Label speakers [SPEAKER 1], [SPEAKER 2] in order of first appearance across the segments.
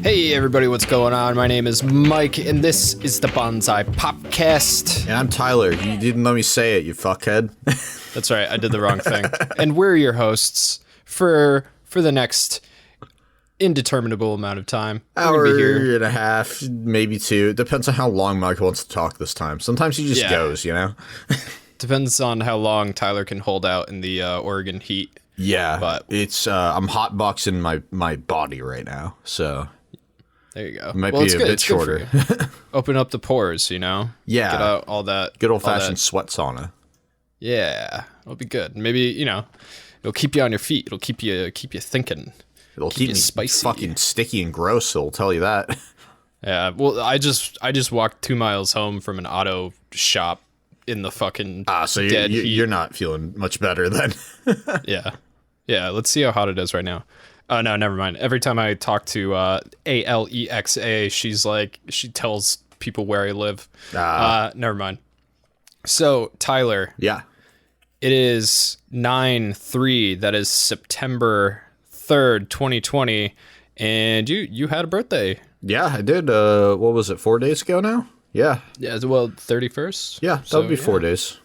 [SPEAKER 1] Hey everybody, what's going on? My name is Mike, and this is the Bonsai PopCast.
[SPEAKER 2] And I'm Tyler. You didn't let me say it, you fuckhead.
[SPEAKER 1] That's right, I did the wrong thing. And we're your hosts for the next indeterminable amount of time.
[SPEAKER 2] Hour and a half, maybe two. It depends on how long Mike wants to talk this time. Sometimes he just goes, you know?
[SPEAKER 1] Depends on how long Tyler can hold out in the Oregon heat.
[SPEAKER 2] Yeah,
[SPEAKER 1] but
[SPEAKER 2] it's I'm hotboxing my body right now, so
[SPEAKER 1] there you go.
[SPEAKER 2] It might be a bit shorter.
[SPEAKER 1] Open up the pores, you know?
[SPEAKER 2] Yeah.
[SPEAKER 1] Get out all that.
[SPEAKER 2] Good old-fashioned sweat sauna.
[SPEAKER 1] Yeah, it'll be good. Maybe, you know, it'll keep you on your feet. It'll keep you thinking.
[SPEAKER 2] It'll keep
[SPEAKER 1] you
[SPEAKER 2] me
[SPEAKER 1] spicy.
[SPEAKER 2] Fucking sticky and gross, I'll tell you that.
[SPEAKER 1] Yeah, well, I just walked 2 miles home from an auto shop in the fucking
[SPEAKER 2] so
[SPEAKER 1] dead heat.
[SPEAKER 2] You're not feeling much better then.
[SPEAKER 1] Yeah, let's see how hot it is right now. Oh, no, never mind. Every time I talk to Alexa, she tells people where I live. Never mind. So, Tyler.
[SPEAKER 2] Yeah.
[SPEAKER 1] It is 9/3. That is September 3rd, 2020. And you had a birthday.
[SPEAKER 2] Yeah, I did. What was it, 4 days ago now? Yeah.
[SPEAKER 1] Yeah, well, 31st?
[SPEAKER 2] Yeah, that would be 4 days.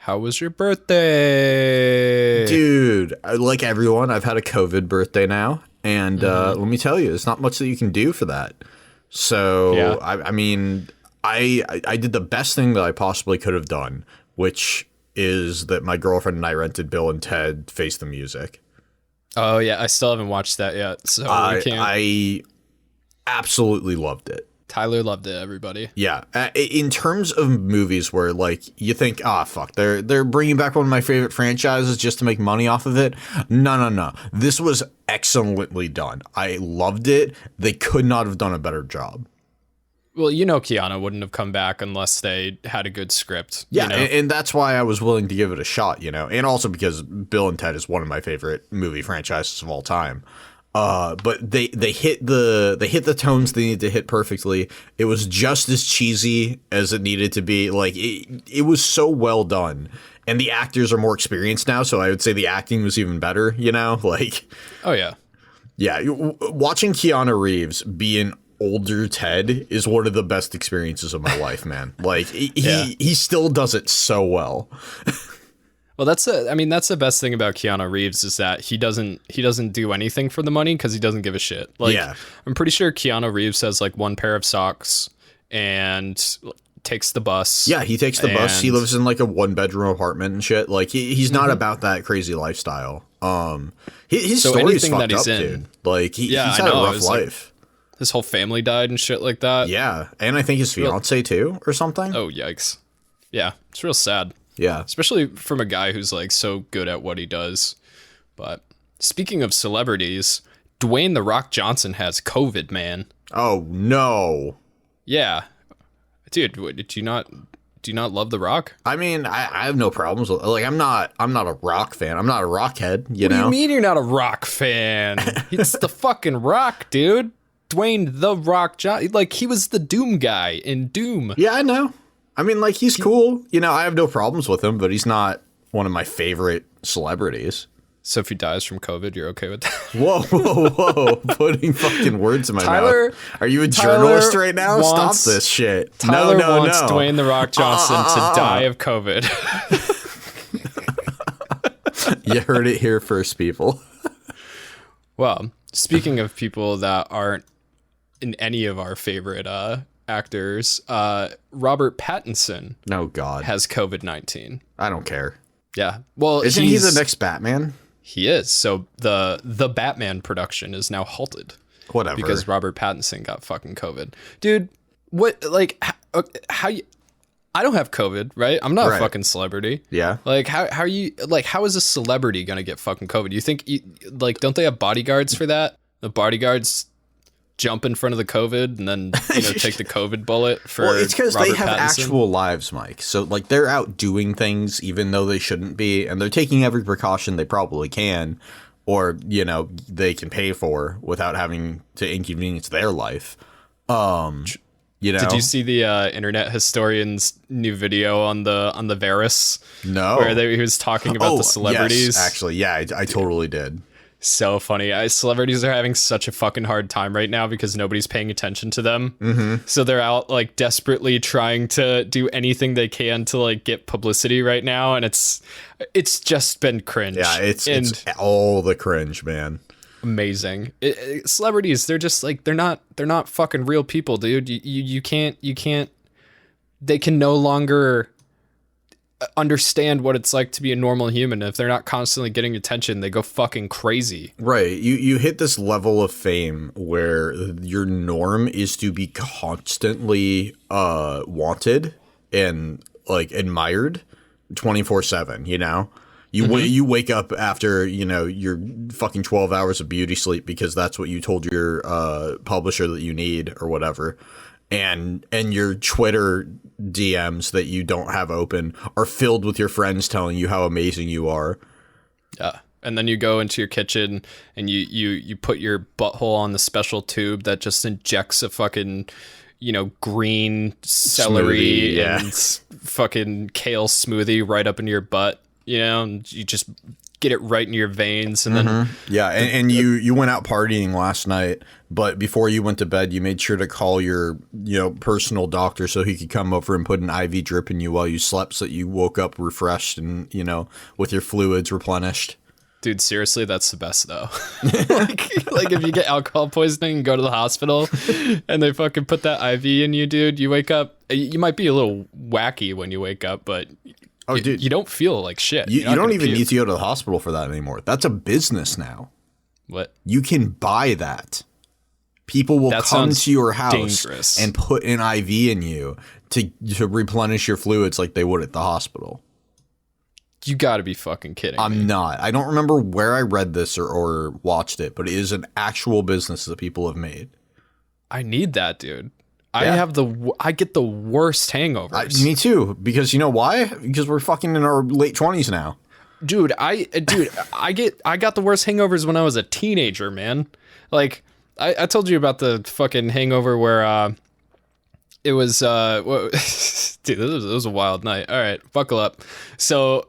[SPEAKER 1] How was your birthday?
[SPEAKER 2] Dude, like everyone, I've had a COVID birthday now. And let me tell you, there's not much that you can do for that. So, yeah. I mean, I did the best thing that I possibly could have done, which is that my girlfriend and I rented Bill and Ted Face the Music.
[SPEAKER 1] Oh, yeah. I still haven't watched that yet. So
[SPEAKER 2] I absolutely loved it.
[SPEAKER 1] Tyler loved it, everybody.
[SPEAKER 2] Yeah. In terms of movies where, like, you think, fuck, they're bringing back one of my favorite franchises just to make money off of it. No. This was excellently done. I loved it. They could not have done a better job.
[SPEAKER 1] Well, you know Keanu wouldn't have come back unless they had a good script.
[SPEAKER 2] Yeah,
[SPEAKER 1] you know?
[SPEAKER 2] and that's why I was willing to give it a shot, you know. And also because Bill and Ted is one of my favorite movie franchises of all time. But they hit the tones they needed to hit perfectly. It was just as cheesy as it needed to be. Like it was so well done, and the actors are more experienced now, so I would say the acting was even better. You know, like
[SPEAKER 1] oh yeah.
[SPEAKER 2] Watching Keanu Reeves be an older Ted is one of the best experiences of my life, man. Like he still does it so well.
[SPEAKER 1] Well, that's the best thing about Keanu Reeves is that he doesn't do anything for the money because he doesn't give a shit. Like, I'm pretty sure Keanu Reeves has like one pair of socks and takes the bus.
[SPEAKER 2] Yeah, he takes the bus. He lives in like a 1-bedroom apartment and shit. Like he's not about that crazy lifestyle. His story's fucked up, dude. Like he's had a rough life.
[SPEAKER 1] Like, his whole family died and shit like that.
[SPEAKER 2] Yeah, and I think his fiance too, or something.
[SPEAKER 1] Oh yikes! Yeah, it's real sad.
[SPEAKER 2] Yeah.
[SPEAKER 1] Especially from a guy who's like so good at what he does. But speaking of celebrities, Dwayne "The Rock" Johnson has COVID, man.
[SPEAKER 2] Oh no.
[SPEAKER 1] Yeah. Dude, do you not love The Rock?
[SPEAKER 2] I mean, I have no problems with, like, I'm not a Rock fan. I'm not a Rockhead, you know?
[SPEAKER 1] What do you mean you're not a Rock fan? It's the fucking Rock, dude. Dwayne "The Rock" Johnson. Like, he was the Doom guy in Doom.
[SPEAKER 2] Yeah, I know. I mean, like, he's cool. You know, I have no problems with him, but he's not one of my favorite celebrities.
[SPEAKER 1] So if he dies from COVID, you're okay with that?
[SPEAKER 2] Whoa. Putting fucking words in my mouth. Are you a journalist right now? Stop this shit.
[SPEAKER 1] Tyler wants Dwayne "The Rock" Johnson to die of COVID.
[SPEAKER 2] You heard it here first, people.
[SPEAKER 1] Well, speaking of people that aren't in any of our favorite actors, Robert Pattinson has COVID-19.
[SPEAKER 2] I don't care.
[SPEAKER 1] Yeah. Well,
[SPEAKER 2] isn't he the next Batman?
[SPEAKER 1] He is. So the Batman production is now halted.
[SPEAKER 2] Whatever.
[SPEAKER 1] Because Robert Pattinson got fucking COVID. Dude, what, like, how you, I don't have COVID, right? I'm not a fucking celebrity.
[SPEAKER 2] Yeah.
[SPEAKER 1] Like, how are you, like, how is a celebrity gonna get fucking COVID? You think, like, don't they have bodyguards for that? The bodyguards jump in front of the COVID and then, you know, take the COVID bullet for
[SPEAKER 2] Well, it's because they have
[SPEAKER 1] Pattinson.
[SPEAKER 2] actual lives, Mike. So, like, they're out doing things even though they shouldn't be, and they're taking every precaution they probably can, or, you know, they can pay for without having to inconvenience their life. You know.
[SPEAKER 1] Did you see the internet historian's new video on the Varys?
[SPEAKER 2] No.
[SPEAKER 1] Where he was talking about the celebrities.
[SPEAKER 2] Yes, actually, yeah, I totally did.
[SPEAKER 1] So funny. Celebrities are having such a fucking hard time right now because nobody's paying attention to them. Mm-hmm. So they're out like desperately trying to do anything they can to like get publicity right now, and it's just been cringe.
[SPEAKER 2] Yeah, it's all the cringe, man.
[SPEAKER 1] Amazing. Celebrities, they're just like they're not fucking real people, dude. You can't. They can no longer understand what it's like to be a normal human. If they're not constantly getting attention, they go fucking crazy.
[SPEAKER 2] Right. You hit this level of fame where your norm is to be constantly wanted and like admired 24/7, you know? You wake up after, you know, your fucking 12 hours of beauty sleep because that's what you told your publisher that you need or whatever. And your Twitter DMs that you don't have open are filled with your friends telling you how amazing you are.
[SPEAKER 1] Yeah. And then you go into your kitchen and you put your butthole on the special tube that just injects a fucking, you know, green celery
[SPEAKER 2] smoothie,
[SPEAKER 1] and fucking kale smoothie right up into your butt, you know, and you just get it right in your veins. And then
[SPEAKER 2] and you went out partying last night, but before you went to bed you made sure to call your, you know, personal doctor so he could come over and put an IV drip in you while you slept so that you woke up refreshed and, you know, with your fluids replenished.
[SPEAKER 1] Dude, seriously, that's the best though. like if you get alcohol poisoning and go to the hospital and they fucking put that IV in you, dude, you wake up, you might be a little wacky when you wake up, but dude, you don't feel like shit.
[SPEAKER 2] You don't even need to go to the hospital for that anymore. That's a business now.
[SPEAKER 1] What?
[SPEAKER 2] You can buy that. People will come to your house dangerous. And put an IV in you to replenish your fluids like they would at the hospital.
[SPEAKER 1] You gotta be fucking kidding me.
[SPEAKER 2] I'm not. I don't remember where I read this or watched it, but it is an actual business that people have made.
[SPEAKER 1] I need that, dude. Yeah. I get the worst hangovers.
[SPEAKER 2] Me too. Because you know why? Because we're fucking in our late 20s now.
[SPEAKER 1] Dude, I got the worst hangovers when I was a teenager, man. Like I told you about the fucking hangover where it was dude, this was a wild night. All right, buckle up. So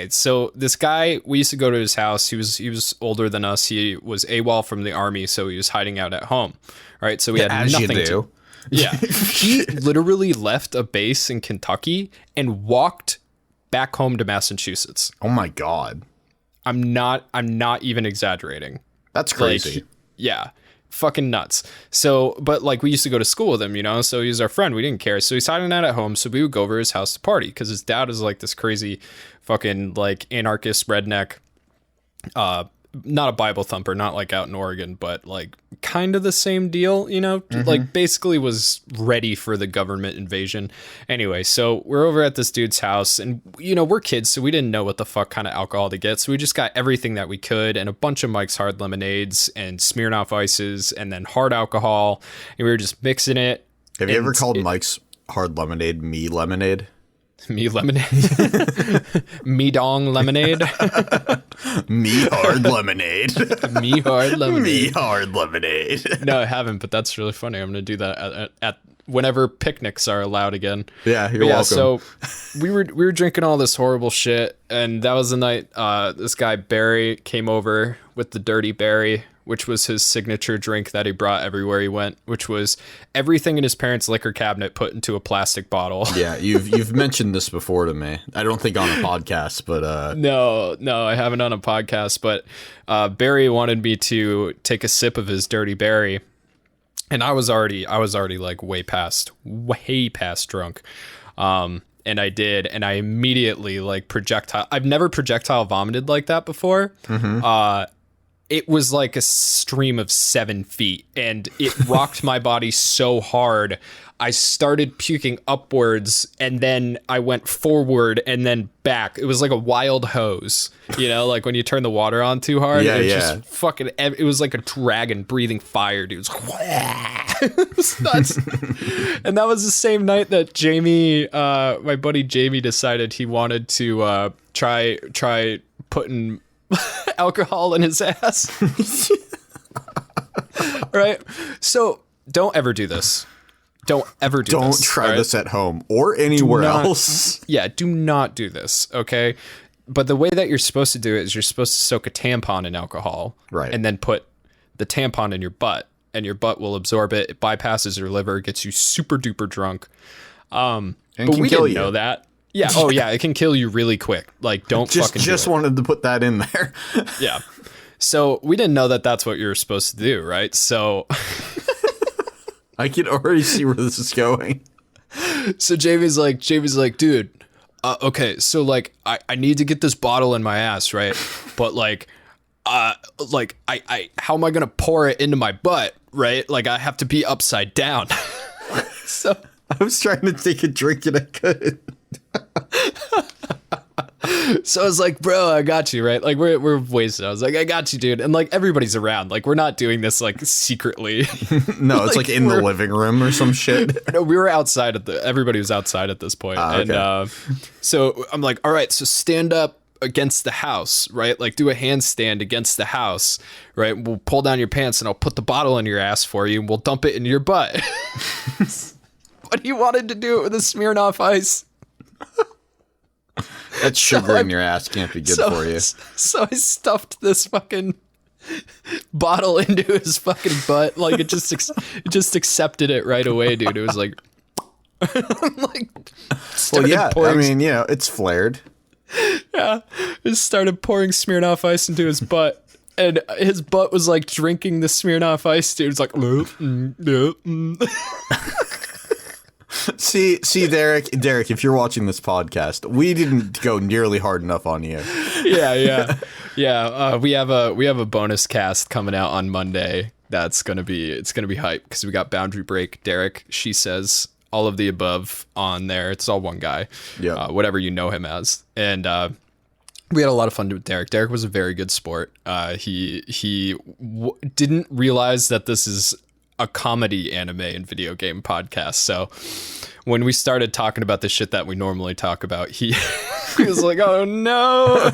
[SPEAKER 1] so this guy, we used to go to his house. He was older than us. He was AWOL from the army, so he was hiding out at home. All right, so we had nothing to do. Yeah. He literally left a base in Kentucky and walked back home to Massachusetts.
[SPEAKER 2] Oh my God.
[SPEAKER 1] I'm not even exaggerating.
[SPEAKER 2] That's crazy.
[SPEAKER 1] Like, yeah. Fucking nuts. So, but like we used to go to school with him, you know, so he was our friend. We didn't care. So he's hiding out at home. So we would go over to his house to party because his dad is like this crazy fucking like anarchist redneck, not a Bible thumper, not like out in Oregon, but like kind of the same deal, you know, like basically was ready for the government invasion. Anyway, so we're over at this dude's house and, you know, we're kids, so we didn't know what the fuck kind of alcohol to get. So we just got everything that we could and a bunch of Mike's Hard Lemonades and Smirnoff Ices and then hard alcohol. And we were just mixing it.
[SPEAKER 2] Have you ever called Mike's Hard Lemonade me lemonade?
[SPEAKER 1] Me lemonade. Me dong lemonade.
[SPEAKER 2] Me hard lemonade.
[SPEAKER 1] Me hard lemonade.
[SPEAKER 2] Me hard lemonade.
[SPEAKER 1] No, I haven't, but that's really funny. I'm going to do that at whenever picnics are allowed again.
[SPEAKER 2] Yeah, you're welcome.
[SPEAKER 1] So we were drinking all this horrible shit, and that was the night this guy Barry came over with the Dirty Barry, which was his signature drink that he brought everywhere he went, which was everything in his parents' liquor cabinet put into a plastic bottle.
[SPEAKER 2] Yeah, you've mentioned this before to me. I don't think on a podcast, but
[SPEAKER 1] No, I haven't on a podcast, but Barry wanted me to take a sip of his Dirty Barry. And I was already like way past drunk. And I did, and I immediately like I've never projectile vomited like that before. It was like a stream of 7 feet, and it rocked my body so hard. I started puking upwards, and then I went forward and then back. It was like a wild hose, you know, like when you turn the water on too hard.
[SPEAKER 2] Yeah,
[SPEAKER 1] just fucking. It was like a dragon breathing fire, dude. It was nuts. And that was the same night that Jamie, my buddy Jamie, decided he wanted to try putting alcohol in his ass. Right? So don't ever do this. Don't ever do this.
[SPEAKER 2] Don't try this at home or anywhere else.
[SPEAKER 1] Yeah, do not do this, okay? but the way that you're supposed to do it is you're supposed to soak a tampon in alcohol,
[SPEAKER 2] right,
[SPEAKER 1] and then put the tampon in your butt, and your butt will absorb it. It bypasses your liver, gets you super duper drunk.
[SPEAKER 2] And
[SPEAKER 1] but we didn't know that. Yeah. Oh yeah, it can kill you really quick. Like, don't fucking do it.
[SPEAKER 2] Wanted to put that in there.
[SPEAKER 1] Yeah. So we didn't know that that's what you were supposed to do, right? So
[SPEAKER 2] I can already see where this is going.
[SPEAKER 1] So Jamie's like, dude, okay, so like I need to get this bottle in my ass, right? But like I how am I gonna pour it into my butt, right? Like I have to be upside down. So
[SPEAKER 2] I was trying to take a drink and I couldn't.
[SPEAKER 1] So I was like, bro, I got you, right? Like we're wasted. I was like, I got you, dude. And like everybody's around. Like we're not doing this like secretly.
[SPEAKER 2] No, it's like in the living room or some shit.
[SPEAKER 1] No, we were outside everybody was outside at this point.
[SPEAKER 2] Okay.
[SPEAKER 1] And so I'm like, all right, so stand up against the house, right? Like do a handstand against the house, right? We'll pull down your pants and I'll put the bottle in your ass for you and we'll dump it into your butt. But he wanted to do it with a Smirnoff Ice.
[SPEAKER 2] That sugar in your ass can't be good for you.
[SPEAKER 1] So I stuffed this fucking bottle into his fucking butt. Like it just accepted it right away, dude. It was like, like
[SPEAKER 2] well, yeah. I mean, you know, it's flared.
[SPEAKER 1] Yeah, just started pouring Smirnoff Ice into his butt, and his butt was like drinking the Smirnoff Ice, dude. It's like,
[SPEAKER 2] See, Derek, if you're watching this podcast, we didn't go nearly hard enough on you.
[SPEAKER 1] Yeah. We have a bonus cast coming out on Monday. It's gonna be hype because we got Boundary Break, Derek, She Says, all of the above on there. It's all one guy.
[SPEAKER 2] Yeah.
[SPEAKER 1] Whatever you know him as, and we had a lot of fun with Derek. Derek was a very good sport. He didn't realize that this is a comedy anime and video game podcast. So when we started talking about the shit that we normally talk about, he was like, oh no.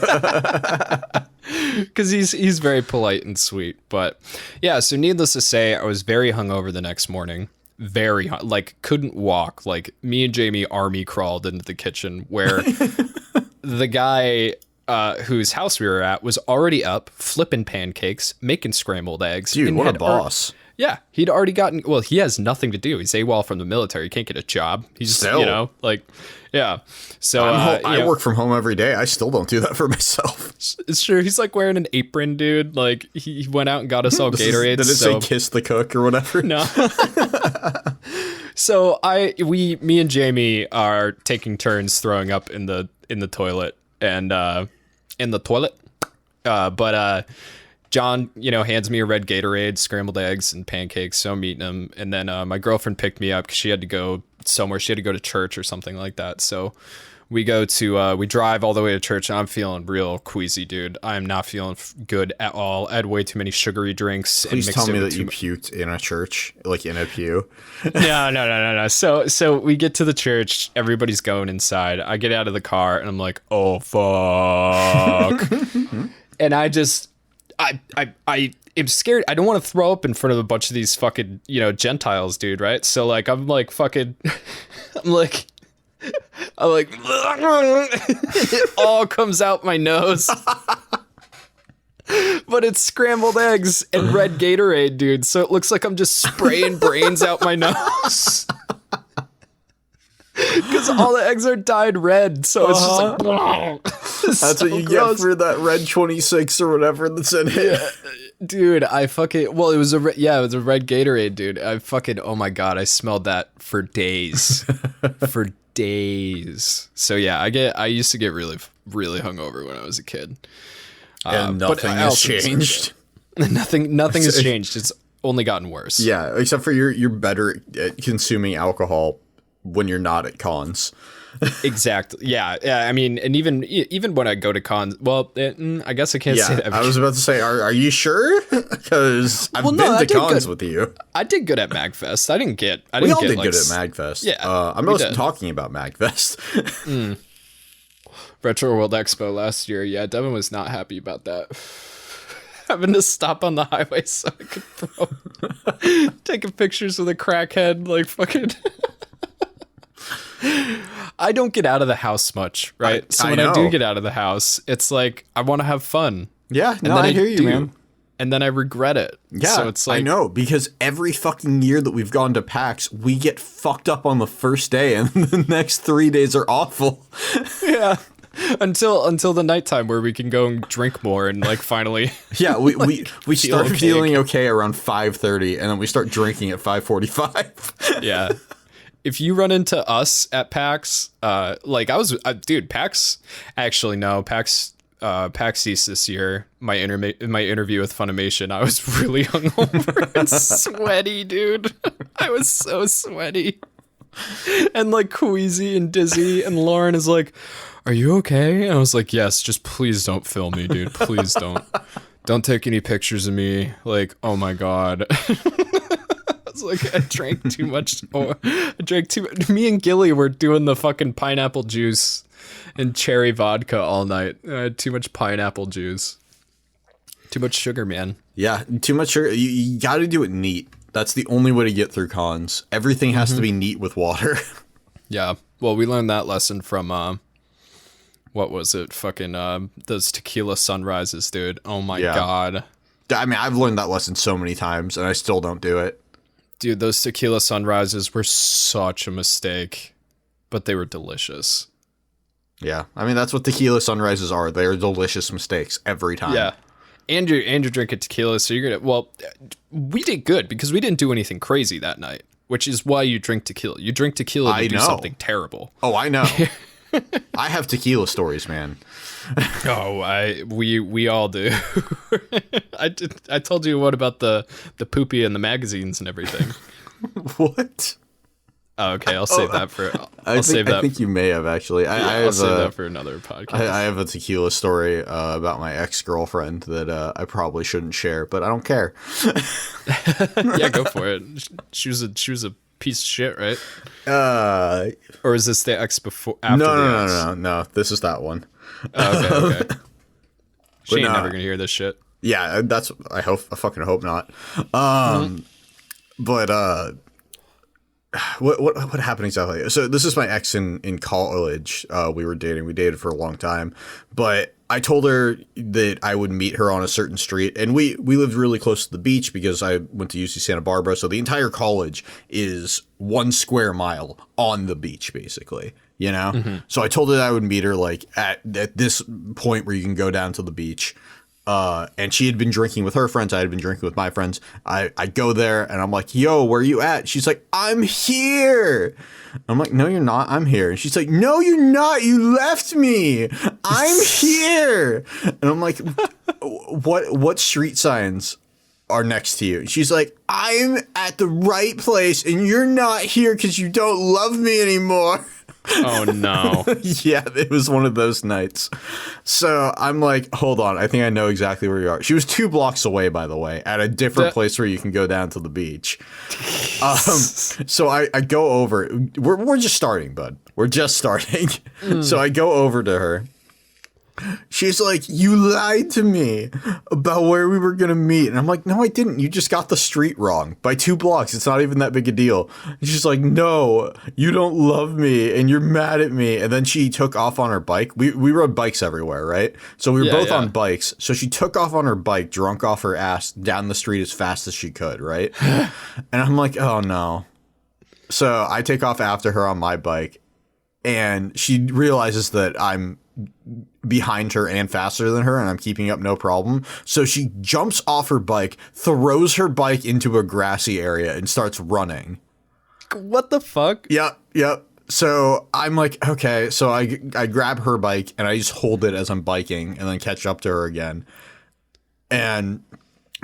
[SPEAKER 1] Because he's very polite and sweet. But yeah, so needless to say, I was very hungover the next morning. Very like couldn't walk. Like me and Jamie army crawled into the kitchen where the guy whose house we were at was already up flipping pancakes, making scrambled eggs.
[SPEAKER 2] Dude, what a boss.
[SPEAKER 1] Yeah, he'd already gotten, well, he has nothing to do. He's AWOL from the military. He can't get a job. He's just,
[SPEAKER 2] Still.
[SPEAKER 1] you know, like, yeah. So
[SPEAKER 2] I work from home every day. I still don't do that for myself.
[SPEAKER 1] It's true. He's like wearing an apron, dude. Like he went out and got us all Gatorades.
[SPEAKER 2] Did it say kiss the cook or whatever?
[SPEAKER 1] No. So me and Jamie are taking turns throwing up in the toilet and but John, you know, hands me a red Gatorade, scrambled eggs, and pancakes. So I'm eating them. And then my girlfriend picked me up because she had to go somewhere. She had to go to church or something like that. So we drive all the way to church. And I'm feeling real queasy, dude. I am not feeling good at all. I had way too many sugary drinks.
[SPEAKER 2] Please tell me that you puked in a church, like in a pew.
[SPEAKER 1] No. So we get to the church. Everybody's going inside. I get out of the car and I'm like, oh, fuck. And I am scared. I don't want to throw up in front of a bunch of these fucking, you know, Gentiles, dude, right? So like I'm like fucking it all comes out my nose. But it's scrambled eggs and red Gatorade, dude. So it looks like I'm just spraying brains out my nose. Because all the eggs are dyed red, so it's just like
[SPEAKER 2] that's so what you gross. Get for that red 26 or whatever that's in it.
[SPEAKER 1] Yeah. Dude, I fucking it was a red Gatorade, dude. Oh my god, I smelled that for days. For days. So yeah, I used to get really really hungover when I was a kid.
[SPEAKER 2] And nothing has changed.
[SPEAKER 1] Nothing has changed. It's only gotten worse.
[SPEAKER 2] Yeah, except for you're better at consuming alcohol when you're not at cons.
[SPEAKER 1] Exactly. Yeah. I mean, and even when I go to cons, well, I guess I can't say that.
[SPEAKER 2] I was about to say, are you sure? Because I've been to cons with you.
[SPEAKER 1] I did good at MagFest.
[SPEAKER 2] We all did good at MagFest.
[SPEAKER 1] Yeah.
[SPEAKER 2] I'm not talking about MagFest.
[SPEAKER 1] Retro World Expo last year. Yeah, Devin was not happy about that. Having to stop on the highway so I could taking pictures with a crackhead, like fucking. I don't get out of the house much, right? So when I do get out of the house, it's like I want to have fun.
[SPEAKER 2] Yeah, no, I hear you, man.
[SPEAKER 1] And then I regret it.
[SPEAKER 2] Yeah,
[SPEAKER 1] so it's like,
[SPEAKER 2] I know, because every fucking year that we've gone to PAX, we get fucked up on the first day, and the next 3 days are awful.
[SPEAKER 1] Yeah, until the nighttime where we can go and drink more and like finally.
[SPEAKER 2] Yeah, we start feeling okay around 5:30, and then we start drinking at 5:45.
[SPEAKER 1] Yeah. If you run into us at PAX, PAX. Actually, no, PAX. PAX East this year, my interview with Funimation, I was really hungover and sweaty, dude. I was so sweaty and like queasy and dizzy. And Lauren is like, "Are you okay?" And I was like, "Yes, just please don't film me, dude. Please don't. Don't take any pictures of me. Like, oh my god." I was like, I drank too much. Me and Gilly were doing the fucking pineapple juice and cherry vodka all night. Too much pineapple juice. Too much sugar, man.
[SPEAKER 2] Yeah, too much sugar. You got to do it neat. That's the only way to get through cons. Everything has to be neat with water.
[SPEAKER 1] Yeah. Well, we learned that lesson from, what was it? Fucking, those tequila sunrises, dude. Oh my God.
[SPEAKER 2] I mean, I've learned that lesson so many times and I still don't do it.
[SPEAKER 1] Dude, those tequila sunrises were such a mistake, but they were delicious.
[SPEAKER 2] Yeah, I mean, that's what tequila sunrises are. They're delicious mistakes every time.
[SPEAKER 1] Yeah. And you're drinking tequila, so you're gonna. Well, we did good because we didn't do anything crazy that night, which is why you drink tequila. You drink tequila to do something terrible.
[SPEAKER 2] Oh, I know. I have tequila stories, man.
[SPEAKER 1] We all do. I told you what about the poopy and the magazines and everything.
[SPEAKER 2] What?
[SPEAKER 1] Oh, okay, I'll save that for. I
[SPEAKER 2] think you may have actually.
[SPEAKER 1] I'll save that for another podcast.
[SPEAKER 2] I have a tequila story about my ex-girlfriend that I probably shouldn't share, but I don't care.
[SPEAKER 1] Yeah, go for it. She was a piece of shit, right? Or is this the ex before? After
[SPEAKER 2] No. This is that one.
[SPEAKER 1] Okay. She ain't never gonna hear this shit.
[SPEAKER 2] Yeah, that's. I fucking hope not. But what happened exactly? So this is my ex in college. We were dating. We dated for a long time, but I told her that I would meet her on a certain street, and we lived really close to the beach because I went to UC Santa Barbara. So the entire college is 1 square mile on the beach, basically. You know? Mm-hmm. So I told her that I would meet her like at this point where you can go down to the beach. And she had been drinking with her friends. I had been drinking with my friends. I go there and I'm like, "Yo, where are you at?" She's like, "I'm here." I'm like, "No, you're not. I'm here." And she's like, "No, you're not. You left me. I'm here." And I'm like, what street signs are next to you? And she's like, "I'm at the right place and you're not here because you don't love me anymore."
[SPEAKER 1] Oh no.
[SPEAKER 2] Yeah, it was one of those nights. So I'm like, hold on, I think I know exactly where you are. She was 2 blocks away, by the way, at a different place where you can go down to the beach. So I go over. We're just starting, bud. We're just starting. So I go over to her. She's like, "You lied to me about where we were going to meet." And I'm like, "No, I didn't. You just got the street wrong by 2 blocks. It's not even that big a deal." And she's like, "No, you don't love me and you're mad at me." And then she took off on her bike. We rode bikes everywhere, right? So we were both on bikes. So she took off on her bike, drunk off her ass, down the street as fast as she could, right? And I'm like, "Oh, no." So I take off after her on my bike, and she realizes that I'm behind her and faster than her, and I'm keeping up no problem. So she jumps off her bike, throws her bike into a grassy area, and starts running.
[SPEAKER 1] What the fuck?
[SPEAKER 2] Yep. So I'm like, okay. So I grab her bike and I just hold it as I'm biking and then catch up to her again. And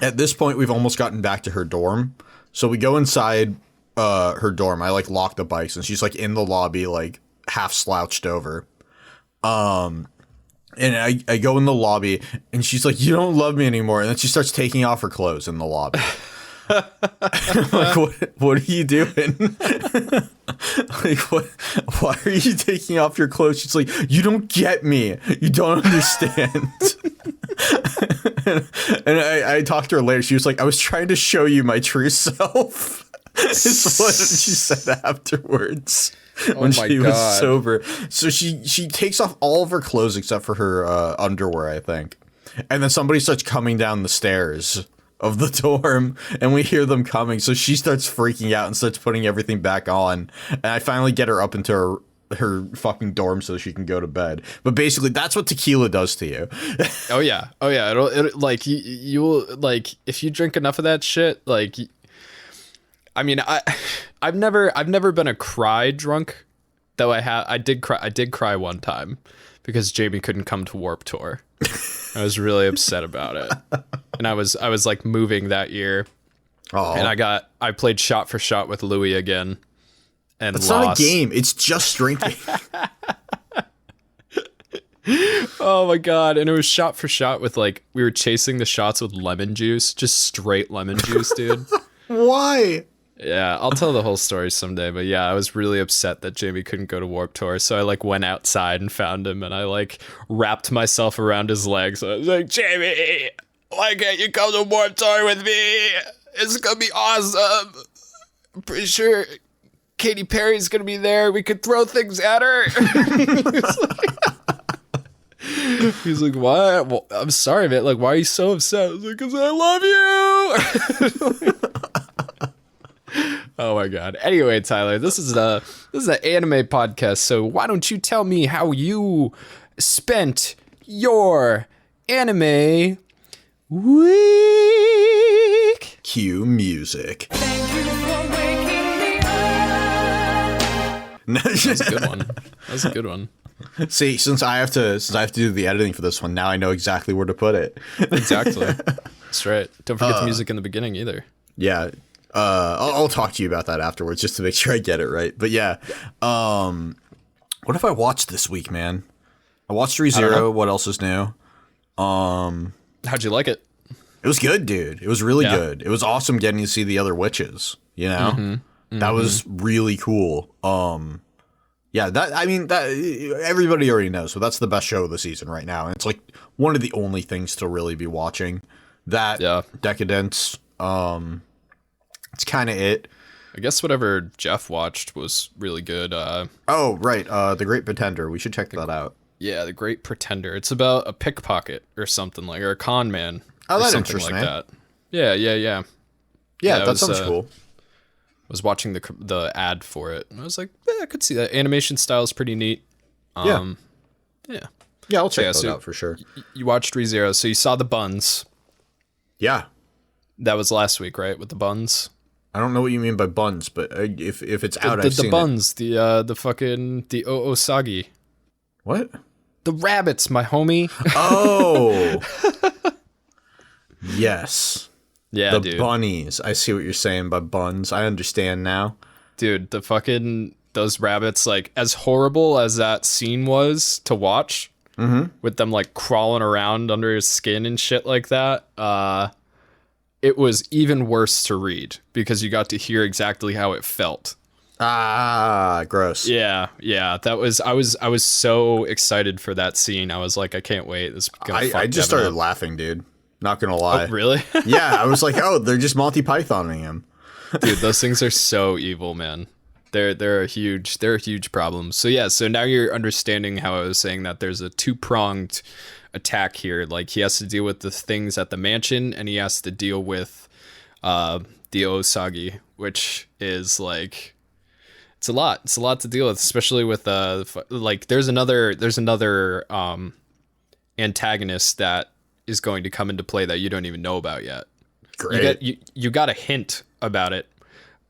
[SPEAKER 2] at this point, we've almost gotten back to her dorm. So we go inside her dorm. I like lock the bikes, and she's like in the lobby, like half slouched over. And I go in the lobby and she's like, "You don't love me anymore." And then she starts taking off her clothes in the lobby. I'm like, what are you doing? Like, why are you taking off your clothes? She's like, "You don't get me. You don't understand." and I talked to her later. She was like, "I was trying to show you my true self." Is what she said afterwards. when she was sober. So she takes off all of her clothes except for her underwear, I think. And then somebody starts coming down the stairs of the dorm, and we hear them coming. So she starts freaking out and starts putting everything back on. And I finally get her up into her fucking dorm so she can go to bed. But basically, that's what tequila does to you.
[SPEAKER 1] Oh yeah. It'll like you'll like if you drink enough of that shit. Like, I mean, I've never been a cry drunk, though. I did cry one time because Jamie couldn't come to Warped Tour. I was really upset about it, and I was like moving that year, and I played shot for shot with Louis again, and
[SPEAKER 2] it's
[SPEAKER 1] lost.
[SPEAKER 2] Not a game. It's just drinking.
[SPEAKER 1] Oh my god! And it was shot for shot with like we were chasing the shots with lemon juice, just straight lemon juice, dude.
[SPEAKER 2] Why?
[SPEAKER 1] Yeah, I'll tell the whole story someday, but yeah, I was really upset that Jamie couldn't go to Warped Tour, so I like went outside and found him, and I like wrapped myself around his legs. I was like, Jamie, why can't you come to Warped Tour with me? It's gonna be awesome. I'm pretty sure Katy Perry's gonna be there. We could throw things at her. He's like, why? Well, I'm sorry, man. Like, why are you so upset? I was like, because I love you. Oh my god. Anyway, Tyler, this is an anime podcast, so why don't you tell me how you spent your anime week?
[SPEAKER 2] Cue music.
[SPEAKER 3] Thank you for waking me up.
[SPEAKER 1] That's a good one. That's a good one.
[SPEAKER 2] See, since I have to do the editing for this one, now I know exactly where to put it.
[SPEAKER 1] Exactly. That's right. Don't forget the music in the beginning either.
[SPEAKER 2] Yeah. I'll talk to you about that afterwards just to make sure I get it right. But yeah, what if I watched this week, man? I watched ReZero. What else is new?
[SPEAKER 1] How'd you like it?
[SPEAKER 2] It was good, dude. It was really good. It was awesome getting to see the other witches. You know, that was really cool. Yeah, that everybody already knows. So that's the best show of the season right now, and it's like one of the only things to really be watching. That Decadence. It's kind of it.
[SPEAKER 1] I guess whatever Jeff watched was really good.
[SPEAKER 2] Oh, right. The Great Pretender. We should check that out.
[SPEAKER 1] Yeah, The Great Pretender. It's about a pickpocket or something like, or a con man.
[SPEAKER 2] Oh, that's
[SPEAKER 1] something
[SPEAKER 2] interesting.
[SPEAKER 1] Like that. Yeah.
[SPEAKER 2] Yeah, that sounds cool.
[SPEAKER 1] I was watching the ad for it, and I was like, yeah, I could see that. Animation style is pretty neat.
[SPEAKER 2] Yeah, I'll check that out for sure.
[SPEAKER 1] You watched ReZero, so you saw the buns. Yeah. That was last week, right? With the buns.
[SPEAKER 2] I don't know what you mean by buns, but if it's out, I've seen
[SPEAKER 1] the buns, the Osagi.
[SPEAKER 2] What?
[SPEAKER 1] The rabbits, my homie.
[SPEAKER 2] Oh. Yes.
[SPEAKER 1] Yeah,
[SPEAKER 2] the bunnies. I see what you're saying by buns. I understand now.
[SPEAKER 1] Dude, those rabbits, like, as horrible as that scene was to watch, with them like crawling around under his skin and shit like that, it was even worse to read because you got to hear exactly how it felt.
[SPEAKER 2] Ah, gross.
[SPEAKER 1] Yeah. That was I was so excited for that scene. I was like, I can't wait. This is gonna fuck
[SPEAKER 2] I just
[SPEAKER 1] Devin
[SPEAKER 2] started
[SPEAKER 1] up.
[SPEAKER 2] Laughing, dude. Not gonna lie.
[SPEAKER 1] Oh, really?
[SPEAKER 2] Yeah, I was like, oh, they're just Monty Pythoning him.
[SPEAKER 1] Dude, those things are so evil, man. They're a huge problem. So yeah, so now you're understanding how I was saying that there's a two-pronged attack here. Like, he has to deal with the things at the mansion, and he has to deal with the Osagi, which is like, it's a lot to deal with, especially with like there's another antagonist that is going to come into play that you don't even know about yet.
[SPEAKER 2] Great.
[SPEAKER 1] You got a hint about it,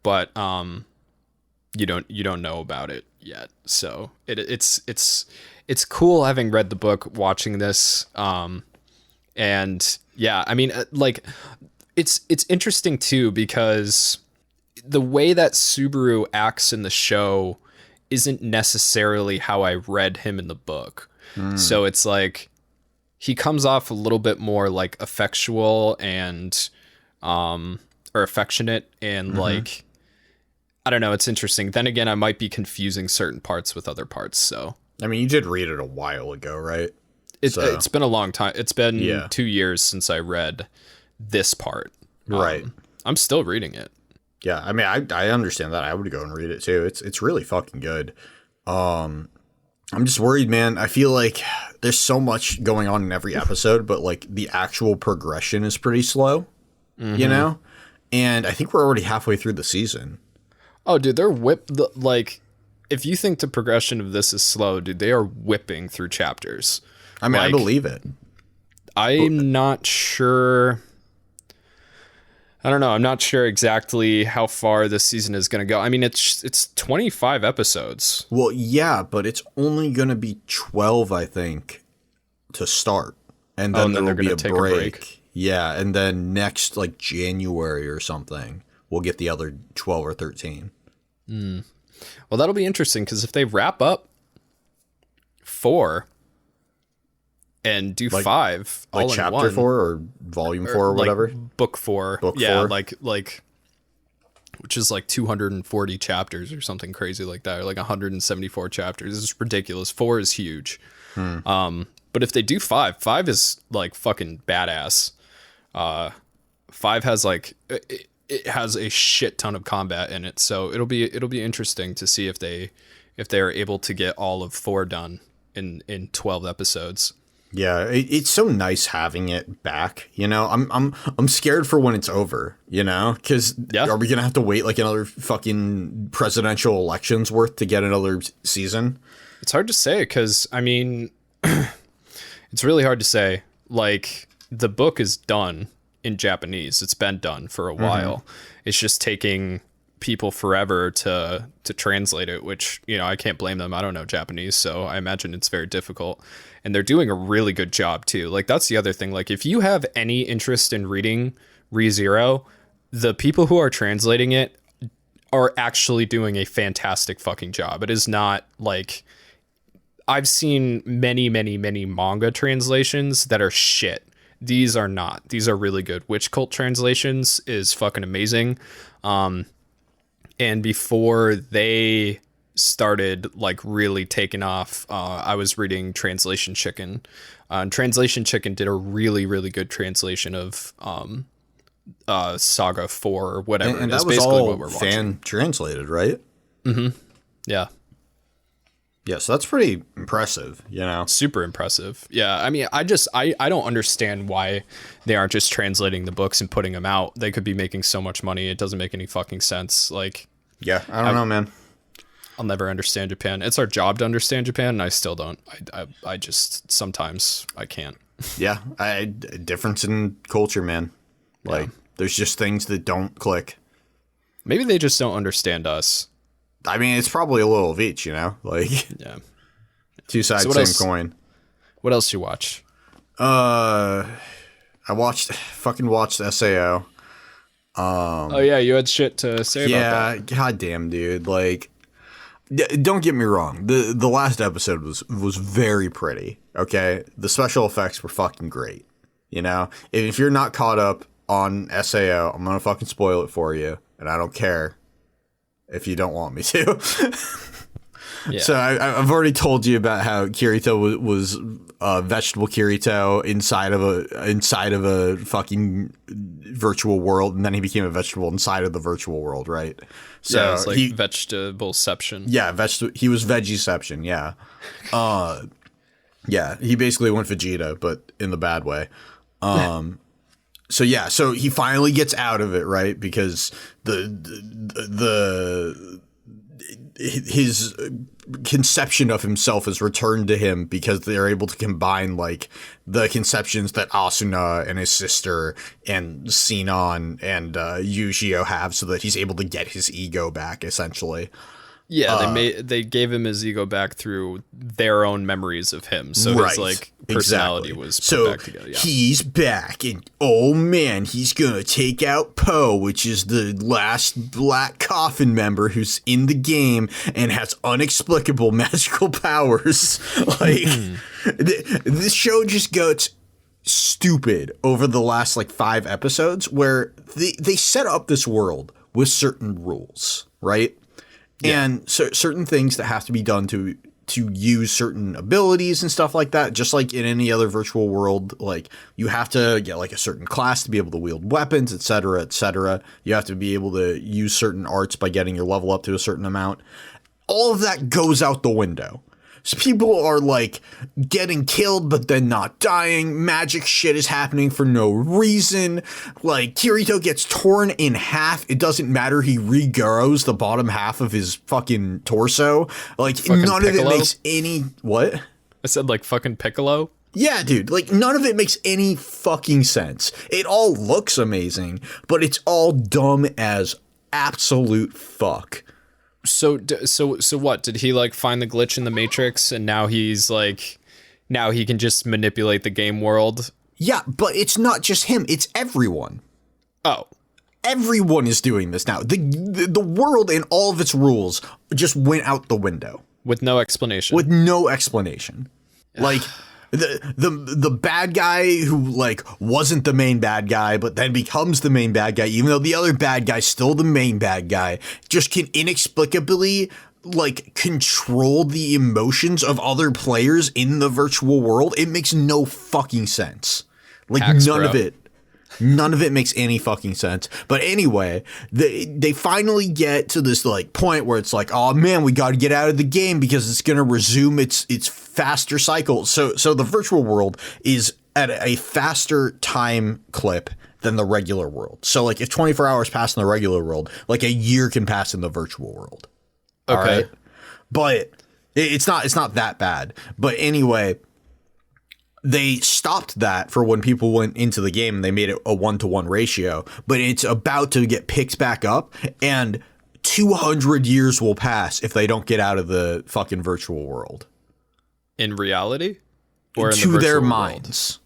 [SPEAKER 1] but you don't know about it yet. So it's cool having read the book, watching this, and yeah, I mean, like, it's interesting too because the way that Subaru acts in the show isn't necessarily how I read him in the book. So it's like he comes off a little bit more like affectual and or affectionate and like, I don't know, it's interesting. Then again, I might be confusing certain parts with other parts. So
[SPEAKER 2] I mean, you did read it a while ago, right?
[SPEAKER 1] It's been a long time. It's been 2 years since I read this part.
[SPEAKER 2] Right.
[SPEAKER 1] I'm still reading it.
[SPEAKER 2] Yeah, I mean, I understand that. I would go and read it too. It's really fucking good. I'm just worried, man. I feel like there's so much going on in every episode, but like the actual progression is pretty slow, you know? And I think we're already halfway through the season.
[SPEAKER 1] Oh, dude, they're like, if you think the progression of this is slow, dude, they are whipping through chapters.
[SPEAKER 2] I mean, like, I believe it.
[SPEAKER 1] I'm not sure. I don't know. I'm not sure exactly how far this season is going to go. I mean, it's 25 episodes.
[SPEAKER 2] Well, yeah, but it's only going to be 12, I think, to start. And then there will be a break. Yeah, and then next, like, January or something, we'll get the other 12 or 13.
[SPEAKER 1] Well, that'll be interesting, because if they wrap up 4 and do like, 5
[SPEAKER 2] like
[SPEAKER 1] all
[SPEAKER 2] chapter
[SPEAKER 1] in one,
[SPEAKER 2] 4 or volume 4 or whatever,
[SPEAKER 1] like book 4, yeah, 4? like which is like 240 chapters or something crazy like that, or like 174 chapters. It's ridiculous. 4 is huge. But if they do 5 is like fucking badass. 5 has like it has a shit ton of combat in it, so it'll be interesting to see if they are able to get all of 4 done in 12 episodes.
[SPEAKER 2] Yeah, it's so nice having it back. You know, I'm scared for when it's over. You know, because are we gonna have to wait like another fucking presidential election's worth to get another season?
[SPEAKER 1] It's hard to say, because I mean, it's really hard to say. Like, the book is done in Japanese. It's been done for a while. It's just taking people forever to translate it, which, you know, I can't blame them. I don't know Japanese, so I imagine it's very difficult. And they're doing a really good job too. Like, that's the other thing. Like, if you have any interest in reading ReZero, the people who are translating it are actually doing a fantastic fucking job. It is not like, I've seen many manga translations that are shit. These are not. These are really good. Witch Cult translations is fucking amazing. And before they started like really taking off, I was reading Translation Chicken. Translation Chicken did a really good translation of Saga 4 or whatever.
[SPEAKER 2] And that was all what we're fan translated, right?
[SPEAKER 1] Yeah.
[SPEAKER 2] Yeah, so that's pretty impressive, you know?
[SPEAKER 1] Super impressive. Yeah, I mean, I don't understand why they aren't just translating the books and putting them out. They could be making so much money. It doesn't make any fucking sense. Like,
[SPEAKER 2] yeah, I don't know, man.
[SPEAKER 1] I'll never understand Japan. It's our job to understand Japan, and I still don't. I just, sometimes I can't.
[SPEAKER 2] Yeah, difference in culture, man. Like, there's just things that don't click.
[SPEAKER 1] Maybe they just don't understand us.
[SPEAKER 2] I mean, it's probably a little of each, you know? Like,
[SPEAKER 1] yeah.
[SPEAKER 2] Two sides, so same coin.
[SPEAKER 1] What else you watch?
[SPEAKER 2] I fucking watched SAO.
[SPEAKER 1] Oh, yeah, you had shit to say about that.
[SPEAKER 2] Yeah, goddamn, dude. Like, don't get me wrong. The last episode was very pretty, okay? The special effects were fucking great, you know? If you're not caught up on SAO, I'm gonna fucking spoil it for you, and I don't care if you don't want me to.
[SPEAKER 1] Yeah.
[SPEAKER 2] So I've already told you about how Kirito was vegetable Kirito inside of a fucking virtual world, and then he became a vegetable inside of the virtual world, right? So
[SPEAKER 1] yeah, it's like vegetableception.
[SPEAKER 2] Yeah, he was Veggieception, yeah. Yeah, he basically went Vegeta, but in the bad way. So he finally gets out of it, right? Because his conception of himself is returned to him, because they're able to combine like the conceptions that Asuna and his sister and Sinon and Yujiro have, so that he's able to get his ego back, essentially.
[SPEAKER 1] Yeah, they gave him his ego back through their own memories of him. So his like personality was put back together. Yeah.
[SPEAKER 2] He's back, and oh man, he's gonna take out Poe, which is the last Black Coffin member who's in the game and has inexplicable magical powers. Like this show just goes stupid over the last like 5 episodes, where they set up this world with certain rules, right? Yeah. And so certain things that have to be done to to use certain abilities and stuff like that, just like in any other virtual world. Like, you have to get like a certain class to be able to wield weapons, etc., etc. You have to be able to use certain arts by getting your level up to a certain amount. All of that goes out the window. So people are like getting killed, but then not dying. Magic shit is happening for no reason. Like, Kirito gets torn in half. It doesn't matter. He regrows the bottom half of his fucking torso. Like,
[SPEAKER 1] fucking
[SPEAKER 2] none
[SPEAKER 1] Piccolo?
[SPEAKER 2] of it makes any... What?
[SPEAKER 1] I said like fucking Piccolo.
[SPEAKER 2] Yeah, dude. Like, none of it makes any fucking sense. It all looks amazing, but it's all dumb as absolute fuck.
[SPEAKER 1] So what? Did he like find the glitch in the Matrix and now he's like, now he can just manipulate the game world?
[SPEAKER 2] Yeah, but it's not just him. It's everyone.
[SPEAKER 1] Oh,
[SPEAKER 2] Everyone is doing this now. The world and all of its rules just went out the window
[SPEAKER 1] with no explanation.
[SPEAKER 2] with no explanation. Like, the bad guy who like wasn't the main bad guy but then becomes the main bad guy, even though the other bad guy's still the main bad guy, just can inexplicably like control the emotions of other players in the virtual world. It makes no fucking sense. Like,
[SPEAKER 1] Hacks,
[SPEAKER 2] none
[SPEAKER 1] bro.
[SPEAKER 2] of it. None of it makes any fucking sense. But anyway, they finally get to this like point where it's like, oh man, we got to get out of the game because it's going to resume its faster cycle. So the virtual world is at a faster time clip than the regular world. So like, if 24 hours pass in the regular world, like a year can pass in the virtual world.
[SPEAKER 1] Okay.
[SPEAKER 2] All right? But it's not that bad. But anyway, they stopped that for when people went into the game and they made it a 1-to-1 ratio, but it's about to get picked back up and 200 years will pass if they don't get out of the fucking virtual world.
[SPEAKER 1] In reality? Or in the
[SPEAKER 2] To
[SPEAKER 1] virtual
[SPEAKER 2] their
[SPEAKER 1] world?
[SPEAKER 2] minds.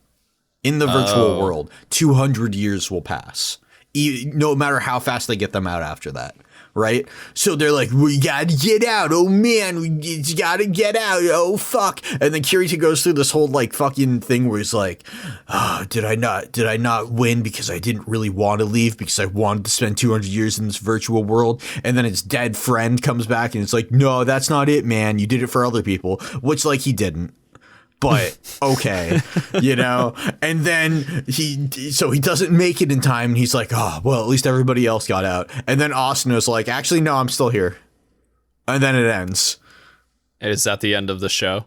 [SPEAKER 2] In the virtual world, 200 years will pass. No matter how fast they get them out after that. Right? So they're like, we gotta get out. Oh man, we gotta get out. Oh fuck. And then Kirito goes through this whole like fucking thing where he's like, did I not win because I didn't really want to leave because I wanted to spend 200 years in this virtual world? And then his dead friend comes back and it's like, no, that's not it, man. You did it for other people, which like he didn't. But okay, you know, and then he doesn't make it in time. And he's like, oh, well, at least everybody else got out. And then Asano's like, actually, no, I'm still here. And then it ends.
[SPEAKER 1] Is that the end of the show?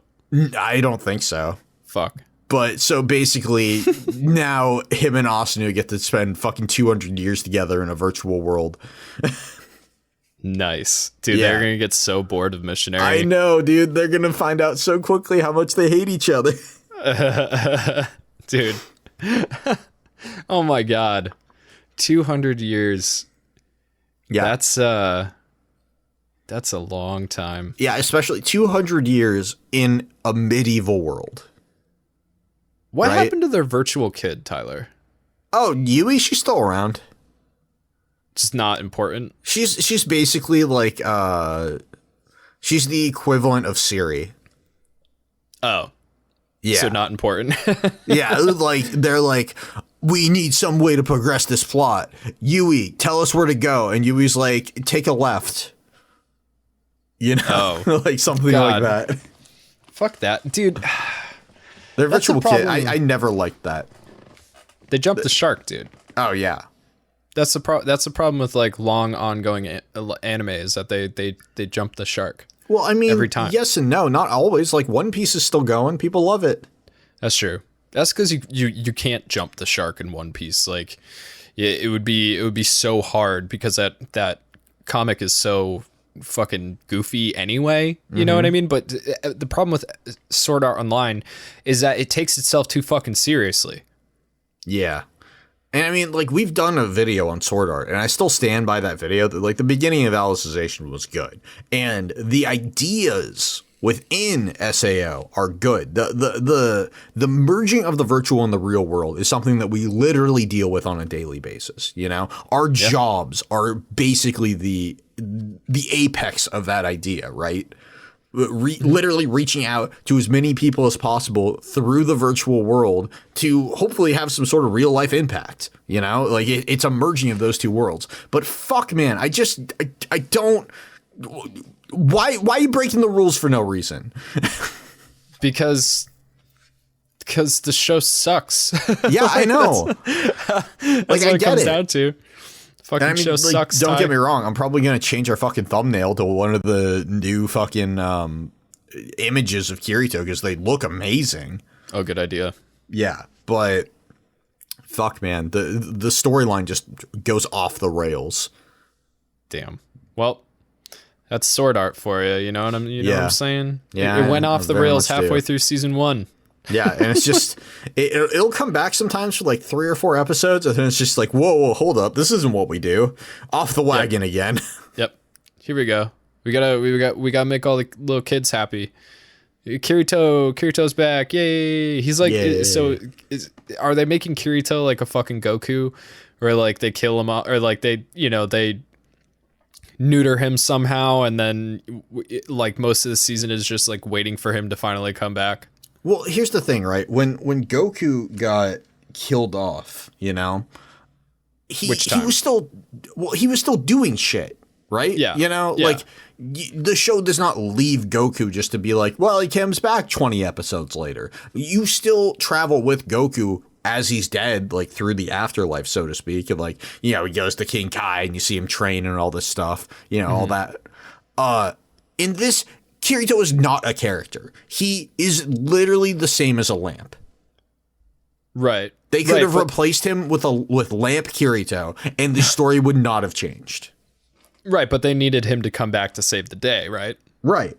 [SPEAKER 2] I don't think so.
[SPEAKER 1] Fuck.
[SPEAKER 2] But so basically now him and Asano get to spend fucking 200 years together in a virtual world.
[SPEAKER 1] Nice. Dude,
[SPEAKER 2] Yeah.
[SPEAKER 1] they're going to get so bored of Missionary.
[SPEAKER 2] I know, dude. They're going to find out so quickly how much they hate each other.
[SPEAKER 1] Dude. Oh my god. 200 years.
[SPEAKER 2] Yeah.
[SPEAKER 1] That's a long time.
[SPEAKER 2] Yeah, especially 200 years in a medieval world.
[SPEAKER 1] What
[SPEAKER 2] Right?
[SPEAKER 1] happened to their virtual kid, Tyler?
[SPEAKER 2] Oh, Yui, she's still around.
[SPEAKER 1] Just not important.
[SPEAKER 2] She's basically like she's the equivalent of Siri.
[SPEAKER 1] Oh.
[SPEAKER 2] Yeah.
[SPEAKER 1] So not important.
[SPEAKER 2] Yeah, like they're like, we need some way to progress this plot. Yui, tell us where to go. And Yui's like, take a left. You know,
[SPEAKER 1] Oh.
[SPEAKER 2] like something
[SPEAKER 1] God.
[SPEAKER 2] like that.
[SPEAKER 1] Fuck that. Dude,
[SPEAKER 2] Their
[SPEAKER 1] That's the
[SPEAKER 2] virtual kid,
[SPEAKER 1] problem.
[SPEAKER 2] I never liked that.
[SPEAKER 1] they jumped the shark, dude.
[SPEAKER 2] Oh yeah.
[SPEAKER 1] That's the problem with like long ongoing anime is that they jump the shark.
[SPEAKER 2] Well, I mean,
[SPEAKER 1] Every time.
[SPEAKER 2] yes and no, not always. Like One Piece is still going. People love it.
[SPEAKER 1] That's true. That's because you can't jump the shark in One Piece. Like, it would be so hard because that comic is so fucking goofy anyway. You know what I mean? But the problem with Sword Art Online is that it takes itself too fucking seriously.
[SPEAKER 2] Yeah. And I mean, like, we've done a video on Sword Art, and I still stand by that video. Like, the beginning of Alicization was good. And the ideas within SAO are good. The merging of the virtual and the real world is something that we literally deal with on a daily basis, you know? Our jobs are basically the apex of that idea, right? Literally reaching out to as many people as possible through the virtual world to hopefully have some sort of real life impact, you know, like it's a merging of those two worlds. But fuck, man, I don't. Why are you breaking the rules for no reason?
[SPEAKER 1] Because the show sucks.
[SPEAKER 2] Yeah, I know.
[SPEAKER 1] That's
[SPEAKER 2] like,
[SPEAKER 1] what
[SPEAKER 2] I
[SPEAKER 1] it
[SPEAKER 2] get
[SPEAKER 1] comes
[SPEAKER 2] it.
[SPEAKER 1] down to. Fucking
[SPEAKER 2] And I mean,
[SPEAKER 1] show
[SPEAKER 2] like,
[SPEAKER 1] sucks.
[SPEAKER 2] don't
[SPEAKER 1] Ty.
[SPEAKER 2] get me wrong. I'm probably going to change our fucking thumbnail to one of the new fucking images of Kirito because they look amazing.
[SPEAKER 1] Oh, good idea.
[SPEAKER 2] Yeah, but fuck, man. The storyline just goes off the rails.
[SPEAKER 1] Damn. Well, that's sword art for you. You know what I'm saying?
[SPEAKER 2] Yeah,
[SPEAKER 1] It went off the
[SPEAKER 2] very
[SPEAKER 1] rails
[SPEAKER 2] much do.
[SPEAKER 1] halfway through season 1.
[SPEAKER 2] Yeah, and it's just it'll come back sometimes for like 3 or 4 episodes, and then it's just like, whoa, hold up, this isn't what we do. Off the wagon again.
[SPEAKER 1] Yep. Here we go. We gotta make all the little kids happy. Kirito's back. Yay. He's like, are they making Kirito like a fucking Goku, where like they kill him or like they neuter him somehow, and then like most of the season is just like waiting for him to finally come back?
[SPEAKER 2] Well, here's the thing, right? When Goku got killed off, he was still doing shit, right?
[SPEAKER 1] Yeah.
[SPEAKER 2] Like the show does not leave Goku just to be like, well, he comes back 20 episodes later. You still travel with Goku as he's dead, like through the afterlife, so to speak. And like, he goes to King Kai and you see him train and all this stuff, all that. In this, Kirito is not a character. He is literally the same as a lamp.
[SPEAKER 1] Right.
[SPEAKER 2] They could have replaced him with Lamp Kirito, and the story would not have changed.
[SPEAKER 1] Right, but they needed him to come back to save the day, right?
[SPEAKER 2] Right.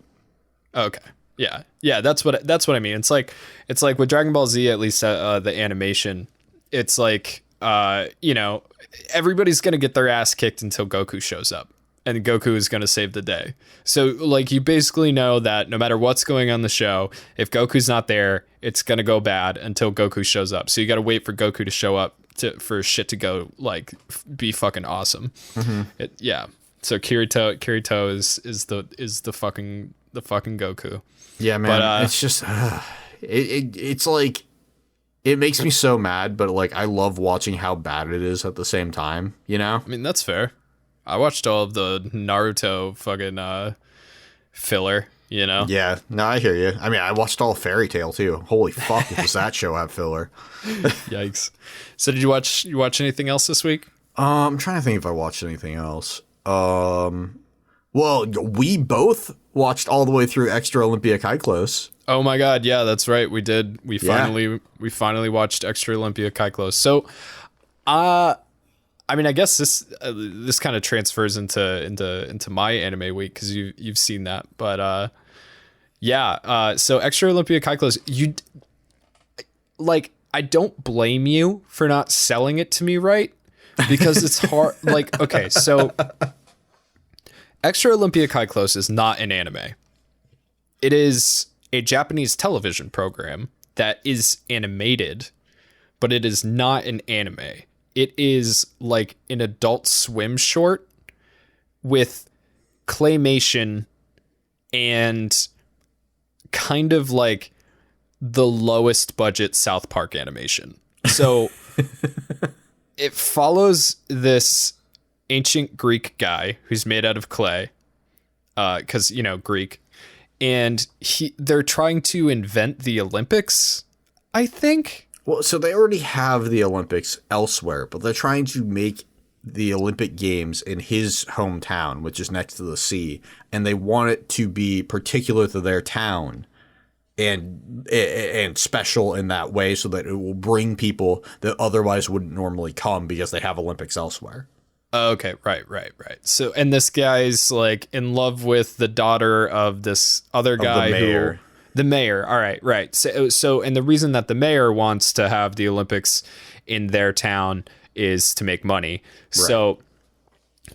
[SPEAKER 1] Okay. Yeah. That's what I mean. It's like with Dragon Ball Z, at least the animation, it's like everybody's gonna get their ass kicked until Goku shows up, and Goku is gonna save the day. So like you basically know that no matter what's going on in the show, if Goku's not there, it's gonna go bad until Goku shows up. So you got to wait for Goku to show up for shit to go like be fucking awesome. Mm-hmm. So Kirito is the fucking Goku.
[SPEAKER 2] Yeah, man. But, it's just it's like it makes me so mad, but like I love watching how bad it is at the same time.
[SPEAKER 1] I mean, that's fair. I watched all of the Naruto fucking filler.
[SPEAKER 2] Yeah. No, I hear you. I mean, I watched all of Fairy Tail too. Holy fuck, does that show have filler?
[SPEAKER 1] Yikes. So did you watch anything else this week?
[SPEAKER 2] I'm trying to think if I watched anything else. Well, we both watched all the way through Extra Olympia Kyclos.
[SPEAKER 1] Oh my god, yeah, that's right. We did. We finally watched Extra Olympia Kyclos. So, I mean, I guess this kind of transfers into my anime week because you've seen that. But so Extra Olympia Kyclos, I don't blame you for not selling it to me right, because it's hard. Like, okay, so Extra Olympia Kyclos is not an anime. It is a Japanese television program that is animated, but it is not an anime. It is like an Adult Swim short with claymation and kind of like the lowest budget South Park animation. So it follows this ancient Greek guy who's made out of clay, because Greek, and they're trying to invent the Olympics, I think.
[SPEAKER 2] Well, so they already have the Olympics elsewhere, but they're trying to make the Olympic Games in his hometown, which is next to the sea, and they want it to be particular to their town and special in that way, so that it will bring people that otherwise wouldn't normally come because they have Olympics elsewhere.
[SPEAKER 1] Okay, right. So, and this guy's like in love with the daughter of this other guy, the mayor. All right. So, and the reason that the mayor wants to have the Olympics in their town is to make money. Right. So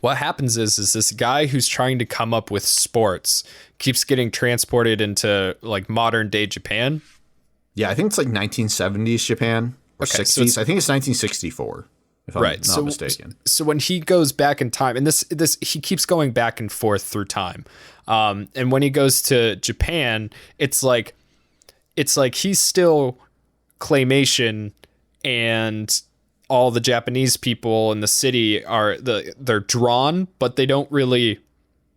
[SPEAKER 1] what happens is this guy who's trying to come up with sports keeps getting transported into like modern day Japan. Yeah,
[SPEAKER 2] I think it's like 1970s Japan or 60s. I think it's 1964. If I'm not mistaken.
[SPEAKER 1] So when he goes back in time, and this he keeps going back and forth through time. And when he goes to Japan, it's like he's still claymation, and all the Japanese people in the city they're drawn, but they don't really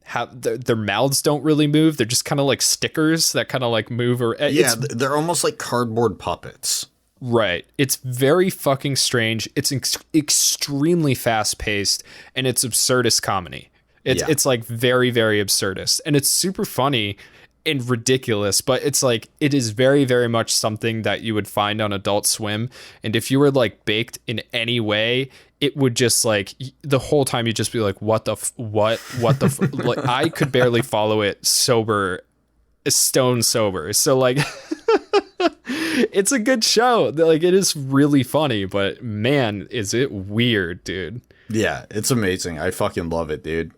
[SPEAKER 1] have their mouths don't really move. They're just kind of like stickers that kind of like move. Or
[SPEAKER 2] yeah, they're almost like cardboard puppets.
[SPEAKER 1] Right. It's very fucking strange. It's extremely fast paced, and it's absurdist comedy. It's like very, very absurdist, and it's super funny and ridiculous, but it's like it is very, very much something that you would find on Adult Swim. And if you were like baked in any way, it would just like the whole time you'd just be like, what the like I could barely follow it stone sober. So like it's a good show. Like it is really funny, but man, is it weird, dude.
[SPEAKER 2] Yeah, it's amazing. I fucking love it, dude.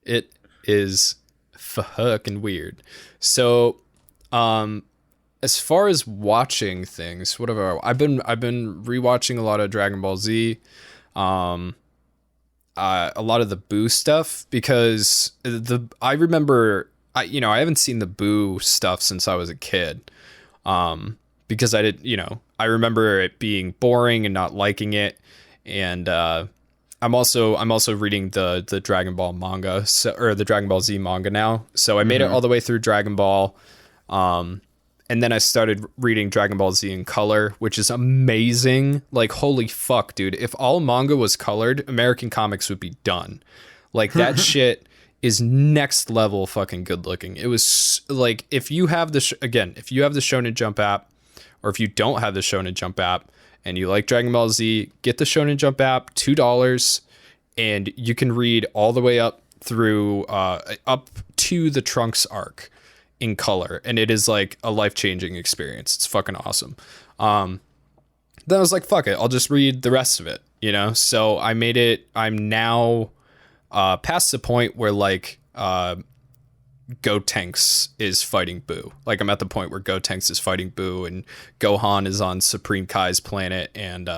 [SPEAKER 1] It is fucking weird. So, as far as watching things, whatever, I've been rewatching a lot of Dragon Ball Z, a lot of the Boo stuff, because I remember I haven't seen the Boo stuff since I was a kid, because I remember it being boring and not liking it, and I'm also reading the Dragon Ball manga, or the Dragon Ball Z manga now. So I made it all the way through Dragon Ball, and then I started reading Dragon Ball Z in color, which is amazing. Like holy fuck, dude! If all manga was colored, American comics would be done. Like that shit is next level fucking good looking. It was like if you have the Shonen Jump app, or if you don't have the Shonen Jump app, and you like Dragon Ball Z, get the Shonen Jump app, $2, and you can read all the way up through up to the Trunks arc in color, and it is like a life-changing experience. It's fucking awesome. Then I was like, fuck it, I'll just read the rest of it, So I made it. I'm now past the point where like Gotenks is fighting Boo. Like I'm at the point where Gotenks is fighting Boo, and Gohan is on Supreme Kai's planet, and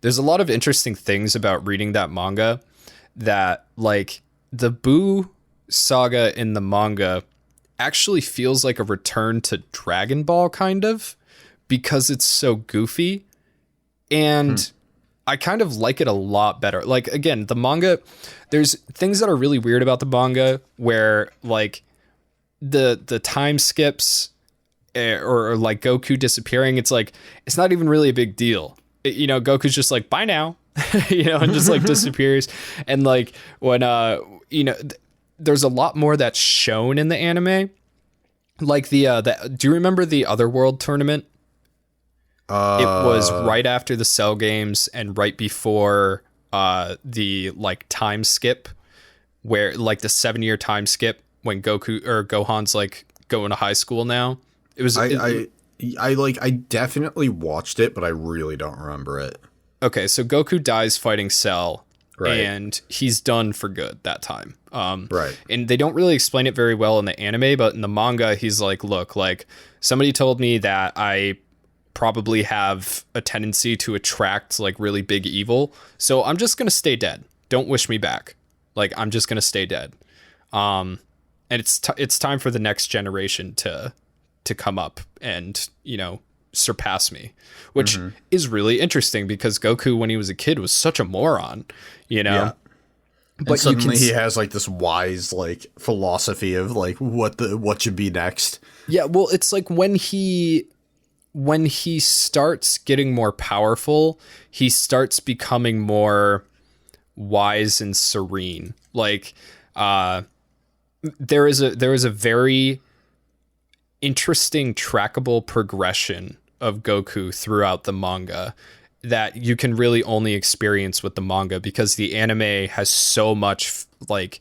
[SPEAKER 1] there's a lot of interesting things about reading that manga, that like the Boo saga in the manga actually feels like a return to Dragon Ball kind of, because it's so goofy, and I kind of like it a lot better. Like again, the manga, there's things that are really weird about the manga where like the time skips, or like Goku disappearing. It's like, it's not even really a big deal. Goku's just like, bye now, and just like disappears. And like when, there's a lot more that's shown in the anime. Like do you remember the Otherworld tournament? It was right after the Cell games and right before the like time skip, where like the 7-year time skip when Gohan's like going to high school now. It was
[SPEAKER 2] I definitely watched it, but I really don't remember it.
[SPEAKER 1] Okay, so Goku dies fighting Cell,
[SPEAKER 2] right,
[SPEAKER 1] and he's done for good that time.
[SPEAKER 2] Right.
[SPEAKER 1] And they don't really explain it very well in the anime, but in the manga, he's like, look, like somebody told me that I probably have a tendency to attract like really big evil, so I'm just gonna stay dead. Don't wish me back. Like I'm just gonna stay dead. And it's time for the next generation to come up and surpass me, which is really interesting, because Goku when he was a kid was such a moron, Yeah.
[SPEAKER 2] But and suddenly he has like this wise like philosophy of like what should be next.
[SPEAKER 1] Yeah, well, it's like when he starts getting more powerful, he starts becoming more wise and serene. Like there is a very interesting trackable progression of Goku throughout the manga that you can really only experience with the manga, because the anime has so much, like,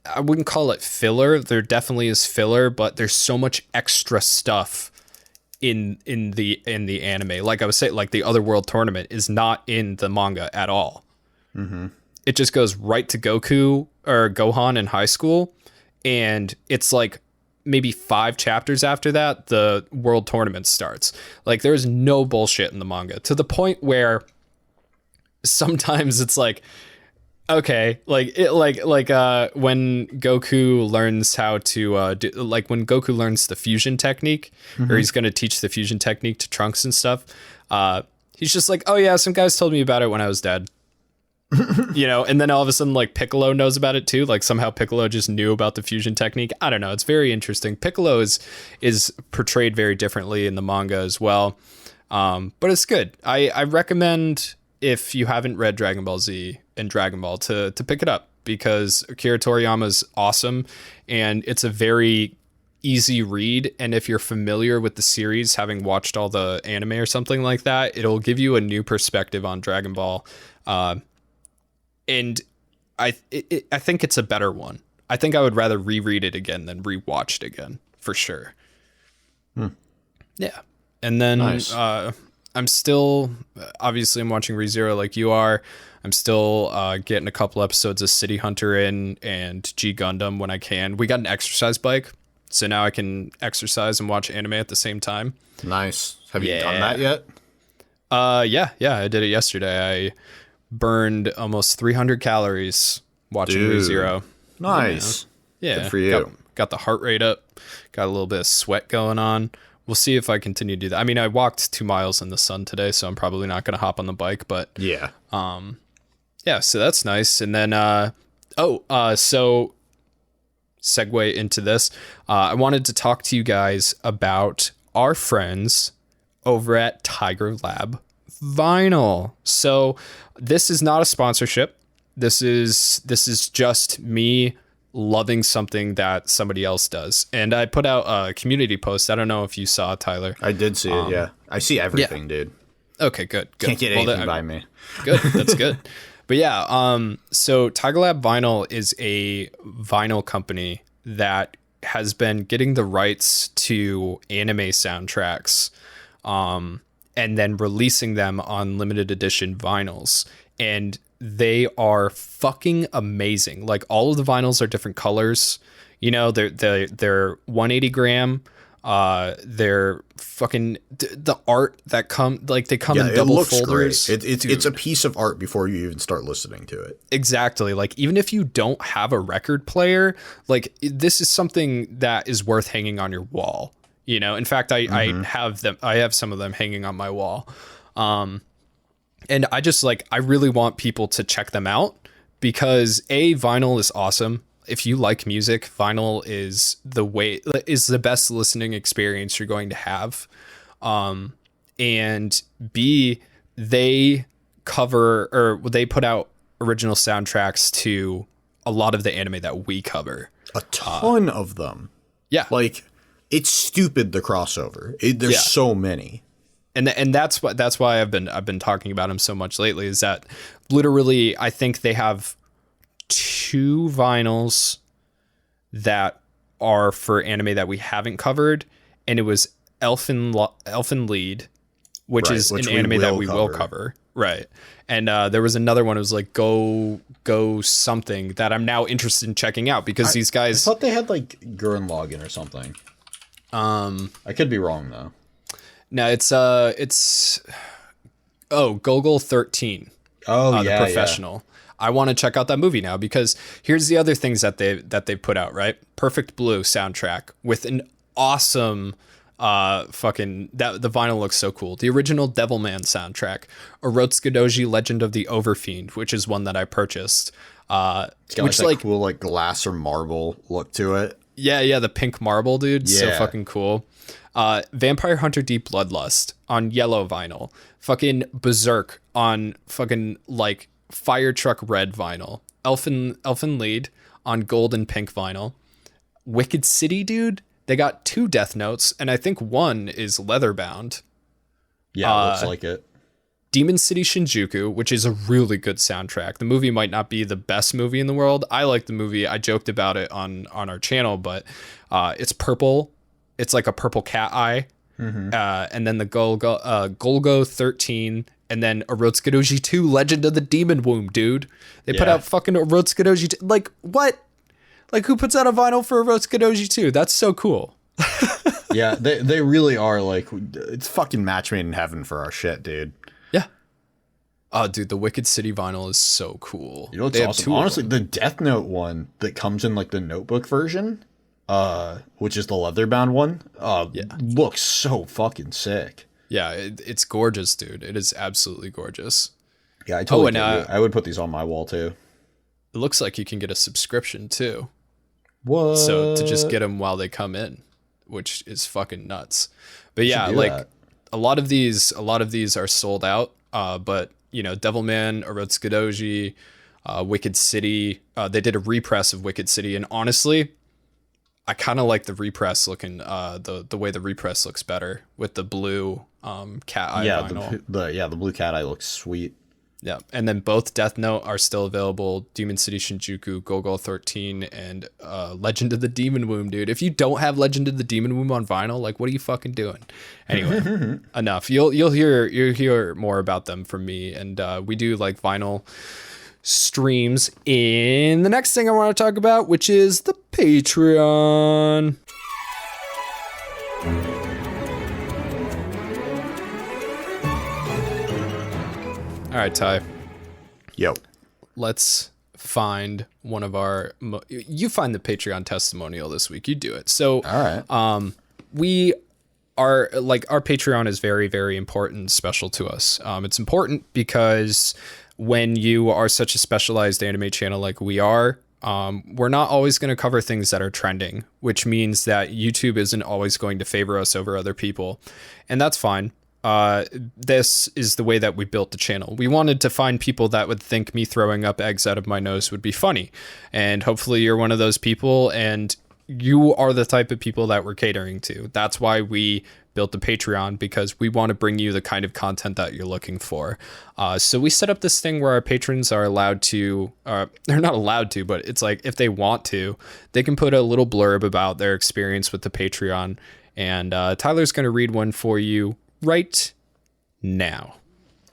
[SPEAKER 1] I wouldn't call it filler. There definitely is filler, but there's so much extra stuff in the anime. Like I was saying, like the Otherworld tournament is not in the manga at all. It just goes right to Goku or Gohan in high school, and it's like maybe 5 chapters after that the world tournament starts. Like there's no bullshit in the manga, to the point where sometimes it's like, okay, like when Goku learns how to like when Goku learns the fusion technique, or he's going to teach the fusion technique to Trunks and stuff, he's just like, oh yeah, some guys told me about it when I was dead. You know, and then all of a sudden, like, Piccolo knows about it too. Like, somehow Piccolo just knew about the fusion technique. I don't know. It's very interesting. Piccolo is portrayed very differently in the manga as well. But it's good. I recommend, if you haven't read Dragon Ball Z and Dragon Ball, to pick it up, because Akira Toriyama's awesome, and it's a very easy read. And if you're familiar with the series, having watched all the anime or something like that, it'll give you a new perspective on Dragon Ball. And I think it's a better one. I think I would rather reread it again than rewatch it again, for sure. Yeah. And then
[SPEAKER 2] Nice.
[SPEAKER 1] I'm still, obviously I'm watching ReZero like you are. I'm still getting a couple episodes of City Hunter in and G Gundam when I can. We got an exercise bike, so now I can exercise and watch anime at the same time.
[SPEAKER 2] Nice. Have you
[SPEAKER 1] Yeah.
[SPEAKER 2] done that yet?
[SPEAKER 1] Yeah, I did it yesterday. I burned almost 300 calories watching
[SPEAKER 2] Dude.
[SPEAKER 1] ReZero.
[SPEAKER 2] Nice.
[SPEAKER 1] Yeah,
[SPEAKER 2] Good for you.
[SPEAKER 1] Got the heart rate up, got a little bit of sweat going on. We'll see if I continue to do that. I mean, I walked 2 miles in the sun today, so I'm probably not going to hop on the bike, but
[SPEAKER 2] Yeah.
[SPEAKER 1] yeah, so that's nice. And then, so segue into this, I wanted to talk to you guys about our friends over at Tiger Lab Vinyl. So this is not a sponsorship. This is just me loving something that somebody else does. And I put out a community post. I don't know if you saw, Tyler.
[SPEAKER 2] I did see it, yeah. I see everything, dude.
[SPEAKER 1] Okay, good.
[SPEAKER 2] Can't get anything by me.
[SPEAKER 1] Good. That's good. But yeah, so Tiger Lab Vinyl is a vinyl company that has been getting the rights to anime soundtracks, and then releasing them on limited edition vinyls. And they are fucking amazing. Like, all of the vinyls are different colors. You know, they're 180 gram. They're fucking the art that they come in double folders.
[SPEAKER 2] Great. It's a piece of art before you even start listening to it.
[SPEAKER 1] Exactly. Like, even if you don't have a record player, like, this is something that is worth hanging on your wall. You know, in fact, I have them. I have some of them hanging on my wall. And I really want people to check them out, because vinyl is awesome. If you like music, vinyl is the best listening experience you're going to have. And B, they put out original soundtracks to a lot of the anime that we cover.
[SPEAKER 2] A ton of them.
[SPEAKER 1] Yeah.
[SPEAKER 2] Like, it's stupid, the crossover. There's so many.
[SPEAKER 1] And that's why I've been talking about them so much lately, is that literally I think they have 2 vinyls that are for anime that we haven't covered, and it was Elfen Lied, which is an anime that we will cover. Right. And there was another one. It was like Go something that I'm now interested in checking out, because these guys.
[SPEAKER 2] I thought they had like Gurren Lagann or something. I could be wrong though.
[SPEAKER 1] No, it's Gogol 13.
[SPEAKER 2] Oh,
[SPEAKER 1] The Professional. I want to check out that movie now, because here's the other things that they put out, right? Perfect Blue soundtrack with an awesome the vinyl looks so cool. The original Devilman soundtrack, Orotsukidoji Legend of the Overfiend, which is one that I purchased.
[SPEAKER 2] It's got that cool like glass or marble look to it.
[SPEAKER 1] Yeah, the pink marble, dude.
[SPEAKER 2] Yeah.
[SPEAKER 1] So fucking cool. Vampire Hunter D Bloodlust on yellow vinyl. Fucking Berserk on fucking like Fire Truck red vinyl. Elfen Lied on gold and pink vinyl. Wicked City, dude. They got 2 Death Notes, and I think one is leather bound.
[SPEAKER 2] Yeah, looks like it.
[SPEAKER 1] Demon City Shinjuku, which is a really good soundtrack. The movie might not be the best movie in the world. I like the movie. I joked about it on our channel, but it's purple. It's like a purple cat eye. And then the Golgo 13, and then Orotsukidoji 2 Legend of the Demon Womb, dude. They put out fucking Orotsukidoji 2. Like, what? Like, who puts out a vinyl for Orotsukidoji 2? That's so cool.
[SPEAKER 2] Yeah, they really are like, it's fucking match made in heaven for our shit, dude.
[SPEAKER 1] Yeah. Oh, dude, the Wicked City vinyl is so cool.
[SPEAKER 2] You know what's awesome? Honestly, the Death Note one that comes in like the notebook version, which is the leather bound one, looks so fucking sick.
[SPEAKER 1] Yeah, it's gorgeous, dude. It is absolutely gorgeous.
[SPEAKER 2] Yeah, I totally
[SPEAKER 1] and,
[SPEAKER 2] get you. I would put these on my wall too.
[SPEAKER 1] It looks like you can get a subscription too.
[SPEAKER 2] What?
[SPEAKER 1] So to just get them while they come in, which is fucking nuts. But yeah, like
[SPEAKER 2] that.
[SPEAKER 1] a lot of these are sold out. But Devilman, Orotsukidoji, Wicked City, they did a repress of Wicked City, and honestly, I kind of like the repress looking, the way the repress looks better with the blue cat eye vinyl.
[SPEAKER 2] The blue cat eye looks sweet.
[SPEAKER 1] Yeah, and then both Death Note are still available. Demon City Shinjuku, Gogol 13, and Legend of the Demon Womb, dude. If you don't have Legend of the Demon Womb on vinyl, like, what are you fucking doing? Anyway, enough. You'll hear more about them from me, and we do like vinyl streams in the next thing I want to talk about, which is the Patreon. All right, Ty.
[SPEAKER 2] Yo.
[SPEAKER 1] Let's find one of our... you find the Patreon testimonial this week. You do it. So,
[SPEAKER 2] all right.
[SPEAKER 1] We are... like, our Patreon is very, very important and special to us. It's important because when you are such a specialized anime channel like we are, we're not always going to cover things that are trending, which means that YouTube isn't always going to favor us over other people. And that's fine. This is the way that we built the channel. We wanted to find people that would think me throwing up eggs out of my nose would be funny. And hopefully you're one of those people, and you are the type of people that we're catering to. That's why we built the Patreon, because we want to bring you the kind of content that you're looking for. So we set up this thing where our patrons are allowed to, they're not allowed to, but it's like, if they want to, they can put a little blurb about their experience with the Patreon. And Tyler's going to read one for you right now.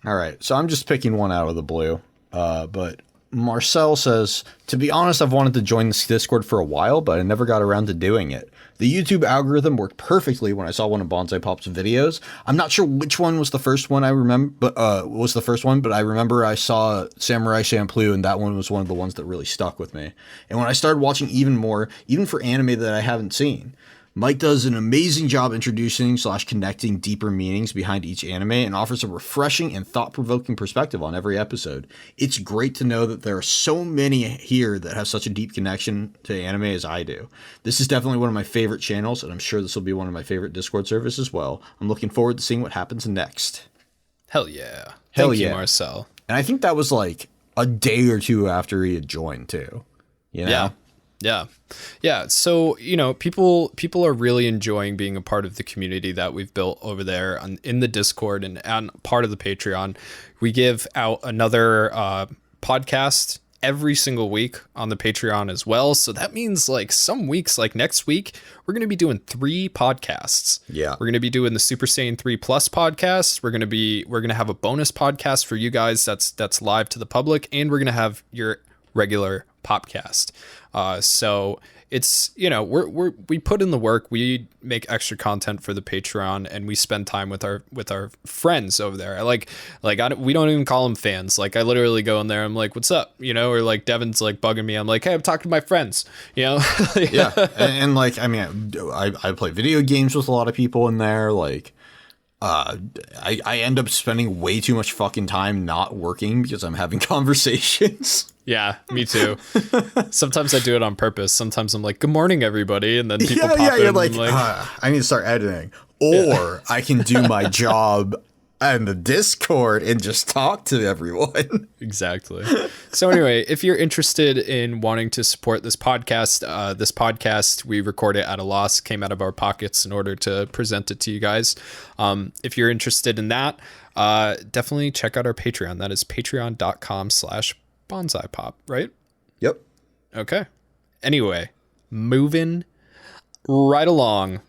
[SPEAKER 2] All right. So I'm just picking one out of the blue. But Marcel says, to be honest, I've wanted to join this Discord for a while, but I never got around to doing it. The YouTube algorithm worked perfectly when I saw one of Bonsai Pop's videos. I'm not sure which one was the first one I remember, but I remember I saw Samurai Champloo, and that one was one of the ones that really stuck with me. And when I started watching even more, even for anime that I haven't seen, Mike does an amazing job introducing / connecting deeper meanings behind each anime and offers a refreshing and thought-provoking perspective on every episode. It's great to know that there are so many here that have such a deep connection to anime as I do. This is definitely one of my favorite channels, and I'm sure this will be one of my favorite Discord servers as well. I'm looking forward to seeing what happens next.
[SPEAKER 1] Hell yeah.
[SPEAKER 2] Hell
[SPEAKER 1] Thank
[SPEAKER 2] yeah.
[SPEAKER 1] you, Marcel.
[SPEAKER 2] And I think that was like a day or two after he had joined too. You know?
[SPEAKER 1] Yeah. So, people are really enjoying being a part of the community that we've built over there in the Discord and part of the Patreon. We give out another podcast every single week on the Patreon as well. So that means like some weeks, like next week, we're going to be doing 3 podcasts.
[SPEAKER 2] Yeah.
[SPEAKER 1] We're going to be doing the Super Saiyan 3 Plus podcast. We're going to have a bonus podcast for you guys that's live to the public, and we're going to have your regular popcast. So it's, we put in the work, we make extra content for the Patreon, and we spend time with our friends over there. We don't even call them fans. Like, I literally go in there, I'm like, what's up? Or like Devin's like bugging me. I'm like, hey, I'm talking to my friends,
[SPEAKER 2] Yeah. And like, I mean, I play video games with a lot of people in there. Like, I end up spending way too much fucking time not working because I'm having conversations.
[SPEAKER 1] Yeah, me too. Sometimes I do it on purpose. Sometimes I'm like, good morning, everybody. And then people pop in.
[SPEAKER 2] You're like, I need to start editing. Or I can do my job in the Discord and just talk to everyone.
[SPEAKER 1] Exactly. So anyway, if you're interested in wanting to support this podcast, we record it at a loss, came out of our pockets in order to present it to you guys. If you're interested in that, definitely check out our Patreon. That is patreon.com/bonsaipop, right?
[SPEAKER 2] Yep.
[SPEAKER 1] Okay. Anyway, moving right along.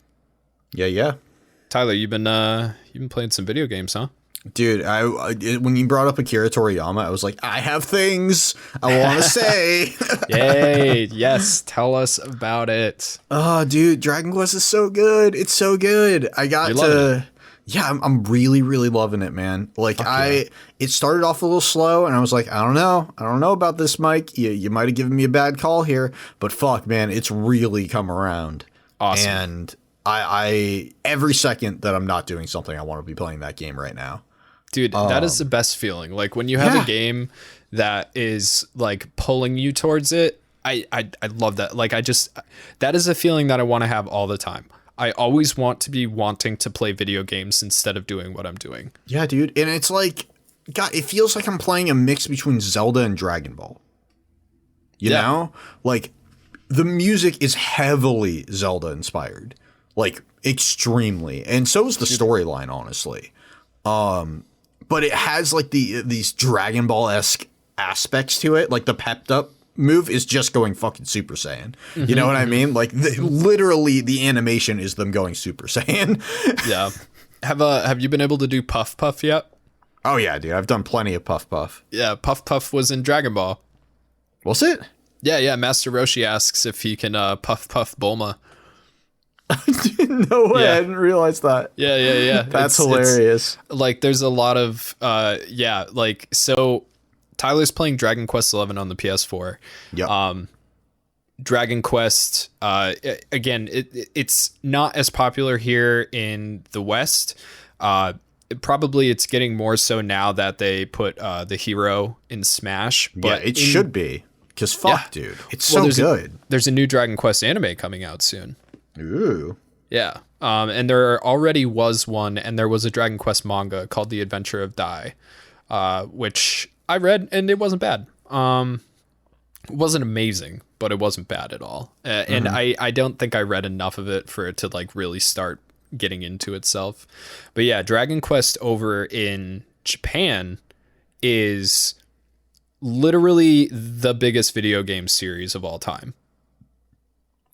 [SPEAKER 2] Yeah.
[SPEAKER 1] Tyler, you've been playing some video games, huh?
[SPEAKER 2] Dude, when you brought up Akira Toriyama, I was like, I have things I want to say.
[SPEAKER 1] Yay! Yes, tell us about it.
[SPEAKER 2] Oh, dude, Dragon Quest is so good. It's so good. I'm really, really loving it, man. Like, it started off a little slow, and I was like, I don't know about this, Mike. You might have given me a bad call here, but fuck, man, it's really come around.
[SPEAKER 1] Awesome.
[SPEAKER 2] And I every second that I'm not doing something, I want to be playing that game right now.
[SPEAKER 1] Dude, that is the best feeling. Like when you have a game that is like pulling you towards it. I love that. Like that is a feeling that I want to have all the time. I always want to be wanting to play video games instead of doing what I'm doing.
[SPEAKER 2] Yeah, dude. And it's like, God, it feels like I'm playing a mix between Zelda and Dragon Ball. You know? Like, the music is heavily Zelda inspired. Like, extremely. And so is the storyline, honestly. But it has like these Dragon Ball-esque aspects to it. Like the pepped up move is just going fucking Super Saiyan. You know what I mean? Like literally the animation is them going Super Saiyan.
[SPEAKER 1] Yeah. Have you been able to do Puff Puff yet?
[SPEAKER 2] Oh yeah, dude. I've done plenty of Puff Puff.
[SPEAKER 1] Yeah, Puff Puff was in Dragon Ball.
[SPEAKER 2] Was it?
[SPEAKER 1] Yeah. Master Roshi asks if he can Puff Puff Bulma.
[SPEAKER 2] No way, I didn't realize that.
[SPEAKER 1] Yeah.
[SPEAKER 2] That's hilarious.
[SPEAKER 1] It's, like, there's a lot of, like, so Tyler's playing Dragon Quest XI on the PS4.
[SPEAKER 2] Yeah.
[SPEAKER 1] Dragon Quest, again, it's not as popular here in the West. Probably it's getting more so now that they put the hero in Smash. But
[SPEAKER 2] it should be. Because dude, it's so good.
[SPEAKER 1] There's a new Dragon Quest anime coming out soon.
[SPEAKER 2] Ooh.
[SPEAKER 1] Yeah. And there already was one, and there was a Dragon Quest manga called The Adventure of Dai, which I read, and it wasn't bad. It wasn't amazing, but it wasn't bad at all. And I don't think I read enough of it for it to like really start getting into itself. But yeah, Dragon Quest over in Japan is literally the biggest video game series of all time.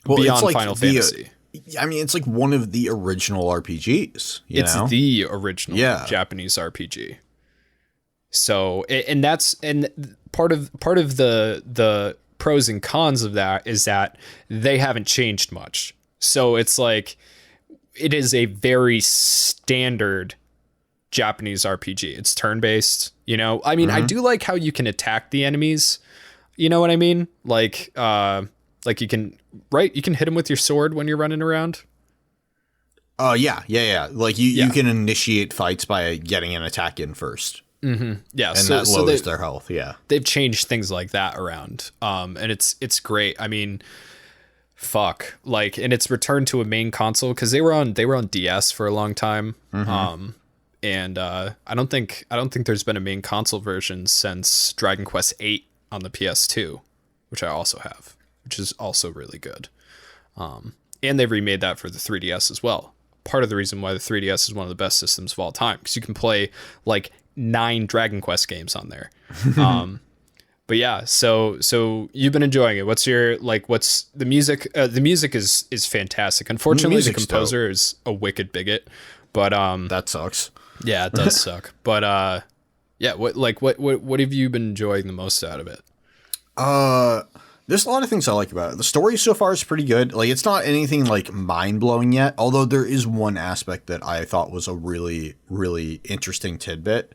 [SPEAKER 2] Well,
[SPEAKER 1] Beyond
[SPEAKER 2] it's like
[SPEAKER 1] Final Fantasy.
[SPEAKER 2] It's like one of the original RPGs.
[SPEAKER 1] It's
[SPEAKER 2] know?
[SPEAKER 1] the original Japanese RPG. So, and part of the pros and cons of that is that they haven't changed much. So it's like, it is a very standard Japanese RPG. It's turn-based, you know? I mean, I do like how you can attack the enemies. You know what I mean? Like you can hit them with your sword when you're running around.
[SPEAKER 2] Yeah. Like you can initiate fights by getting an attack in first.
[SPEAKER 1] Mm-hmm. Yeah,
[SPEAKER 2] and that lowers their health. Yeah,
[SPEAKER 1] they've changed things like that around, and it's great. I mean, fuck, like, and it's returned to a main console because they were on DS for a long time. And I don't think there's been a main console version since Dragon Quest VIII on the PS2, which I also have, which is also really good. And they've remade that for the 3DS as well. Part of the reason why the 3DS is one of the best systems of all time, because you can play like 9 Dragon Quest games on there. But yeah, so you've been enjoying it. What's the music? The music is fantastic. Unfortunately, the composer is a wicked bigot, but
[SPEAKER 2] that sucks.
[SPEAKER 1] Yeah, it does suck. But yeah, what have you been enjoying the most out of it?
[SPEAKER 2] There's a lot of things I like about it. The story so far is pretty good. Like, it's not anything like mind blowing yet, although there is one aspect that I thought was a really, really interesting tidbit.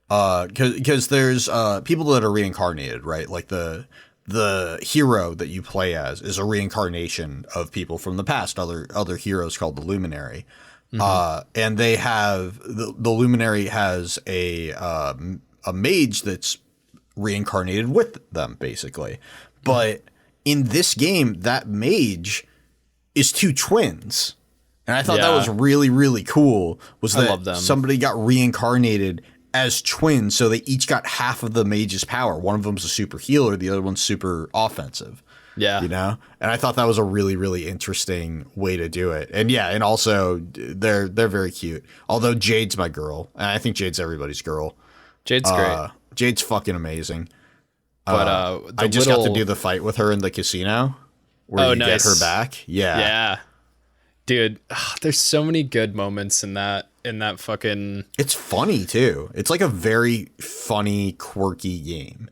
[SPEAKER 2] Because there's people that are reincarnated, right? Like the hero that you play as is a reincarnation of people from the past, other heroes called the Luminary. And they have the Luminary has a mage that's reincarnated with them, basically. But in this game, that mage is 2 twins. And I thought that was really, really cool, was that somebody got reincarnated as twins, so they each got half of the mage's power. One of them's a super healer, the other one's super offensive. Yeah. You know? And I thought that was a really, really interesting way to do it. And yeah, and also they're very cute. Although Jade's my girl, and I think Jade's everybody's girl.
[SPEAKER 1] Jade's great.
[SPEAKER 2] Jade's fucking amazing.
[SPEAKER 1] But
[SPEAKER 2] I just got to do the fight with her in the casino where you get her back. Yeah.
[SPEAKER 1] Yeah. Dude, there's so many good moments in that fucking...
[SPEAKER 2] It's funny too. It's like a very funny, quirky game.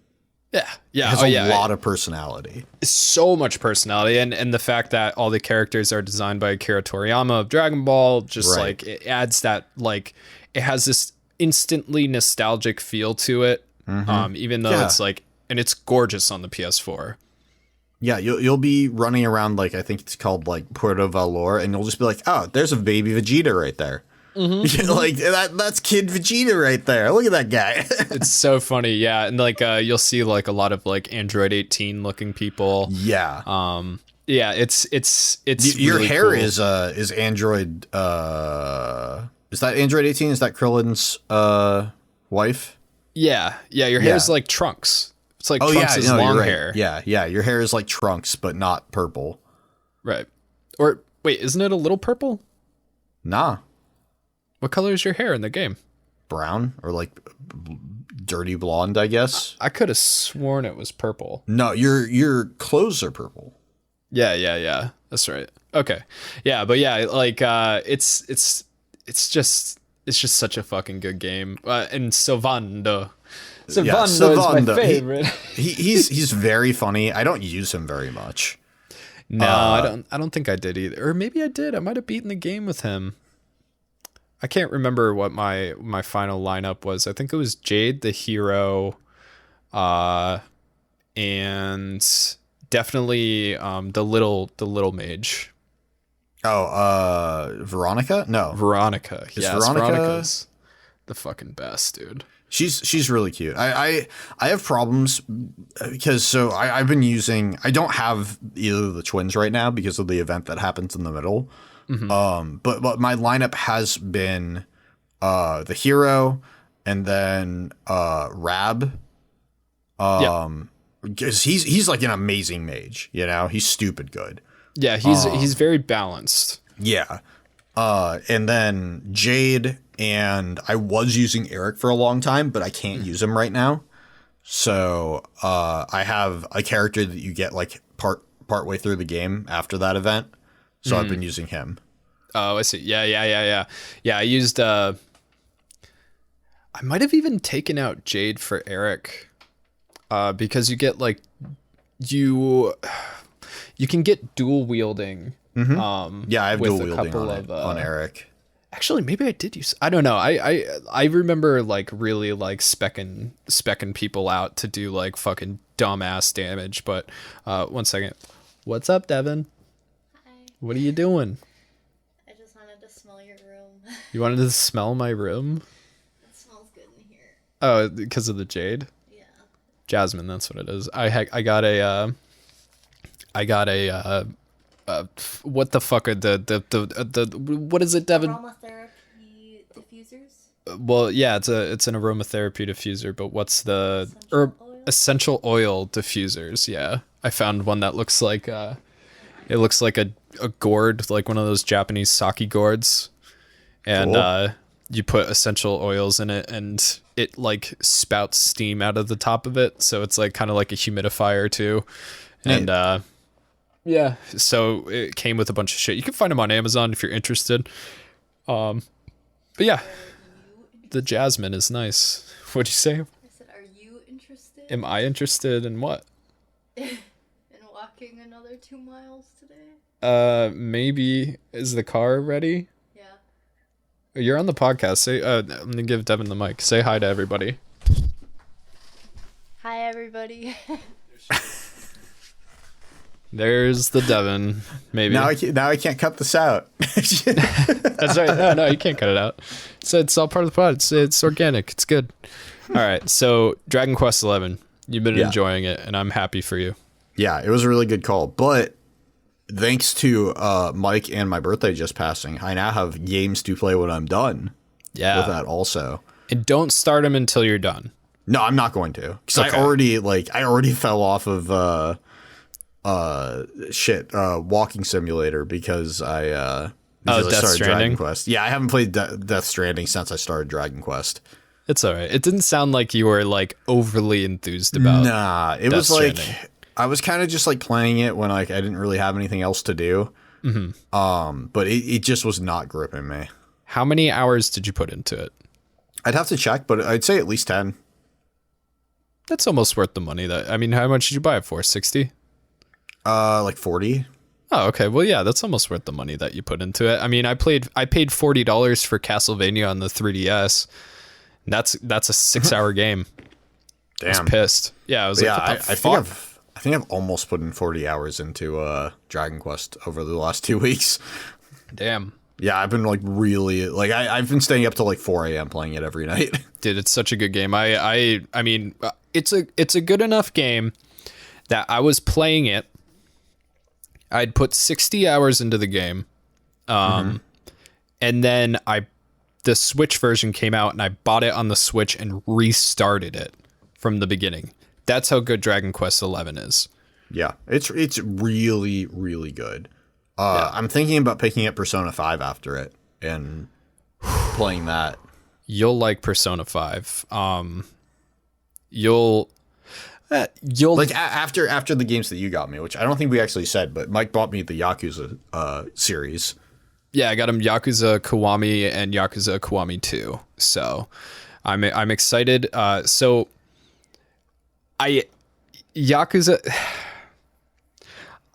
[SPEAKER 1] Yeah. Yeah.
[SPEAKER 2] It has a lot of personality.
[SPEAKER 1] So much personality. And the fact that all the characters are designed by Akira Toriyama of Dragon Ball, just like, it adds that, like, it has this instantly nostalgic feel to it. Even though it's like, and it's gorgeous on the PS4.
[SPEAKER 2] Yeah, you'll be running around, like, I think it's called like Puerto Valor, and you'll just be like, oh, there's a baby Vegeta right there. Like that's Kid Vegeta right there. Look at that guy.
[SPEAKER 1] It's so funny, yeah. And like you'll see like a lot of like Android 18 looking people.
[SPEAKER 2] Yeah.
[SPEAKER 1] Yeah, it's
[SPEAKER 2] Your
[SPEAKER 1] really
[SPEAKER 2] hair
[SPEAKER 1] cool.
[SPEAKER 2] is Android. Is that Android 18? Is that Krillin's wife?
[SPEAKER 1] Yeah. Your hair's like Trunks. It's like Trunks'
[SPEAKER 2] no,
[SPEAKER 1] long
[SPEAKER 2] you're right.
[SPEAKER 1] hair.
[SPEAKER 2] Yeah. Your hair is like Trunks, but not purple.
[SPEAKER 1] Right. Or wait, isn't it a little purple?
[SPEAKER 2] Nah,
[SPEAKER 1] What color is your hair in the game?
[SPEAKER 2] brown or like dirty blonde, I guess.
[SPEAKER 1] I could have sworn it was purple.
[SPEAKER 2] No, your clothes are purple.
[SPEAKER 1] Yeah. That's right. Okay. Yeah, but yeah, like it's just such a fucking good game. And Sylvando. Sylvando is my favorite.
[SPEAKER 2] He's very funny. I don't use him very much.
[SPEAKER 1] No, I don't think I did either. Or maybe I did. I might have beaten the game with him. I can't remember what my final lineup was. I think it was Jade the hero, and definitely the little mage.
[SPEAKER 2] Oh, Veronica? No.
[SPEAKER 1] Veronica.
[SPEAKER 2] Is
[SPEAKER 1] Yes,
[SPEAKER 2] Veronica-
[SPEAKER 1] Veronica's the fucking best, dude.
[SPEAKER 2] She's really cute. I have problems because I've been using, I don't have either of the twins right now because of the event that happens in the middle. But my lineup has been the hero and then Rab. Because he's like an amazing mage, you know? He's stupid good.
[SPEAKER 1] Yeah, he's very balanced.
[SPEAKER 2] Yeah. And then Jade, and I was using Eric for a long time, but I can't use him right now. So I have a character that you get like partway through the game after that event. So I've been using him.
[SPEAKER 1] Oh, I see. Yeah. Yeah, I used I might have even taken out Jade for Eric. Because you get like you can get dual wielding.
[SPEAKER 2] Yeah, I have
[SPEAKER 1] with
[SPEAKER 2] dual
[SPEAKER 1] a
[SPEAKER 2] wielding
[SPEAKER 1] couple
[SPEAKER 2] on Eric.
[SPEAKER 1] Actually, maybe I did use. I don't know. I remember like really like specking people out to do like fucking dumbass damage. But 1 second. What's up, Devin?
[SPEAKER 4] Hi.
[SPEAKER 1] What are you doing?
[SPEAKER 4] I just wanted to smell your room.
[SPEAKER 1] You wanted to smell my room?
[SPEAKER 4] It smells good in here.
[SPEAKER 1] Oh, because of the jade?
[SPEAKER 4] Yeah.
[SPEAKER 1] Jasmine, that's what it is. I got a what the fuck are the what is it, Devin?
[SPEAKER 4] Aromatherapy diffusers.
[SPEAKER 1] Well, yeah, it's an aromatherapy diffuser, but what's the essential oil diffusers? Yeah, I found one that looks like it looks like a gourd, like one of those Japanese sake gourds, and
[SPEAKER 2] Cool.
[SPEAKER 1] You put essential oils in it, and it like spouts steam out of the top of it, so it's like kind of like a humidifier too, and yeah, so it came with a bunch of shit. You can find them on Amazon if you're interested. But yeah, the jasmine is nice. What'd you say?
[SPEAKER 4] I said, are you interested
[SPEAKER 1] Am I interested in what?
[SPEAKER 4] in walking another 2 miles today?
[SPEAKER 1] Maybe. Is the car ready?
[SPEAKER 4] Yeah.
[SPEAKER 1] You're on the podcast. Say, I'm gonna give Devin the mic. Say hi to everybody.
[SPEAKER 4] Hi, everybody.
[SPEAKER 1] There's the Devin. Maybe.
[SPEAKER 2] Now I can't cut this out.
[SPEAKER 1] That's right. No, you can't cut it out. So it's all part of the pod. It's organic. It's good. All right. So Dragon Quest XI. You've been
[SPEAKER 2] Yeah.
[SPEAKER 1] enjoying it, and I'm happy for you.
[SPEAKER 2] Yeah, it was a really good call. But thanks to Mike and my birthday just passing, I now have games to play when I'm done
[SPEAKER 1] Yeah.
[SPEAKER 2] with that also.
[SPEAKER 1] And don't start them until you're done.
[SPEAKER 2] No, I'm not going to. Because
[SPEAKER 1] Okay.
[SPEAKER 2] I already fell off of Walking Simulator because I
[SPEAKER 1] Death
[SPEAKER 2] started
[SPEAKER 1] Stranding?
[SPEAKER 2] Dragon Quest. Yeah, I haven't played Death Stranding since I started Dragon Quest.
[SPEAKER 1] It's all right. It didn't sound like you were like overly enthused about.
[SPEAKER 2] Nah, it
[SPEAKER 1] Death
[SPEAKER 2] was like
[SPEAKER 1] Stranding.
[SPEAKER 2] I was kind of just like playing it when like I didn't really have anything else to do. But it just was not gripping me.
[SPEAKER 1] How many hours did you put into it?
[SPEAKER 2] I'd have to check, but I'd say at least 10.
[SPEAKER 1] That's almost worth the money. I mean, how much did you buy it for? 60?
[SPEAKER 2] Like 40.
[SPEAKER 1] Oh, okay. Well, yeah, that's almost worth the money that you put into it. I mean, I paid $40 for Castlevania on the 3DS. That's a 6-hour game. I was
[SPEAKER 2] Damn.
[SPEAKER 1] pissed. Yeah, I was
[SPEAKER 2] Yeah,
[SPEAKER 1] like, what the
[SPEAKER 2] I
[SPEAKER 1] fuck?
[SPEAKER 2] think I've almost put in 40 hours into Dragon Quest over the last 2 weeks.
[SPEAKER 1] Damn.
[SPEAKER 2] Yeah, I've been like really like I've been staying up till like 4 a.m. playing it every night.
[SPEAKER 1] Dude, it's such a good game. I mean, it's a good enough game that I was playing it. I'd put 60 hours into the game. And then the Switch version came out and I bought it on the Switch and restarted it from the beginning. That's how good Dragon Quest XI is.
[SPEAKER 2] Yeah, it's really, really good. I'm thinking about picking up Persona 5 after it and playing that.
[SPEAKER 1] You'll like Persona 5. You'll
[SPEAKER 2] like after the games that you got me, which I don't think we actually said, but Mike bought me the Yakuza series.
[SPEAKER 1] Yeah, I got him Yakuza Kiwami and Yakuza Kiwami 2. So I'm excited. Yakuza.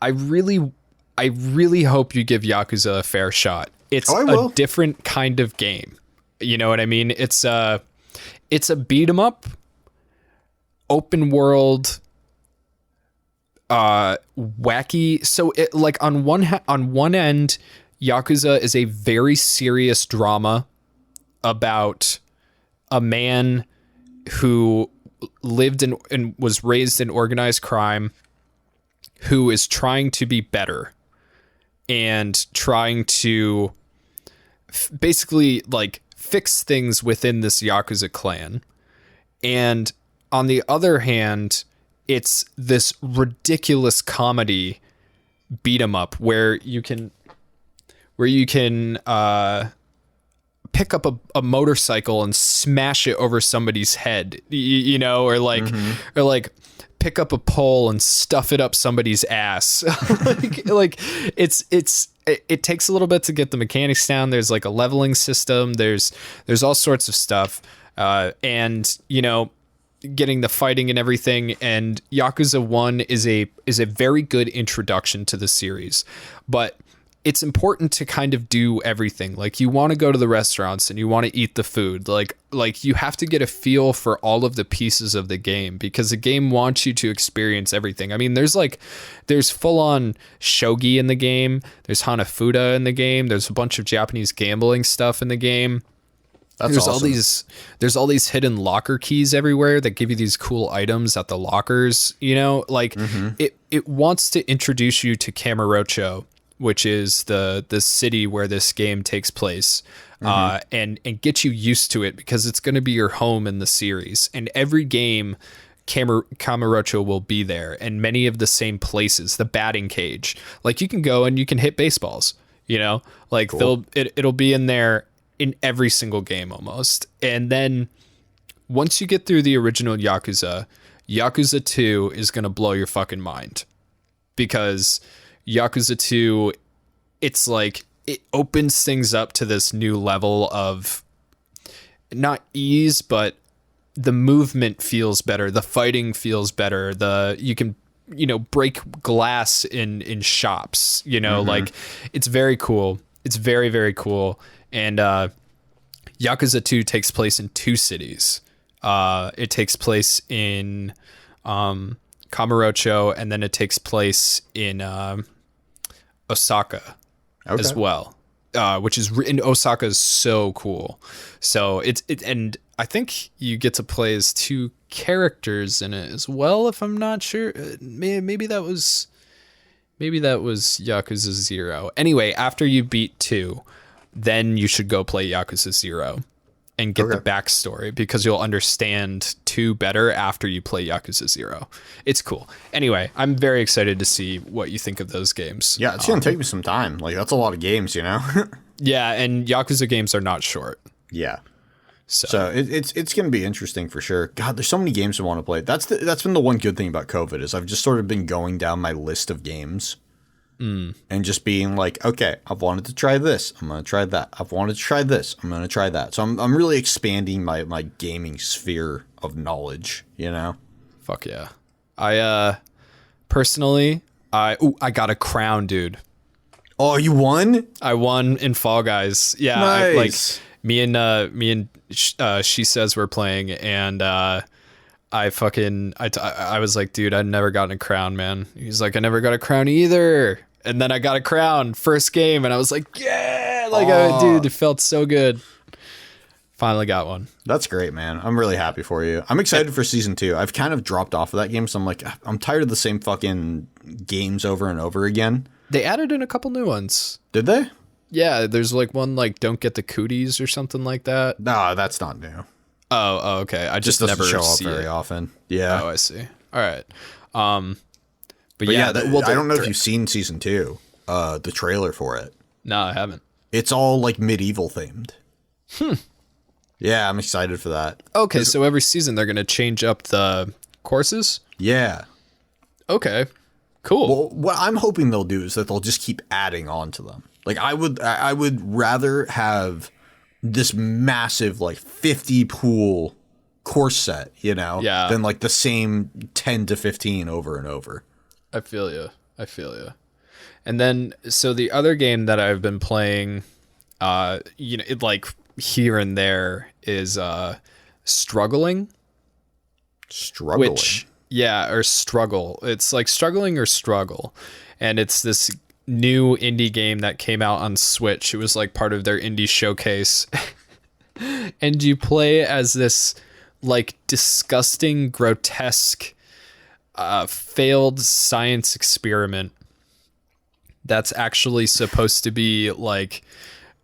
[SPEAKER 1] I really hope you give Yakuza a fair shot. It's a different kind of game. You know what I mean? It's a beat 'em up, open world, wacky. So it like on one end, Yakuza is a very serious drama about a man who lived in and was raised in organized crime, who is trying to be better and trying to basically like fix things within this Yakuza clan. And on the other hand, it's this ridiculous comedy beat 'em up where you can pick up a motorcycle and smash it over somebody's head, you know, or like pick up a pole and stuff it up somebody's ass. It takes a little bit to get the mechanics down. There's like a leveling system. There's all sorts of stuff. And you know, getting the fighting and everything. And Yakuza 1 is a very good introduction to the series, but it's important to kind of do everything. Like you want to go to the restaurants and you want to eat the food. Like you have to get a feel for all of the pieces of the game because the game wants you to experience everything. I mean, there's full on shogi in the game. There's Hanafuda in the game. There's a bunch of Japanese gambling stuff in the game. There's awesome. There's all these hidden locker keys everywhere that give you these cool items at the lockers, you know, like it wants to introduce you to Kamurocho, which is the city where this game takes place, and get you used to it because it's going to be your home in the series. And every game, Kamurocho will be there, and many of the same places. The batting cage, like you can go and you can hit baseballs. You know, like cool. It'll be in there in every single game almost. And then once you get through the original Yakuza 2 is going to blow your fucking mind because Yakuza 2, it's like it opens things up to this new level of not ease, but the movement feels better, the fighting feels better, you can, you know, break glass in shops, you know, like it's very cool. It's very, very cool. And Yakuza 2 takes place in 2 cities. It takes place in Kamurocho, and then it takes place in Osaka as well, which is in Osaka is so cool. So and I think you get to play as 2 characters in it as well. If I'm not sure, maybe that was Yakuza 0. Anyway, after you beat 2, then you should go play Yakuza 0 and get the backstory because you'll understand 2 better after you play Yakuza 0. It's cool. Anyway, I'm very excited to see what you think of those games.
[SPEAKER 2] Yeah, it's going to take me some time. Like, that's a lot of games, you know?
[SPEAKER 1] Yeah, and Yakuza games are not short.
[SPEAKER 2] Yeah. So it's going to be interesting for sure. God, there's so many games I want to play. That's been the one good thing about COVID is I've just sort of been going down my list of games. And just being like, okay, I've wanted to try this. I'm going to try that. I've wanted to try this. I'm going to try that. So I'm really expanding my gaming sphere of knowledge, you know?
[SPEAKER 1] Fuck yeah. I personally, I got a crown, dude.
[SPEAKER 2] Oh, you won?
[SPEAKER 1] I won in Fall Guys. Yeah.
[SPEAKER 2] Nice.
[SPEAKER 1] Me and She Says we're playing, and I was like, dude, I'd never gotten a crown, man. He's like, I never got a crown either. And then I got a crown first game, and I was like, yeah, Dude, it felt so good. Finally got one.
[SPEAKER 2] That's great, man. I'm really happy for you. I'm excited for season 2. I've kind of dropped off of that game, so I'm like, I'm tired of the same fucking games over and over again.
[SPEAKER 1] They added in a couple new ones.
[SPEAKER 2] Did they?
[SPEAKER 1] Yeah, there's like one like don't get the cooties or something like that.
[SPEAKER 2] No, that's not new.
[SPEAKER 1] Oh, okay. I just
[SPEAKER 2] Doesn't
[SPEAKER 1] never
[SPEAKER 2] show up
[SPEAKER 1] see
[SPEAKER 2] very
[SPEAKER 1] it.
[SPEAKER 2] often. Yeah.
[SPEAKER 1] Oh, I see. All right. But
[SPEAKER 2] yeah,
[SPEAKER 1] well,
[SPEAKER 2] I don't know if you've seen season 2, the trailer for it.
[SPEAKER 1] No, I haven't.
[SPEAKER 2] It's all like medieval themed. Yeah, I'm excited for that.
[SPEAKER 1] Okay, so every season they're going to change up the courses?
[SPEAKER 2] Yeah.
[SPEAKER 1] Okay. Cool.
[SPEAKER 2] Well, what I'm hoping they'll do is that they'll just keep adding on to them. Like I would rather have this massive like 50 pool course set, you know, than like the same 10 to 15 over and over.
[SPEAKER 1] I feel you. And then, so the other game that I've been playing, it like here and there is struggling. Which, or struggle. It's like struggling or struggle. And it's this new indie game that came out on Switch. It was like part of their indie showcase. And you play as this like disgusting, grotesque, failed science experiment that's actually supposed to be like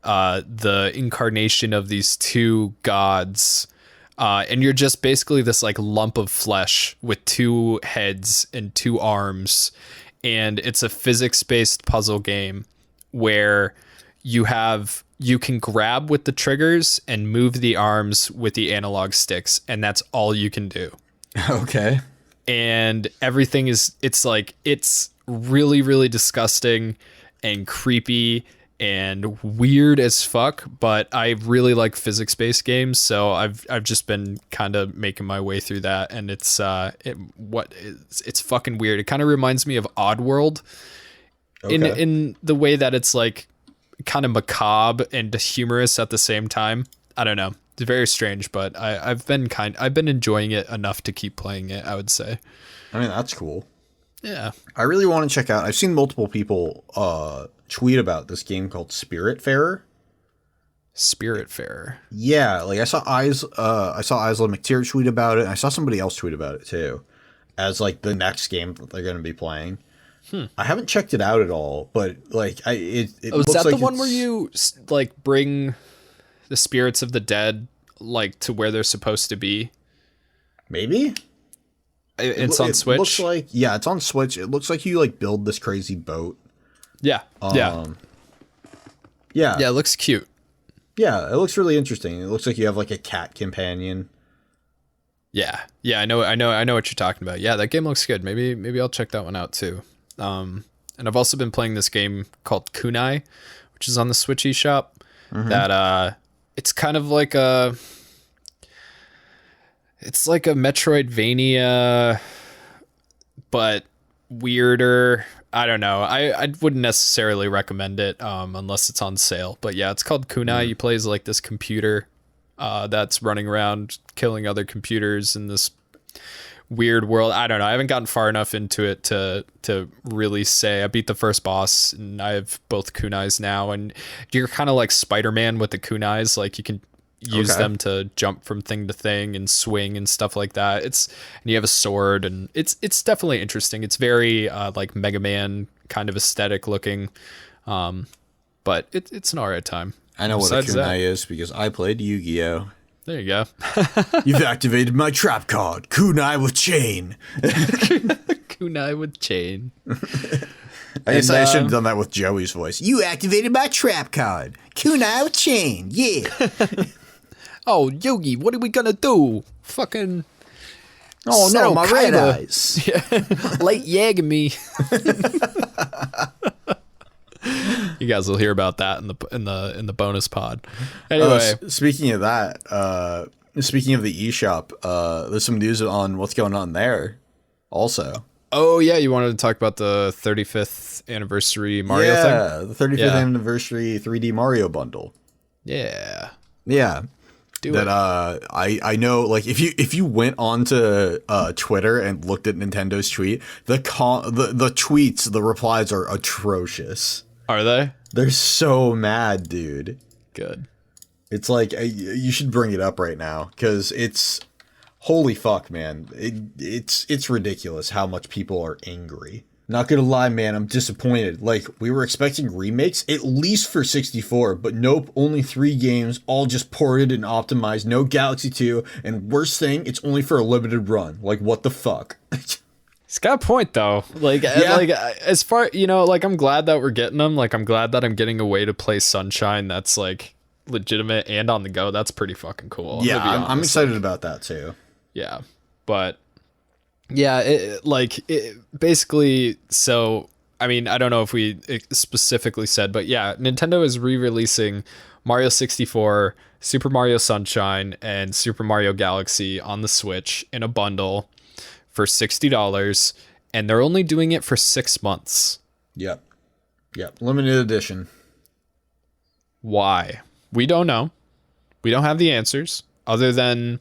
[SPEAKER 1] the incarnation of these two gods, and you're just basically this like lump of flesh with 2 heads and 2 arms, and it's a physics-based puzzle game where you can grab with the triggers and move the arms with the analog sticks, and that's all you can do.
[SPEAKER 2] Okay.
[SPEAKER 1] And everything it's really, really disgusting and creepy and weird as fuck, but I really like physics-based games, so I've just been kind of making my way through that, and it's fucking weird. It kind of reminds me of Oddworld in the way that it's like kind of macabre and humorous at the same time. I don't know. It's very strange, but I've been enjoying it enough to keep playing it, I would say.
[SPEAKER 2] I mean, that's cool.
[SPEAKER 1] Yeah.
[SPEAKER 2] I really want to check out. I've seen multiple people tweet about this game called Spiritfarer.
[SPEAKER 1] Spiritfarer.
[SPEAKER 2] Yeah, like I saw Isla McTeer tweet about it, and I saw somebody else tweet about it too, as like the next game that they're going to be playing. I haven't checked it out at all, but like it
[SPEAKER 1] was
[SPEAKER 2] looks
[SPEAKER 1] that
[SPEAKER 2] like
[SPEAKER 1] the one where you like bring the spirits of the dead like to where they're supposed to be?
[SPEAKER 2] Maybe.
[SPEAKER 1] It's on Switch.
[SPEAKER 2] It looks like, yeah, it's on Switch. It looks like you like build this crazy boat.
[SPEAKER 1] Yeah. Yeah. It looks cute.
[SPEAKER 2] Yeah, it looks really interesting. It looks like you have like a cat companion.
[SPEAKER 1] Yeah. I know what you're talking about. Yeah, that game looks good. Maybe I'll check that one out too. And I've also been playing this game called Kunai, which is on the Switch eShop. That it's kind of like it's like a Metroidvania, but weirder. I don't know. I wouldn't necessarily recommend it unless it's on sale. But yeah, it's called Kunai. You play as like this computer that's running around killing other computers in this weird world. I don't know. I haven't gotten far enough into it to really say. I beat the first boss, and I have both kunais now. And you're kind of like Spider-Man with the kunais. Like you can use them to jump from thing to thing and swing and stuff like that. And you have a sword, and it's definitely interesting. It's very like Mega Man kind of aesthetic looking, but it's an alright time.
[SPEAKER 2] I know what a kunai is because I played Yu-Gi-Oh!
[SPEAKER 1] There you go.
[SPEAKER 2] You've activated my trap card. Kunai with chain.
[SPEAKER 1] Kunai with chain.
[SPEAKER 2] I guess I should have done that with Joey's voice. You activated my trap card. Kunai with chain. Yeah.
[SPEAKER 1] Oh, Yogi, what are we gonna do? Fucking.
[SPEAKER 2] Oh no, my red eyes.
[SPEAKER 1] Late yagging me. You guys will hear about that in the bonus pod. Anyway,
[SPEAKER 2] speaking of that, speaking of the eShop, there's some news on what's going on there. Also,
[SPEAKER 1] oh yeah, you wanted to talk about the 35th anniversary Mario thing?
[SPEAKER 2] Yeah, the 35th anniversary 3D Mario bundle.
[SPEAKER 1] Yeah.
[SPEAKER 2] I know, like if you went onto Twitter and looked at Nintendo's tweet, the tweets, the replies are atrocious.
[SPEAKER 1] Are they?
[SPEAKER 2] They're so mad, dude.
[SPEAKER 1] Good.
[SPEAKER 2] It's like you should bring it up right now because it's holy fuck, man. It's ridiculous how much people are angry. Not gonna lie, man, I'm disappointed. Like, we were expecting remakes, at least for 64, but nope, only 3 games, all just ported and optimized, no Galaxy 2, and worst thing, it's only for a limited run. Like, what the fuck?
[SPEAKER 1] He's got a point, though. Like, as far, like, I'm glad that we're getting them. Like, I'm glad that I'm getting a way to play Sunshine that's, like, legitimate and on the go. That's pretty fucking cool.
[SPEAKER 2] Yeah, I'm excited about that, too.
[SPEAKER 1] Yeah, but... Yeah, basically, so, I mean, I don't know if we specifically said, but yeah, Nintendo is re-releasing Mario 64, Super Mario Sunshine, and Super Mario Galaxy on the Switch in a bundle for $60, and they're only doing it for 6 months.
[SPEAKER 2] Yep. Limited edition.
[SPEAKER 1] Why? We don't know. We don't have the answers, other than...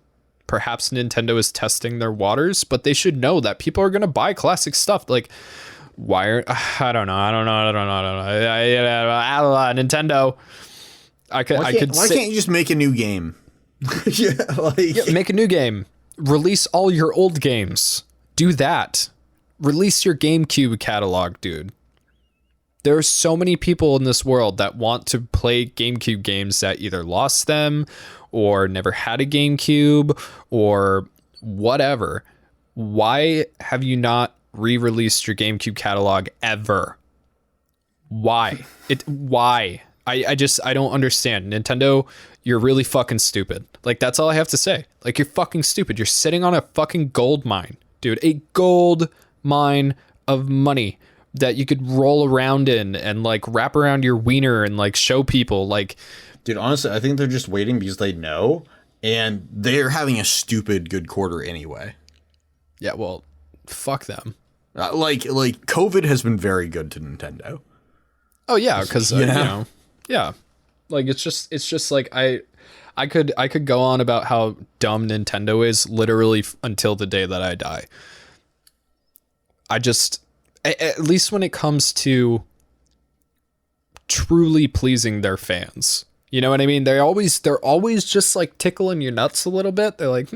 [SPEAKER 1] Perhaps Nintendo is testing their waters, but they should know that people are going to buy classic stuff. Like, why I don't know. Nintendo. Why
[SPEAKER 2] can't you just make a new game?
[SPEAKER 1] Make a new game. Release all your old games. Do that. Release your GameCube catalog, dude. There are so many people in this world that want to play GameCube games that either lost them or never had a GameCube or whatever. Why have you not re-released your GameCube catalog ever? Why? Why? I don't understand. Nintendo, you're really fucking stupid. Like, that's all I have to say. Like, you're fucking stupid. You're sitting on a fucking gold mine, dude. A gold mine of money that you could roll around in and, like, wrap around your wiener and, like, show people. Like,
[SPEAKER 2] dude, honestly, I think they're just waiting because they know, and they're having a stupid good quarter anyway.
[SPEAKER 1] Yeah, well, fuck them.
[SPEAKER 2] Like COVID has been very good to Nintendo.
[SPEAKER 1] Oh yeah, because yeah, like it's just like I could go on about how dumb Nintendo is literally until the day that I die. I just, at least when it comes to truly pleasing their fans. You know what I mean? They're always just like tickling your nuts a little bit. They're like,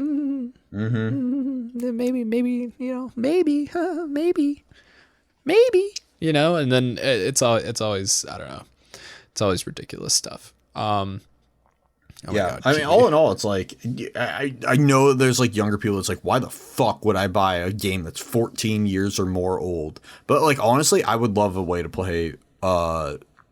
[SPEAKER 1] maybe, maybe, and then it's always, I don't know. It's always ridiculous stuff. Oh
[SPEAKER 2] yeah.
[SPEAKER 1] God,
[SPEAKER 2] I mean, all in all, it's like, I know there's like younger people that's like, why the fuck would I buy a game that's 14 years or more old? But like, honestly, I would love a way to play,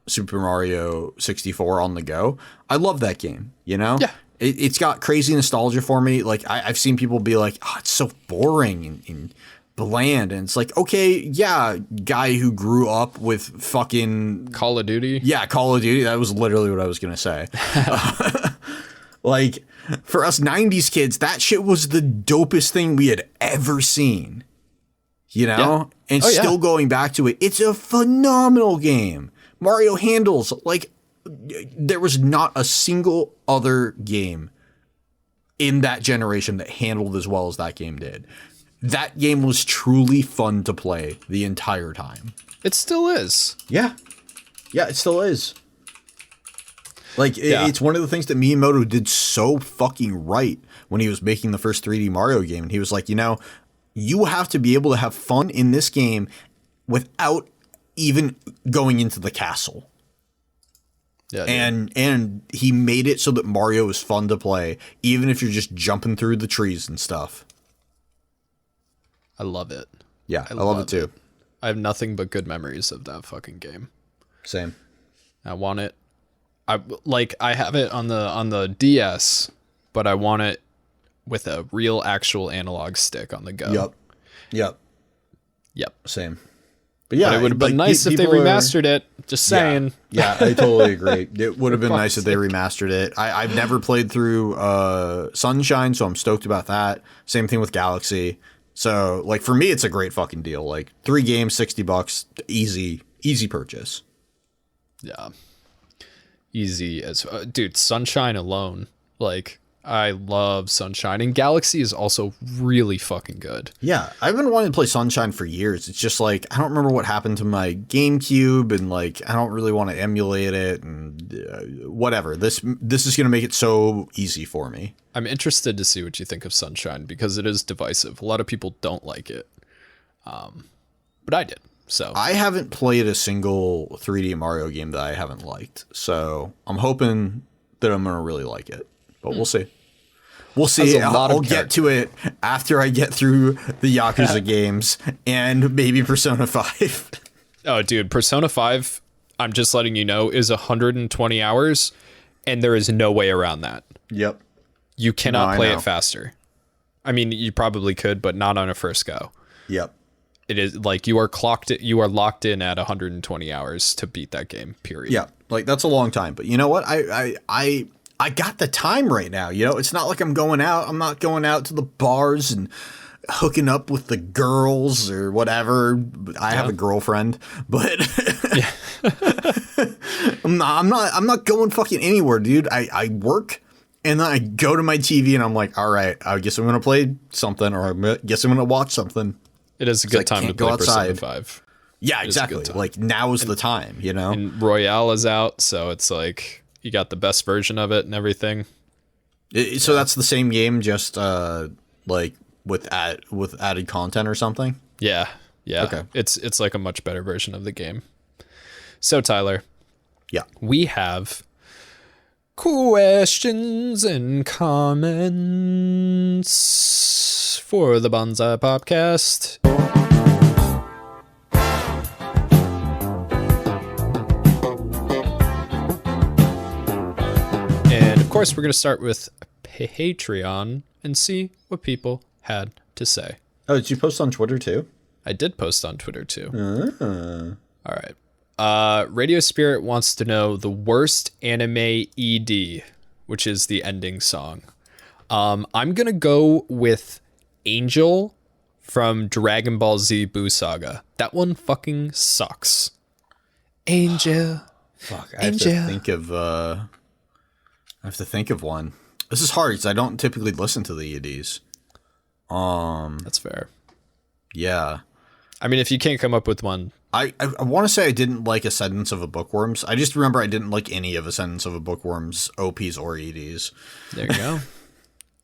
[SPEAKER 2] Super Mario 64 on the go. I love that game, Yeah. It's got crazy nostalgia for me. Like, I've seen people be like, oh, it's so boring and bland. And it's like, okay, yeah, guy who grew up with fucking...
[SPEAKER 1] Call of Duty?
[SPEAKER 2] Yeah, Call of Duty. That was literally what I was going to say. Like, for us 90s kids, that shit was the dopest thing we had ever seen.
[SPEAKER 1] Yeah.
[SPEAKER 2] And still going back to it, it's a phenomenal game. Mario handles, like, there was not a single other game in that generation that handled as well as that game did. That game was truly fun to play the entire time.
[SPEAKER 1] It still is.
[SPEAKER 2] Yeah. Yeah, it still is. Like, it's one of the things that Miyamoto did so fucking right when he was making the first 3D Mario game. And he was like, you have to be able to have fun in this game without even going into the castle.
[SPEAKER 1] Yeah,
[SPEAKER 2] and he made it so that Mario is fun to play, even if you're just jumping through the trees and stuff.
[SPEAKER 1] I love it.
[SPEAKER 2] Yeah, I love it too.
[SPEAKER 1] I have nothing but good memories of that fucking game.
[SPEAKER 2] Same.
[SPEAKER 1] I want it. I have it on the DS, but I want it with a real actual analog stick on the go.
[SPEAKER 2] Yep. Same. But yeah,
[SPEAKER 1] but it would have been nice if they remastered it. Just saying.
[SPEAKER 2] Yeah, I totally agree. It would have been nice if they remastered it. I've never played through Sunshine, so I'm stoked about that. Same thing with Galaxy. So, like, for me, it's a great fucking deal. Like, 3 games, $60, easy purchase.
[SPEAKER 1] Yeah. Easy as dude, Sunshine alone. Like, I love Sunshine, and Galaxy is also really fucking good.
[SPEAKER 2] Yeah, I've been wanting to play Sunshine for years. It's just like I don't remember what happened to my GameCube, and like I don't really want to emulate it, and whatever. This is gonna make it so easy for me.
[SPEAKER 1] I'm interested to see what you think of Sunshine because it is divisive. A lot of people don't like it, but I did. So
[SPEAKER 2] I haven't played a single 3D Mario game that I haven't liked, so I'm hoping that I'm gonna really like it. But we'll see. We'll see. I'll get to it after I get through the Yakuza games and maybe Persona 5.
[SPEAKER 1] Oh, dude, Persona 5, I'm just letting you know, is 120 hours, and there is no way around that.
[SPEAKER 2] Yep.
[SPEAKER 1] You cannot play it faster. I mean, you probably could, but not on a first go.
[SPEAKER 2] Yep.
[SPEAKER 1] It is like you are locked in at 120 hours to beat that game, period.
[SPEAKER 2] Yeah, like that's a long time. But you know what? I got the time right now. You know, it's not like I'm going out. I'm not going out to the bars and hooking up with the girls or whatever. I have a girlfriend, but I'm not going fucking anywhere, dude. I work and then I go to my TV and I'm like, all right, I guess I'm going to play something, or I guess I'm going to watch something.
[SPEAKER 1] It is a good time to play Persona 5.
[SPEAKER 2] Yeah, exactly. Like now is the time, you know?
[SPEAKER 1] And Royale is out, so it's like you got the best version of it and everything.
[SPEAKER 2] So that's the same game, just like with added content or something?
[SPEAKER 1] Yeah.
[SPEAKER 2] Okay.
[SPEAKER 1] It's like a much better version of the game. So Tyler,
[SPEAKER 2] yeah,
[SPEAKER 1] we have questions and comments for the Bonsai PopCast. And of course, we're going to start with Patreon and see what people had to say.
[SPEAKER 2] Oh, did you post on Twitter too?
[SPEAKER 1] I did post on Twitter too. All right. Radio Spirit wants to know the worst anime ED, which is the ending song. I'm going to go with Angel from Dragon Ball Z Buu Saga. That one fucking sucks. Angel.
[SPEAKER 2] Fuck, I have to think of one. This is hard because I don't typically listen to the EDs.
[SPEAKER 1] That's fair.
[SPEAKER 2] Yeah.
[SPEAKER 1] I mean, if you can't come up with one.
[SPEAKER 2] I want to say I didn't like Ascendance of a Bookworms. I just remember I didn't like any of Ascendance of a Bookworms OPs or EDs.
[SPEAKER 1] There you go.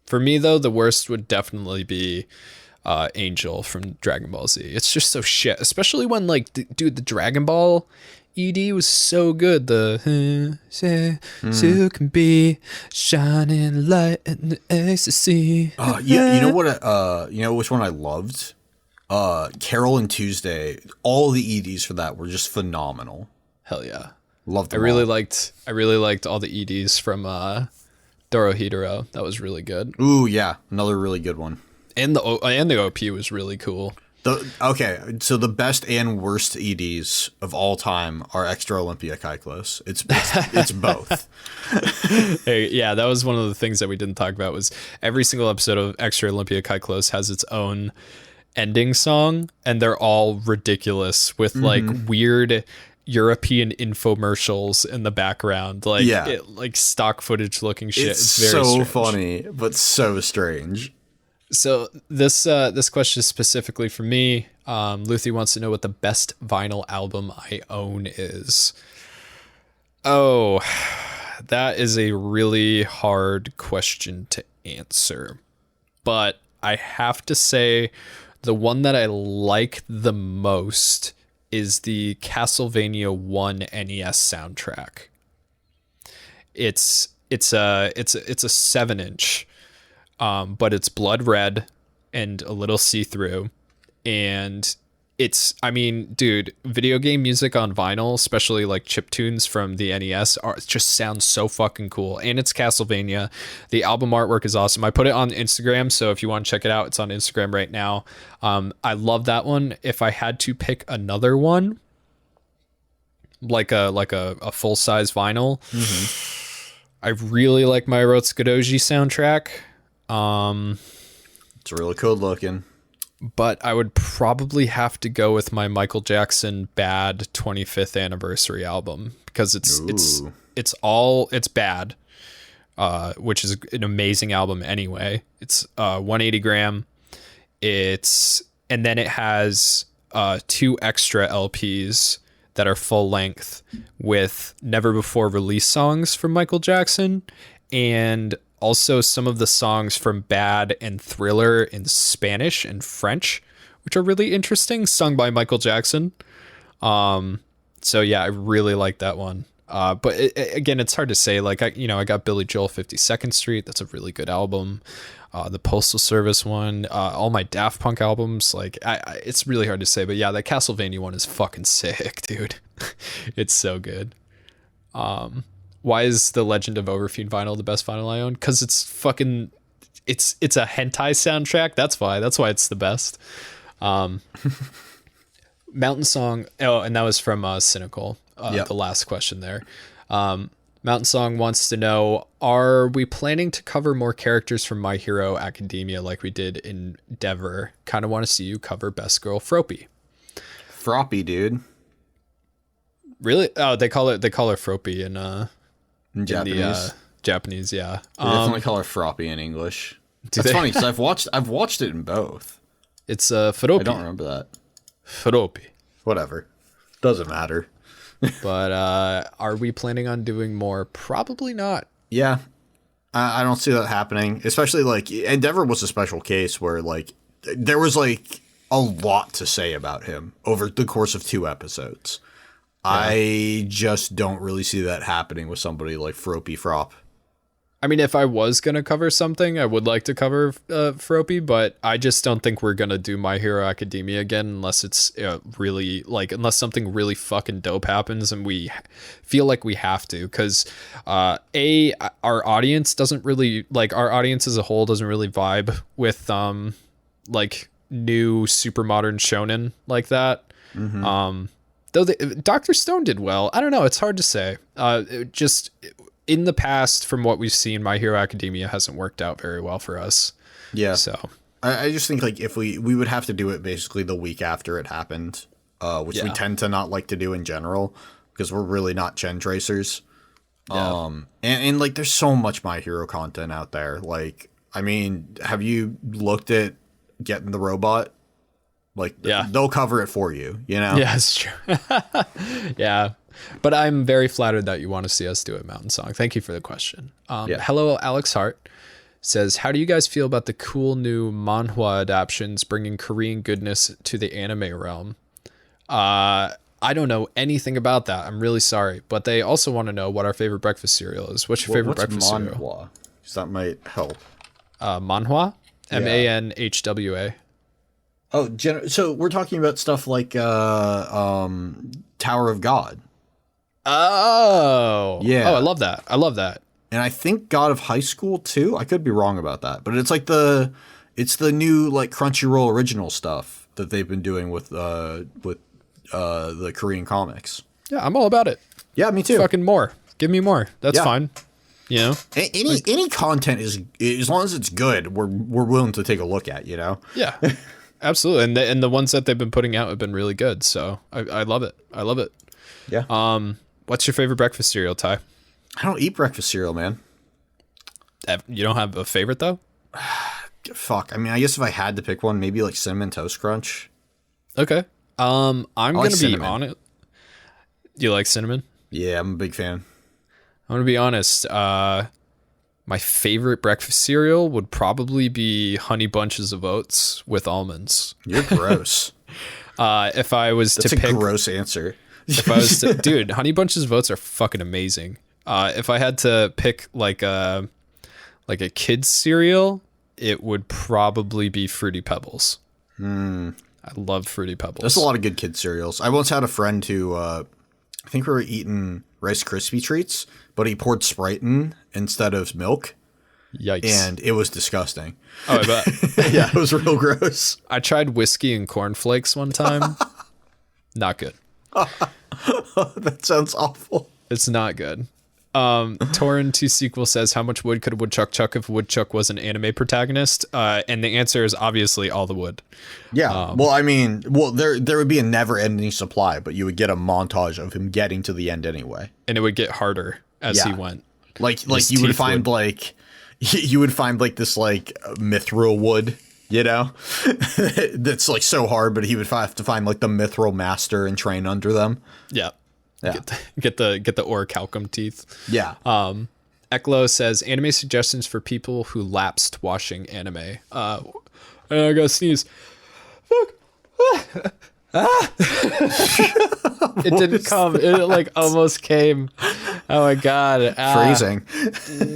[SPEAKER 1] For me, though, the worst would definitely be Angel from Dragon Ball Z. It's just so shit, especially when, like, dude, the Dragon Ball ED was so good. The so can be shining light in the ecstasy.
[SPEAKER 2] Yeah, you know what? You know which one I loved? Carol and Tuesday. All the EDs for that were just phenomenal.
[SPEAKER 1] Hell yeah,
[SPEAKER 2] loved them.
[SPEAKER 1] I really liked all the EDs from Dorohedoro. That was really good.
[SPEAKER 2] Ooh yeah, another really good one.
[SPEAKER 1] And the OP was really cool.
[SPEAKER 2] Okay, so the best and worst EDs of all time are Extra Olympia Kyclos. It's both.
[SPEAKER 1] Hey, yeah, that was one of the things that we didn't talk about. Was every single episode of Extra Olympia Kyclos has its own ending song, and they're all ridiculous with like weird European infomercials in the background, like like stock footage looking shit. It's very
[SPEAKER 2] so
[SPEAKER 1] strange.
[SPEAKER 2] Funny, but so strange.
[SPEAKER 1] So this question is specifically for me. Luthi wants to know what the best vinyl album I own is. Oh, that is a really hard question to answer. But I have to say the one that I like the most is the Castlevania 1 NES soundtrack. It's a 7-inch. But it's blood red and a little see-through, and it's, I mean, dude, video game music on vinyl, especially like chiptunes from the NES, just sounds so fucking cool. And it's Castlevania. The album artwork is awesome. I put it on Instagram, so if you want to check it out, it's on Instagram right now. I love that one. If I had to pick another one, like a full-size vinyl, I really like my Rotsukadoji soundtrack.
[SPEAKER 2] It's really cool looking.
[SPEAKER 1] But I would probably have to go with my Michael Jackson Bad 25th anniversary album because it's bad, which is an amazing album anyway. It's 180 gram. And then it has 2 extra LPs that are full length with never before released songs from Michael Jackson, and also some of the songs from Bad and Thriller in Spanish and French, which are really interesting, sung by Michael Jackson. So yeah, I really like that one. But again, it's hard to say. Like, I got Billy Joel 52nd Street. That's a really good album. The Postal Service one, all my Daft Punk albums. Like, it's really hard to say. But yeah, that Castlevania one is fucking sick, dude. It's so good. Why is the Legend of Overfiend vinyl the best vinyl I own? Because it's fucking, it's a hentai soundtrack. That's why it's the best. Mountain Song. Oh, and that was from Cynical. The last question there. Mountain Song wants to know, are we planning to cover more characters from My Hero Academia like we did in Endeavor? Kind of want to see you cover Best Girl Froppy.
[SPEAKER 2] Froppy, dude.
[SPEAKER 1] Really? Oh, they call her Froppy in
[SPEAKER 2] Japanese.
[SPEAKER 1] Japanese, yeah.
[SPEAKER 2] They definitely call her Froppy in English. That's funny because I've watched it in both.
[SPEAKER 1] It's Froppy.
[SPEAKER 2] I don't remember that.
[SPEAKER 1] Froppy.
[SPEAKER 2] Whatever. Doesn't matter.
[SPEAKER 1] But are we planning on doing more? Probably not.
[SPEAKER 2] Yeah. I don't see that happening. Especially, like, Endeavor was a special case where, like, there was, like, a lot to say about him over the course of 2 episodes. Yeah. I just don't really see that happening with somebody like Froppy Frop.
[SPEAKER 1] I mean, if I was going to cover something, I would like to cover Froppy, but I just don't think we're going to do My Hero Academia again unless it's really, like, unless something really fucking dope happens and we feel like we have to. Because, our audience doesn't really, like, our audience as a whole doesn't really vibe with, like, new super modern shonen like that. Mm-hmm. Though Dr. Stone did well. I don't know. It's hard to say. In the past, from what we've seen, My Hero Academia hasn't worked out very well for us. Yeah. So
[SPEAKER 2] I just think, like, if we would have to do it basically the week after it happened, which we tend to not like to do in general because we're really not gen tracers. Yeah. And like, there's so much My Hero content out there. Like, I mean, have you looked at Getting the Robot? Like, they'll cover it for you, you know?
[SPEAKER 1] Yeah, it's true. Yeah. But I'm very flattered that you want to see us do a Mountain Song. Thank you for the question. Hello, Alex Hart says, how do you guys feel about the cool new manhwa adaptations bringing Korean goodness to the anime realm? I don't know anything about that. I'm really sorry. But they also want to know what our favorite breakfast cereal is. What's your favorite breakfast cereal?
[SPEAKER 2] Manhwa? Because that might help.
[SPEAKER 1] Manhwa? MANHWA.
[SPEAKER 2] Oh, so we're talking about stuff like Tower of God.
[SPEAKER 1] Oh. Yeah. Oh, I love that.
[SPEAKER 2] And I think God of High School too. I could be wrong about that, but it's like the new, like, Crunchyroll original stuff that they've been doing with the Korean comics.
[SPEAKER 1] Yeah, I'm all about it.
[SPEAKER 2] Yeah, me too.
[SPEAKER 1] Fucking more. Give me more. That's fine. You know?
[SPEAKER 2] Any content is, as long as it's good, we're willing to take a look at, you know?
[SPEAKER 1] Yeah. Absolutely. And the ones that they've been putting out have been really good, so I love it. Yeah. What's your favorite breakfast cereal, Ty?
[SPEAKER 2] I don't eat breakfast cereal, man.
[SPEAKER 1] You don't have a favorite, though?
[SPEAKER 2] Fuck. I mean, I guess if I had to pick one, maybe like Cinnamon Toast Crunch.
[SPEAKER 1] Okay. I'm going to be on it. You like cinnamon?
[SPEAKER 2] Yeah, I'm a big fan.
[SPEAKER 1] I'm going to be honest. My favorite breakfast cereal would probably be Honey Bunches of Oats with almonds.
[SPEAKER 2] You're gross.
[SPEAKER 1] If I was
[SPEAKER 2] That's
[SPEAKER 1] to pick...
[SPEAKER 2] a gross answer.
[SPEAKER 1] If I was to... Dude, Honey Bunches of Oats are fucking amazing. If I had to pick like a kid's cereal, it would probably be Fruity Pebbles. I love Fruity Pebbles.
[SPEAKER 2] There's a lot of good kid cereals. I once had a friend who, I think we were eating Rice Krispie treats, but he poured Sprite in instead of milk.
[SPEAKER 1] Yikes.
[SPEAKER 2] And it was disgusting.
[SPEAKER 1] Oh, I bet.
[SPEAKER 2] Yeah, it was real gross.
[SPEAKER 1] I tried whiskey and cornflakes one time. Not good.
[SPEAKER 2] That sounds awful.
[SPEAKER 1] It's not good. Torin2Sequel says, how much wood could a woodchuck chuck if a woodchuck was an anime protagonist? And the answer is obviously all the wood.
[SPEAKER 2] Yeah. Well, I mean, there would be a never-ending supply, but you would get a montage of him getting to the end anyway.
[SPEAKER 1] And it would get harder as he went.
[SPEAKER 2] Like
[SPEAKER 1] His
[SPEAKER 2] you would
[SPEAKER 1] teeth
[SPEAKER 2] find like you would find like this like mithril wood, you know, that's like so hard, but he would have to find like the mithril master and train under them.
[SPEAKER 1] Yeah.
[SPEAKER 2] Yeah.
[SPEAKER 1] Get the orichalcum teeth.
[SPEAKER 2] Yeah.
[SPEAKER 1] Eklo says anime suggestions for people who lapsed watching anime. I gotta sneeze. Fuck. It didn't come. It like almost came. Oh my god.
[SPEAKER 2] Freezing.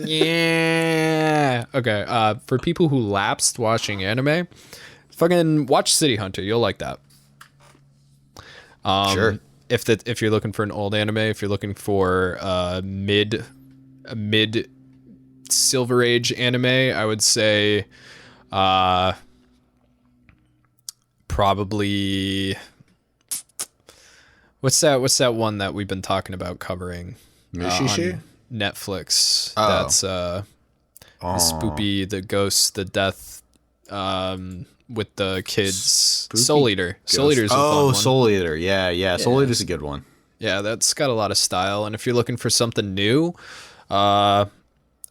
[SPEAKER 1] Yeah. Okay. For people who lapsed watching anime, fucking watch City Hunter. You'll like that.
[SPEAKER 2] Sure.
[SPEAKER 1] If you're looking for an old anime, if you're looking for a mid Silver Age anime, I would say probably what's that one that we've been talking about covering
[SPEAKER 2] Mushishi?
[SPEAKER 1] on Netflix?
[SPEAKER 2] Oh.
[SPEAKER 1] That's the spoopy, the ghost, the death with the kids. Soul Eater. Soul Eater's a fun one.
[SPEAKER 2] Soul Eater. Yeah. Soul Eater's a good one.
[SPEAKER 1] Yeah, that's got a lot of style. And if you're looking for something new, I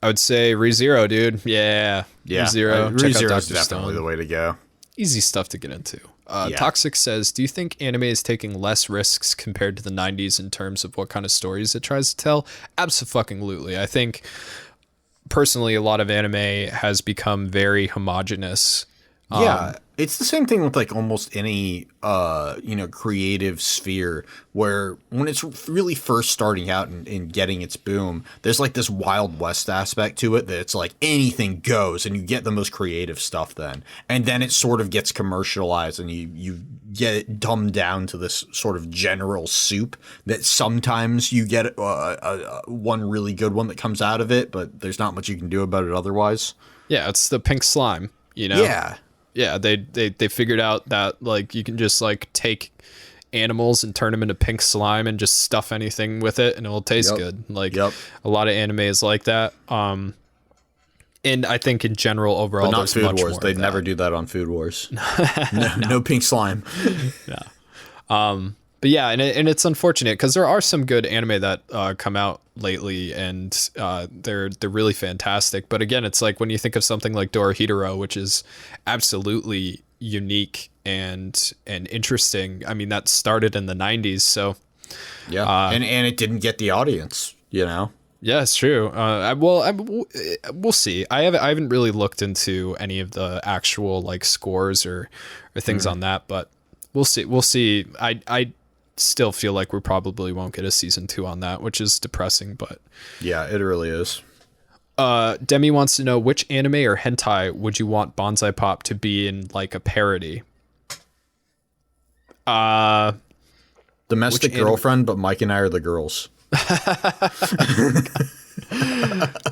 [SPEAKER 1] would say ReZero, dude. Yeah. ReZero. Check out
[SPEAKER 2] ReZero
[SPEAKER 1] Dr.
[SPEAKER 2] is definitely
[SPEAKER 1] Stone.
[SPEAKER 2] the way to go.
[SPEAKER 1] Easy stuff to get into.
[SPEAKER 2] Yeah.
[SPEAKER 1] Toxic says, do you think anime is taking less risks compared to the 90s in terms of what kind of stories it tries to tell? Absolutely. I think, personally, a lot of anime has become very homogenous.
[SPEAKER 2] Yeah, it's the same thing with like almost any creative sphere, where when it's really first starting out and getting its boom, there's like this Wild West aspect to it that it's like anything goes and you get the most creative stuff then. And then it sort of gets commercialized and you get it dumbed down to this sort of general soup that sometimes you get one really good one that comes out of it, but there's not much you can do about it otherwise.
[SPEAKER 1] Yeah, it's the pink slime, you know? Yeah, they figured out that like you can just like take animals and turn them into pink slime and just stuff anything with it and it will taste good. Like a lot of anime is like that. And I think in general overall,
[SPEAKER 2] But not
[SPEAKER 1] there's
[SPEAKER 2] Food
[SPEAKER 1] much
[SPEAKER 2] Wars.
[SPEAKER 1] more
[SPEAKER 2] They'd
[SPEAKER 1] of
[SPEAKER 2] never
[SPEAKER 1] that.
[SPEAKER 2] do that on Food Wars. No pink slime.
[SPEAKER 1] But yeah, and it's unfortunate because there are some good anime that come out lately, and they're really fantastic. But again, it's like when you think of something like Dorohedoro, which is absolutely unique and interesting. I mean, that started in the 90s, so
[SPEAKER 2] yeah, and it didn't get the audience, you know.
[SPEAKER 1] Yeah, it's true. We'll see. I haven't really looked into any of the actual like scores or things on that, but we'll see. We'll see. I still feel like we probably won't get a season 2 on that, which is depressing, but
[SPEAKER 2] yeah, it really is.
[SPEAKER 1] Demi wants to know, which anime or hentai would you want Bonsai Pop to be in like a parody?
[SPEAKER 2] Domestic Girlfriend, but Mike and I are the girls.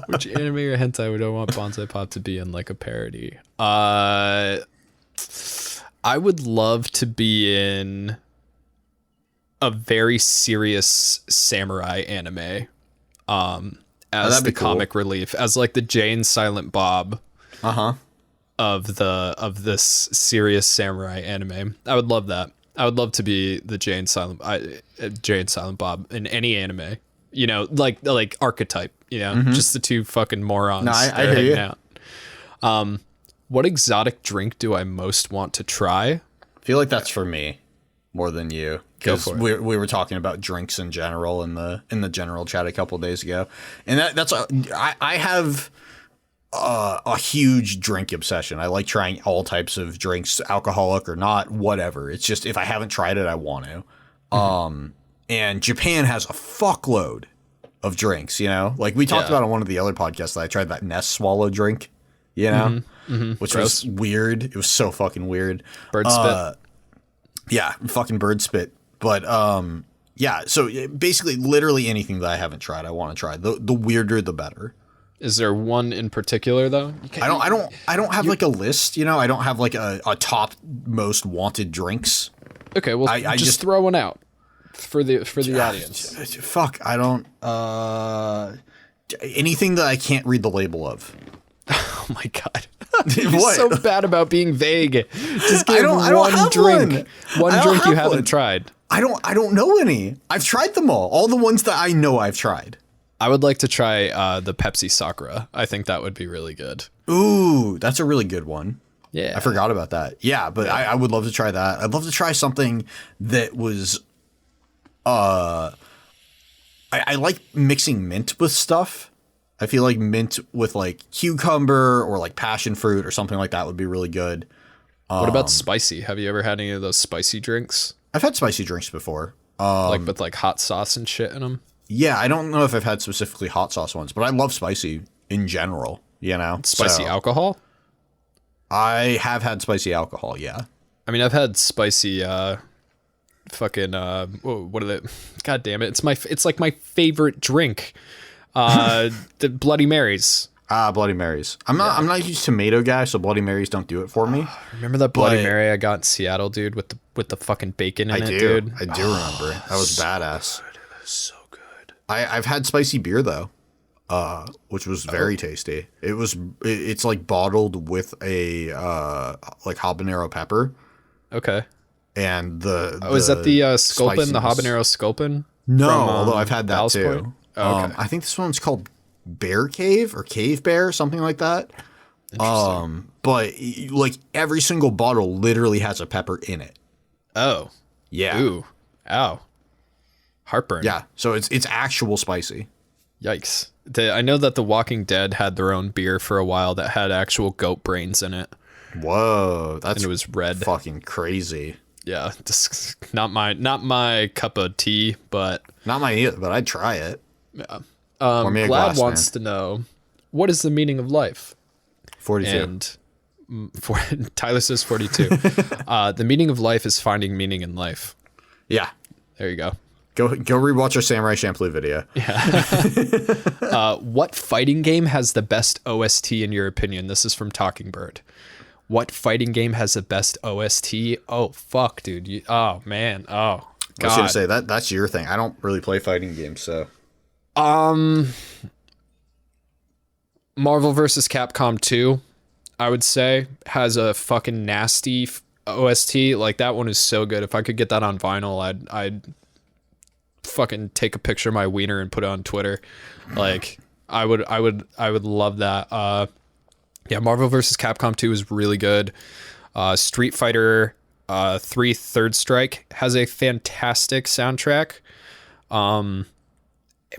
[SPEAKER 1] Which anime or hentai would I want Bonsai Pop to be in like a parody? I would love to be in a very serious samurai anime as the comic relief, as like the Jane Silent Bob of this serious samurai anime. I would love that. I would love to be the Jane Silent Bob in any anime, you know, like archetype, you know, just the two fucking morons.
[SPEAKER 2] No, I hear you.
[SPEAKER 1] Out. What exotic drink do I most want to try?
[SPEAKER 2] I feel like that's for me more than you, because
[SPEAKER 1] Go for it.
[SPEAKER 2] we were talking about drinks in general in the general chat a couple of days ago, and I have a huge drink obsession. I like trying all types of drinks, alcoholic or not, whatever. It's just if I haven't tried it, I want to. And Japan has a fuckload of drinks, you know? Like we talked about on one of the other podcasts that I tried that Nest Swallow drink, you know? Which
[SPEAKER 1] Gross.
[SPEAKER 2] was weird. It was so fucking weird.
[SPEAKER 1] Bird spit.
[SPEAKER 2] Yeah, fucking bird spit. But yeah, so basically literally anything that I haven't tried, I want to try. The weirder the better.
[SPEAKER 1] Is there one in particular though?
[SPEAKER 2] I don't have like a list, you know? I don't have like a top most wanted drinks.
[SPEAKER 1] Okay, well
[SPEAKER 2] I
[SPEAKER 1] just throw one out for the audience.
[SPEAKER 2] Fuck, I don't anything that I can't read the label of.
[SPEAKER 1] Oh my god. You're
[SPEAKER 2] What?
[SPEAKER 1] so bad about being vague. Just give
[SPEAKER 2] I don't
[SPEAKER 1] one
[SPEAKER 2] have
[SPEAKER 1] drink.
[SPEAKER 2] one. I don't
[SPEAKER 1] Drink you
[SPEAKER 2] have
[SPEAKER 1] haven't
[SPEAKER 2] one.
[SPEAKER 1] tried.
[SPEAKER 2] I don't know any. I've tried them all the ones that I know I've tried.
[SPEAKER 1] I would like to try the Pepsi Sakura. I think that would be really good.
[SPEAKER 2] Ooh, that's a really good one.
[SPEAKER 1] Yeah.
[SPEAKER 2] I forgot about that. Yeah, but I would love to try that. I'd love to try something that was I like mixing mint with stuff. I feel like mint with like cucumber or like passion fruit or something like that would be really good.
[SPEAKER 1] What about spicy? Have you ever had any of those spicy drinks?
[SPEAKER 2] I've had spicy drinks before.
[SPEAKER 1] Like with like hot sauce and shit in them?
[SPEAKER 2] Yeah, I don't know if I've had specifically hot sauce ones, but I love spicy in general, you know?
[SPEAKER 1] Spicy alcohol?
[SPEAKER 2] I have had spicy alcohol, yeah.
[SPEAKER 1] I mean, I've had spicy fucking what are they? God damn it. It's like my favorite drink. The Bloody Marys.
[SPEAKER 2] Bloody Marys. I'm not a huge tomato guy, so Bloody Marys don't do it for me.
[SPEAKER 1] Remember that Bloody Mary I got in Seattle, dude, with the fucking bacon in it, dude?
[SPEAKER 2] I do remember. That was badass.
[SPEAKER 1] It was so good.
[SPEAKER 2] I've had spicy beer though, which was very tasty. It's like bottled with a like habanero pepper.
[SPEAKER 1] Okay.
[SPEAKER 2] And
[SPEAKER 1] is that the Sculpin, the habanero Sculpin?
[SPEAKER 2] No,
[SPEAKER 1] from,
[SPEAKER 2] although I've had that
[SPEAKER 1] Ballast
[SPEAKER 2] too.
[SPEAKER 1] Point? Oh, okay.
[SPEAKER 2] I think this one's called Bear Cave or Cave Bear, something like that. But like every single bottle literally has a pepper in it.
[SPEAKER 1] Oh.
[SPEAKER 2] Yeah.
[SPEAKER 1] Ooh. Ow. Heartburn.
[SPEAKER 2] Yeah. So it's actual spicy.
[SPEAKER 1] Yikes. I know that The Walking Dead had their own beer for a while that had actual goat brains in it.
[SPEAKER 2] Whoa, that's
[SPEAKER 1] and it was red.
[SPEAKER 2] Fucking crazy.
[SPEAKER 1] Yeah, not my cup of tea, but
[SPEAKER 2] not mine either. But I'd try it.
[SPEAKER 1] Yeah. Glad wants to know, what is the meaning of life?
[SPEAKER 2] 42.
[SPEAKER 1] And Tyler says 42. The meaning of life is finding meaning in life.
[SPEAKER 2] Yeah.
[SPEAKER 1] There you go.
[SPEAKER 2] Go rewatch our Samurai Champloo video.
[SPEAKER 1] Yeah. What fighting game has the best OST in your opinion? This is from Talking Bird. What fighting game has the best OST? Oh, fuck, dude. Oh, man. Oh, God.
[SPEAKER 2] I was going to say, that's your thing. I don't really play fighting games, so.
[SPEAKER 1] Marvel vs. Capcom 2, I would say, has a fucking nasty OST. Like, that one is so good. If I could get that on vinyl, I'd fucking take a picture of my wiener and put it on Twitter. Like, I would love that. Yeah, Marvel vs. Capcom 2 is really good. Street Fighter 3 Third Strike has a fantastic soundtrack.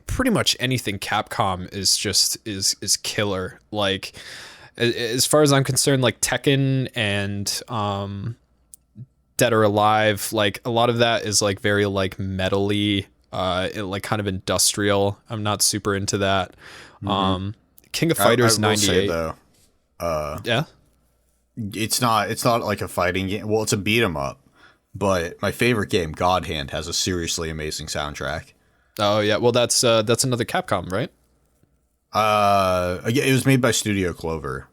[SPEAKER 1] Pretty much anything Capcom is killer. Like, as far as I'm concerned, like Tekken and Dead or Alive, like a lot of that is like very like metal-y, like kind of industrial. I'm not super into that. Mm-hmm. King of Fighters 98
[SPEAKER 2] though.
[SPEAKER 1] Yeah,
[SPEAKER 2] it's not like a fighting game. Well, it's a beat 'em up, but my favorite game, God Hand, has a seriously amazing soundtrack.
[SPEAKER 1] Oh yeah, well that's another Capcom, right?
[SPEAKER 2] It was made by Studio Clover.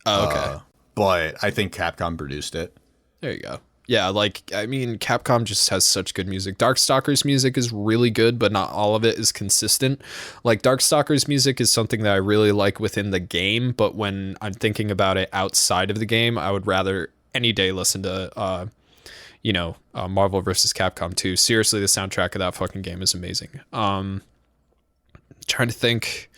[SPEAKER 1] Oh, okay.
[SPEAKER 2] But I think Capcom produced it.
[SPEAKER 1] There you go. Yeah, like, I mean, Capcom just has such good music. Darkstalkers music is really good, but not all of it is consistent. Like, Darkstalkers music is something that I really like within the game, but when I'm thinking about it outside of the game, I would rather any day listen to, Marvel vs. Capcom 2. Seriously, the soundtrack of that fucking game is amazing. Trying to think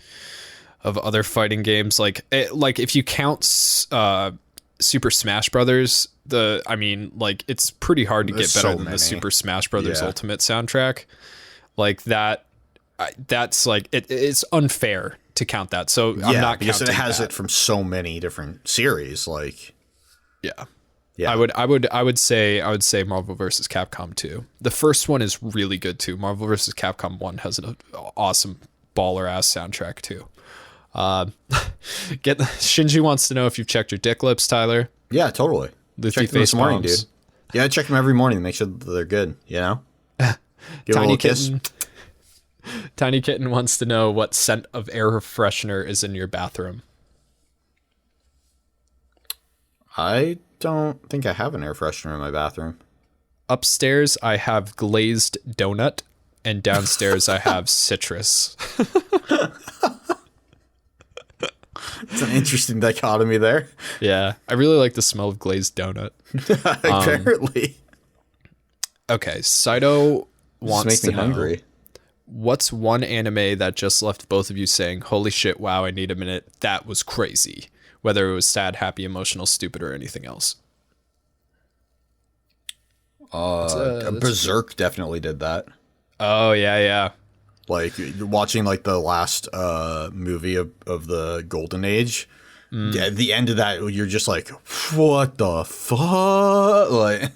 [SPEAKER 1] of other fighting games. Like if you count Super Smash Brothers, it's pretty hard to get better than the Super Smash Brothers Ultimate soundtrack. Like that, that's like it's unfair to count that. So I'm not
[SPEAKER 2] because
[SPEAKER 1] counting
[SPEAKER 2] it has
[SPEAKER 1] that.
[SPEAKER 2] it from so many different series. Like,
[SPEAKER 1] yeah.
[SPEAKER 2] Yeah.
[SPEAKER 1] I would say Marvel vs. Capcom 2. The first one is really good too. Marvel vs. Capcom 1 has an awesome baller ass soundtrack too. Shinji wants to know if you've checked your dick lips, Tyler.
[SPEAKER 2] Yeah, totally.
[SPEAKER 1] Check them this morning, dude.
[SPEAKER 2] Yeah, I check them every morning to make sure that they're good. You know. Give
[SPEAKER 1] Tiny
[SPEAKER 2] a
[SPEAKER 1] Kitten. Tiny Kitten wants to know what scent of air freshener is in your bathroom.
[SPEAKER 2] I don't think I have an air freshener in my bathroom.
[SPEAKER 1] Upstairs, I have glazed donut, and downstairs, I have citrus.
[SPEAKER 2] It's an interesting dichotomy there.
[SPEAKER 1] Yeah, I really like the smell of glazed donut.
[SPEAKER 2] Apparently.
[SPEAKER 1] Okay, Saito wants to know,
[SPEAKER 2] hungry.
[SPEAKER 1] what's one anime that just left both of you saying, holy shit, wow, I need a minute, that was crazy? Whether it was sad, happy, emotional, stupid, or anything else.
[SPEAKER 2] Berserk definitely did that.
[SPEAKER 1] Oh, yeah.
[SPEAKER 2] Like, watching, like, the last movie of the Golden Age. At the end of that, you're just like, what the fuck? Like,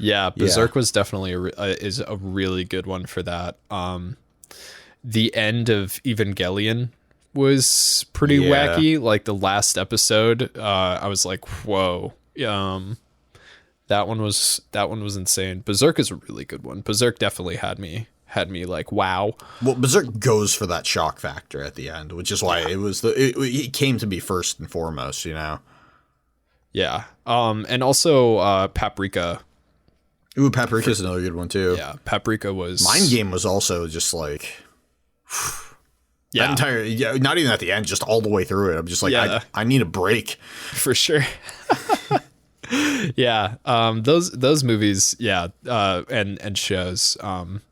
[SPEAKER 1] yeah, Berserk was definitely is a really good one for that. The end of Evangelion was pretty wacky. Like the last episode, I was like, whoa. That one was insane. Berserk is a really good one. Berserk definitely had me like, wow.
[SPEAKER 2] Well, Berserk goes for that shock factor at the end, which is why it came to be first and foremost, you know.
[SPEAKER 1] Yeah. And also Paprika.
[SPEAKER 2] Ooh, Paprika's another good one too.
[SPEAKER 1] Yeah, Paprika was...
[SPEAKER 2] Mind Game was also just like...
[SPEAKER 1] Yeah.
[SPEAKER 2] That entire... not even at the end, just all the way through it. I'm just like, I need a break.
[SPEAKER 1] For sure. Yeah. Those movies, yeah, and shows. I'm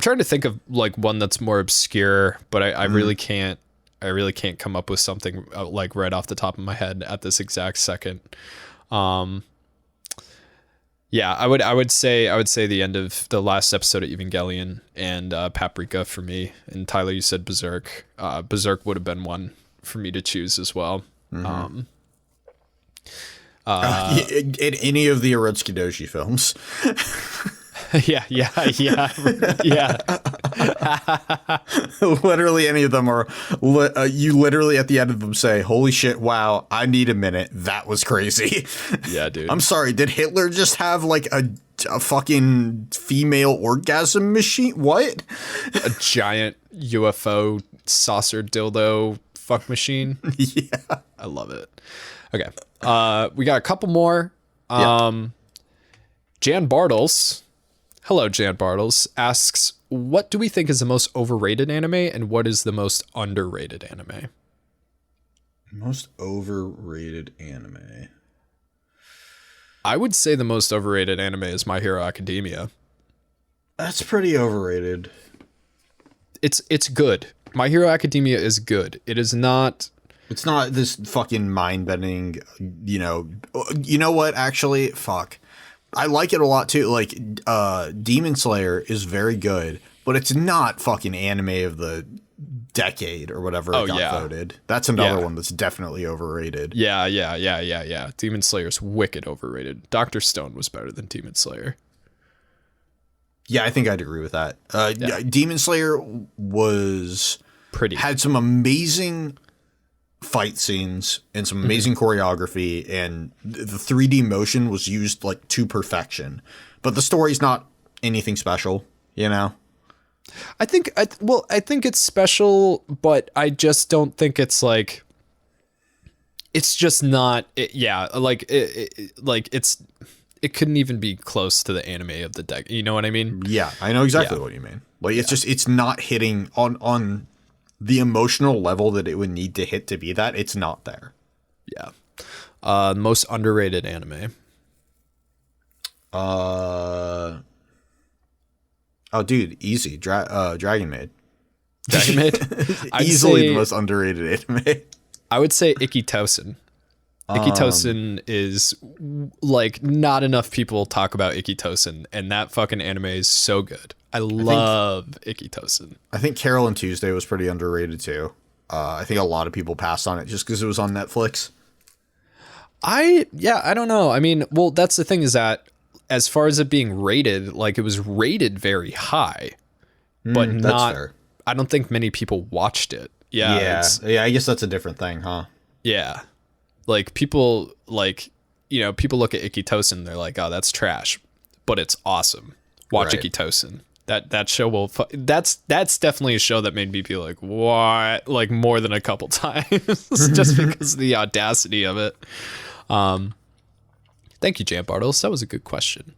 [SPEAKER 1] trying to think of like one that's more obscure, but I really can't come up with something like right off the top of my head at this exact second. Yeah, I would say the end of the last episode of Evangelion and Paprika for me. And Tyler, you said Berserk. Berserk would have been one for me to choose as well.
[SPEAKER 2] Mm-hmm. In any of the Arutsuki Doji films.
[SPEAKER 1] Yeah.
[SPEAKER 2] Literally any of them are, you literally at the end of them say, holy shit, wow, I need a minute. That was crazy.
[SPEAKER 1] Yeah, dude.
[SPEAKER 2] I'm sorry, did Hitler just have like a fucking female orgasm machine? What?
[SPEAKER 1] A giant UFO saucer dildo fuck machine?
[SPEAKER 2] Yeah.
[SPEAKER 1] I love it. Okay. We got a couple more. Jan Bartles. Hello, Jan Bartles asks, what do we think is the most overrated anime and what is the most underrated anime?
[SPEAKER 2] Most overrated anime.
[SPEAKER 1] I would say the most overrated anime is My Hero Academia.
[SPEAKER 2] That's pretty overrated.
[SPEAKER 1] It's good. My Hero Academia is good. It is not...
[SPEAKER 2] It's not this fucking mind-bending, you know what, actually, fuck. I like it a lot too. Like, Demon Slayer is very good, but it's not fucking anime of the decade or whatever it got voted. That's another one that's definitely overrated.
[SPEAKER 1] Yeah. Demon Slayer's wicked overrated. Dr. Stone was better than Demon Slayer.
[SPEAKER 2] Yeah, I think I'd agree with that. Demon Slayer was had some amazing fight scenes and some amazing choreography, and the 3D motion was used like to perfection. But the story's not anything special, you know?
[SPEAKER 1] I think it's special, but I just don't think it's like, it's just not, it couldn't even be close to the anime of the decade. You know what I mean?
[SPEAKER 2] Yeah, I know exactly what you mean. Like, it's not hitting on the emotional level that it would need to hit to be that. It's not there.
[SPEAKER 1] Yeah. Most underrated anime.
[SPEAKER 2] Oh, dude, easy. Dragon Maid.
[SPEAKER 1] Dragon Maid?
[SPEAKER 2] Easily the most underrated anime.
[SPEAKER 1] I would say Ikitosen. Ikitosen is like, not enough people talk about Ikitosen, and that fucking anime is so good. I love Ikitosen.
[SPEAKER 2] I think Carol and Tuesday was pretty underrated too. I think a lot of people passed on it just because it was on Netflix.
[SPEAKER 1] I don't know. I mean, well, that's the thing, is that as far as it being rated, like, it was rated very high, but not. Fair. I don't think many people watched it. Yeah.
[SPEAKER 2] I guess that's a different thing, huh?
[SPEAKER 1] Yeah. Like, people, like, you know, people look at Ikitosen, they're like, oh, that's trash, but it's awesome. Watch Ikitosen. That show will, that's definitely a show that made me be like, what? Like, more than a couple times, just because of the audacity of it. Thank you, Jan Bartles. That was a good question.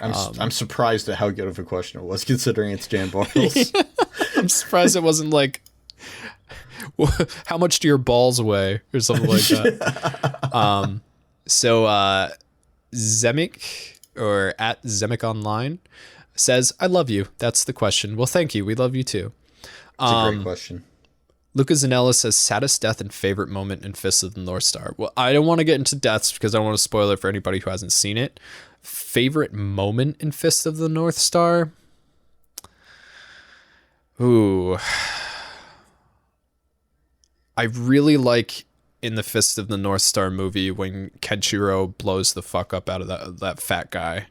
[SPEAKER 2] I'm surprised at how good of a question it was, considering it's Jan Bartles.
[SPEAKER 1] I'm surprised it wasn't like, how much do your balls weigh or something like that. So Zemek, or at Zemek Online, says, I love you. That's the question. Well, thank you. We love you too.
[SPEAKER 2] It's a great question.
[SPEAKER 1] Luca Zanella says, saddest death and favorite moment in Fist of the North Star. Well, I don't want to get into deaths because I don't want to spoil it for anybody who hasn't seen it. Favorite moment in Fist of the North Star? Ooh. I really like in the Fist of the North Star movie when Kenshiro blows the fuck up out of that fat guy.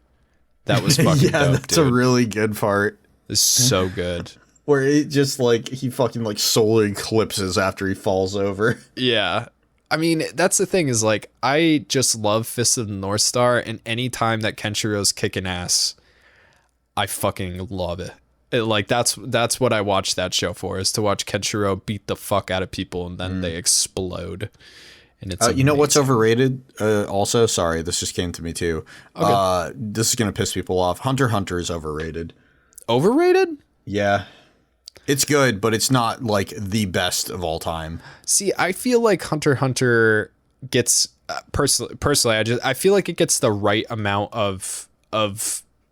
[SPEAKER 1] That was fucking
[SPEAKER 2] yeah,
[SPEAKER 1] dope,
[SPEAKER 2] that's
[SPEAKER 1] dude.
[SPEAKER 2] a really good part.
[SPEAKER 1] It's so good.
[SPEAKER 2] Where it just like he fucking like solar eclipses after he falls over.
[SPEAKER 1] Yeah. I mean, that's the thing is like I just love Fist of the North Star, and any time that Kenshiro's kicking ass, I fucking love it. Like that's what I watch that show for, is to watch Kenshiro beat the fuck out of people and then they explode. And it's
[SPEAKER 2] you know what's overrated? Also, sorry, this just came to me too. Okay. This is gonna piss people off. Hunter x Hunter is overrated.
[SPEAKER 1] Overrated?
[SPEAKER 2] Yeah. It's good, but it's not like the best of all time.
[SPEAKER 1] See, I feel like Hunter x Hunter gets personally, I feel like it gets the right amount of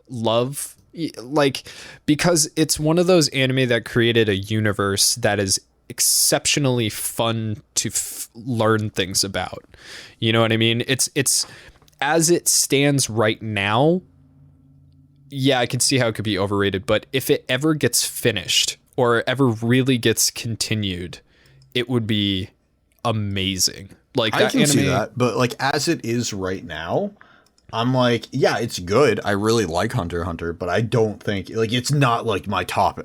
[SPEAKER 1] love, like, because it's one of those anime that created a universe that is exceptionally fun to learn things about. You know what I mean? It's as it stands right now. Yeah, I can see how it could be overrated, but if it ever gets finished or ever really gets continued, it would be amazing. Like that
[SPEAKER 2] I can
[SPEAKER 1] anime,
[SPEAKER 2] see that, but like as it is right now, I'm like, yeah, it's good. I really like Hunter x Hunter, but I don't think like it's not like my top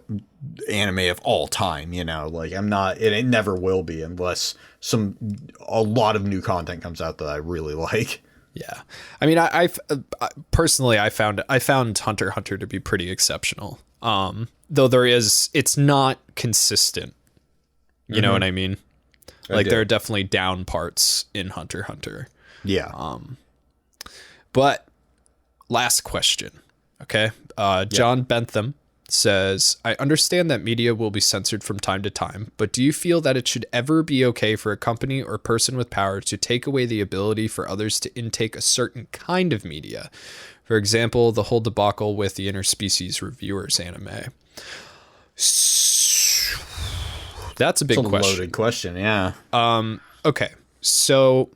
[SPEAKER 2] anime of all time. You know, like I'm not, and it never will be unless a lot of new content comes out that I really like.
[SPEAKER 1] Yeah, I mean, I personally, I found Hunter x Hunter to be pretty exceptional. Though it's not consistent. You know what I mean? Like there are definitely down parts in Hunter x Hunter.
[SPEAKER 2] Yeah.
[SPEAKER 1] But last question. Okay. John Bentham says, I understand that media will be censored from time to time, but do you feel that it should ever be okay for a company or person with power to take away the ability for others to intake a certain kind of media? For example, the whole debacle with the Interspecies Reviewers anime. That's a big question.
[SPEAKER 2] Loaded question, yeah.
[SPEAKER 1] Okay, so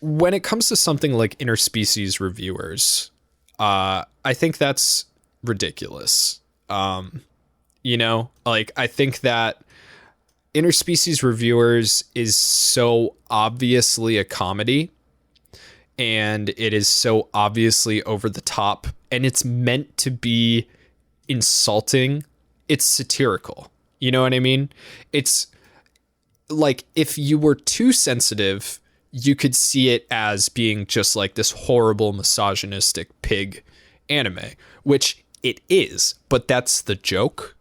[SPEAKER 1] when it comes to something like Interspecies Reviewers, I think that's ridiculous. You know, like I think that Interspecies Reviewers is so obviously a comedy, and it is so obviously over the top, and it's meant to be insulting. It's satirical. You know what I mean? It's like if you were too sensitive, you could see it as being just like this horrible misogynistic pig anime, which it is, but that's the joke.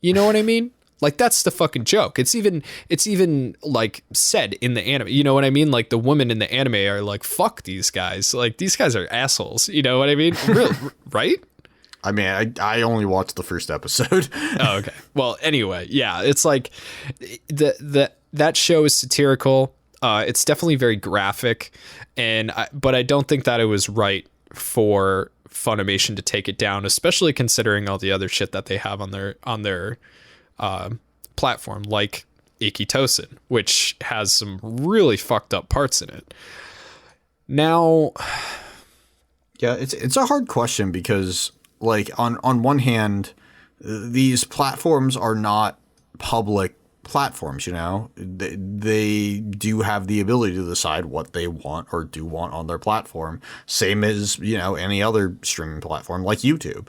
[SPEAKER 1] You know what I mean? Like that's the fucking joke. It's even like said in the anime. You know what I mean? Like the women in the anime are like, fuck these guys. Like these guys are assholes. You know what I mean? Really, right?
[SPEAKER 2] I mean, I only watched the first episode.
[SPEAKER 1] Oh, okay. Well, anyway, yeah, it's like that show is satirical. It's definitely very graphic, but I don't think that it was right for Funimation to take it down, especially considering all the other shit that they have on their platform, like Ikitosen, which has some really fucked up parts in it. Now,
[SPEAKER 2] yeah, it's a hard question because, like, on one hand, these platforms are not public platforms, you know. They do have the ability to decide what they want or do want on their platform, same as, you know, any other streaming platform like YouTube.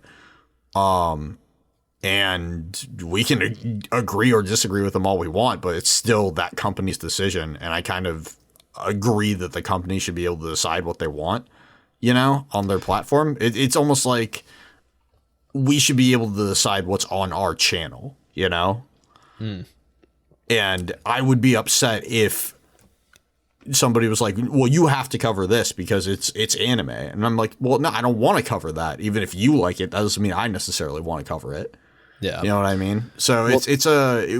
[SPEAKER 2] And we can agree or disagree with them all we want, but it's still that company's decision, and I kind of agree that the company should be able to decide what they want, you know, on their platform. It's almost like we should be able to decide what's on our channel, you know? And I would be upset if somebody was like, well, you have to cover this because it's anime. And I'm like, well, no, I don't want to cover that. Even if you like it, that doesn't mean I necessarily want to cover it.
[SPEAKER 1] yeah.
[SPEAKER 2] You know what I mean? So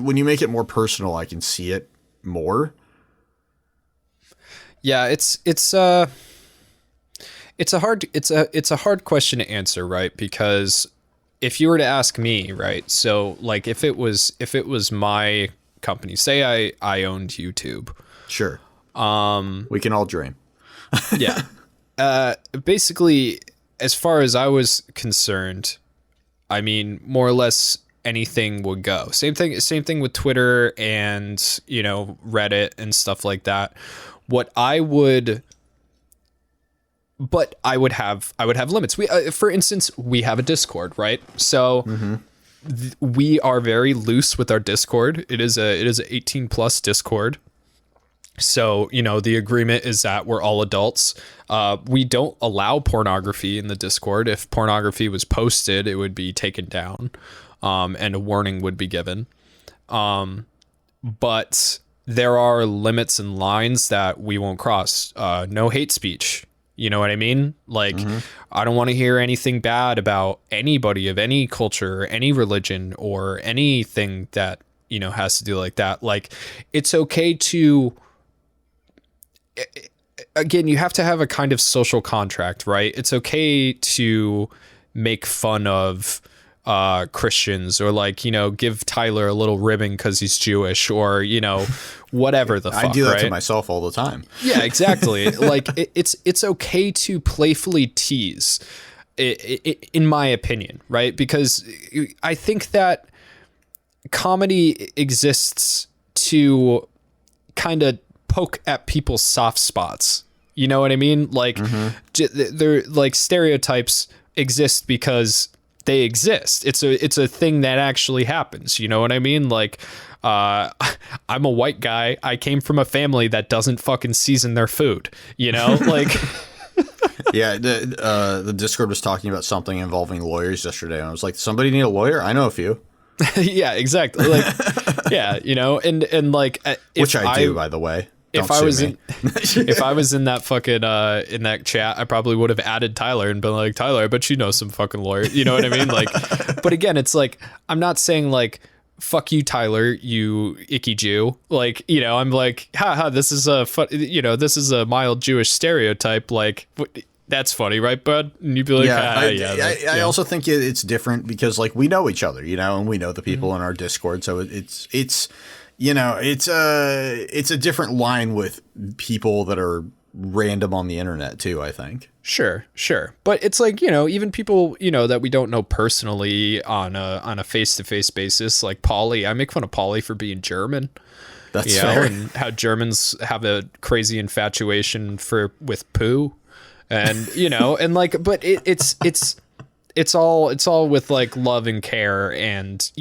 [SPEAKER 2] when you make it more personal, I can see it more.
[SPEAKER 1] Yeah, it's it's a hard question to answer, right? Because if you were to ask me, right? So like if it was my company, say I owned YouTube.
[SPEAKER 2] Sure. We can all dream.
[SPEAKER 1] Yeah. Basically, as far as I was concerned, I mean, more or less anything would go. Same thing with Twitter and, Reddit and stuff like that. But I would have limits. For instance, we have a Discord, right? So we are very loose with our Discord. It is a 18 plus Discord. So, the agreement is that we're all adults. We don't allow pornography in the Discord. If pornography was posted, it would be taken down, and a warning would be given. But there are limits and lines that we won't cross. No hate speech. You know what I mean? Like, I don't want to hear anything bad about anybody of any culture, any religion, or anything that, has to do like that. Like, it's okay to... Again, you have to have a kind of social contract, right? It's okay to make fun of Christians, or like, give Tyler a little ribbon because he's Jewish, or, whatever the fuck.
[SPEAKER 2] I do that
[SPEAKER 1] right?
[SPEAKER 2] to myself all the time.
[SPEAKER 1] Yeah, exactly. Like it's okay to playfully tease, in my opinion, right? Because I think that comedy exists to kind of poke at people's soft spots. You know what I mean? Like, they're like, stereotypes exist because they exist. It's a thing that actually happens. You know what I mean? Like, I'm a white guy. I came from a family that doesn't fucking season their food. Like.
[SPEAKER 2] Yeah, the Discord was talking about something involving lawyers yesterday, and I was like, "Somebody need a lawyer? I know a few."
[SPEAKER 1] Yeah, exactly. Like, yeah, and like,
[SPEAKER 2] which I do, by the way.
[SPEAKER 1] If I was in that fucking in that chat, I probably would have added Tyler and been like, Tyler, I bet you know some fucking lawyer. You know what I mean? Like, but again, it's like, I'm not saying like, fuck you, Tyler, you icky Jew. Like, I'm like, haha, this is this is a mild Jewish stereotype. Like, that's funny, right, bud? And you'd be like,
[SPEAKER 2] I also think it's different because like we know each other, and we know the people in our Discord, so it's it's a different line with people that are random on the internet too, I think.
[SPEAKER 1] Sure. But it's like, even people, that we don't know personally on a face-to-face basis, like Polly. I make fun of Polly for being German.
[SPEAKER 2] That's fair.
[SPEAKER 1] And how Germans have a crazy infatuation with poo. And, and like, but it's all with like love and care. And,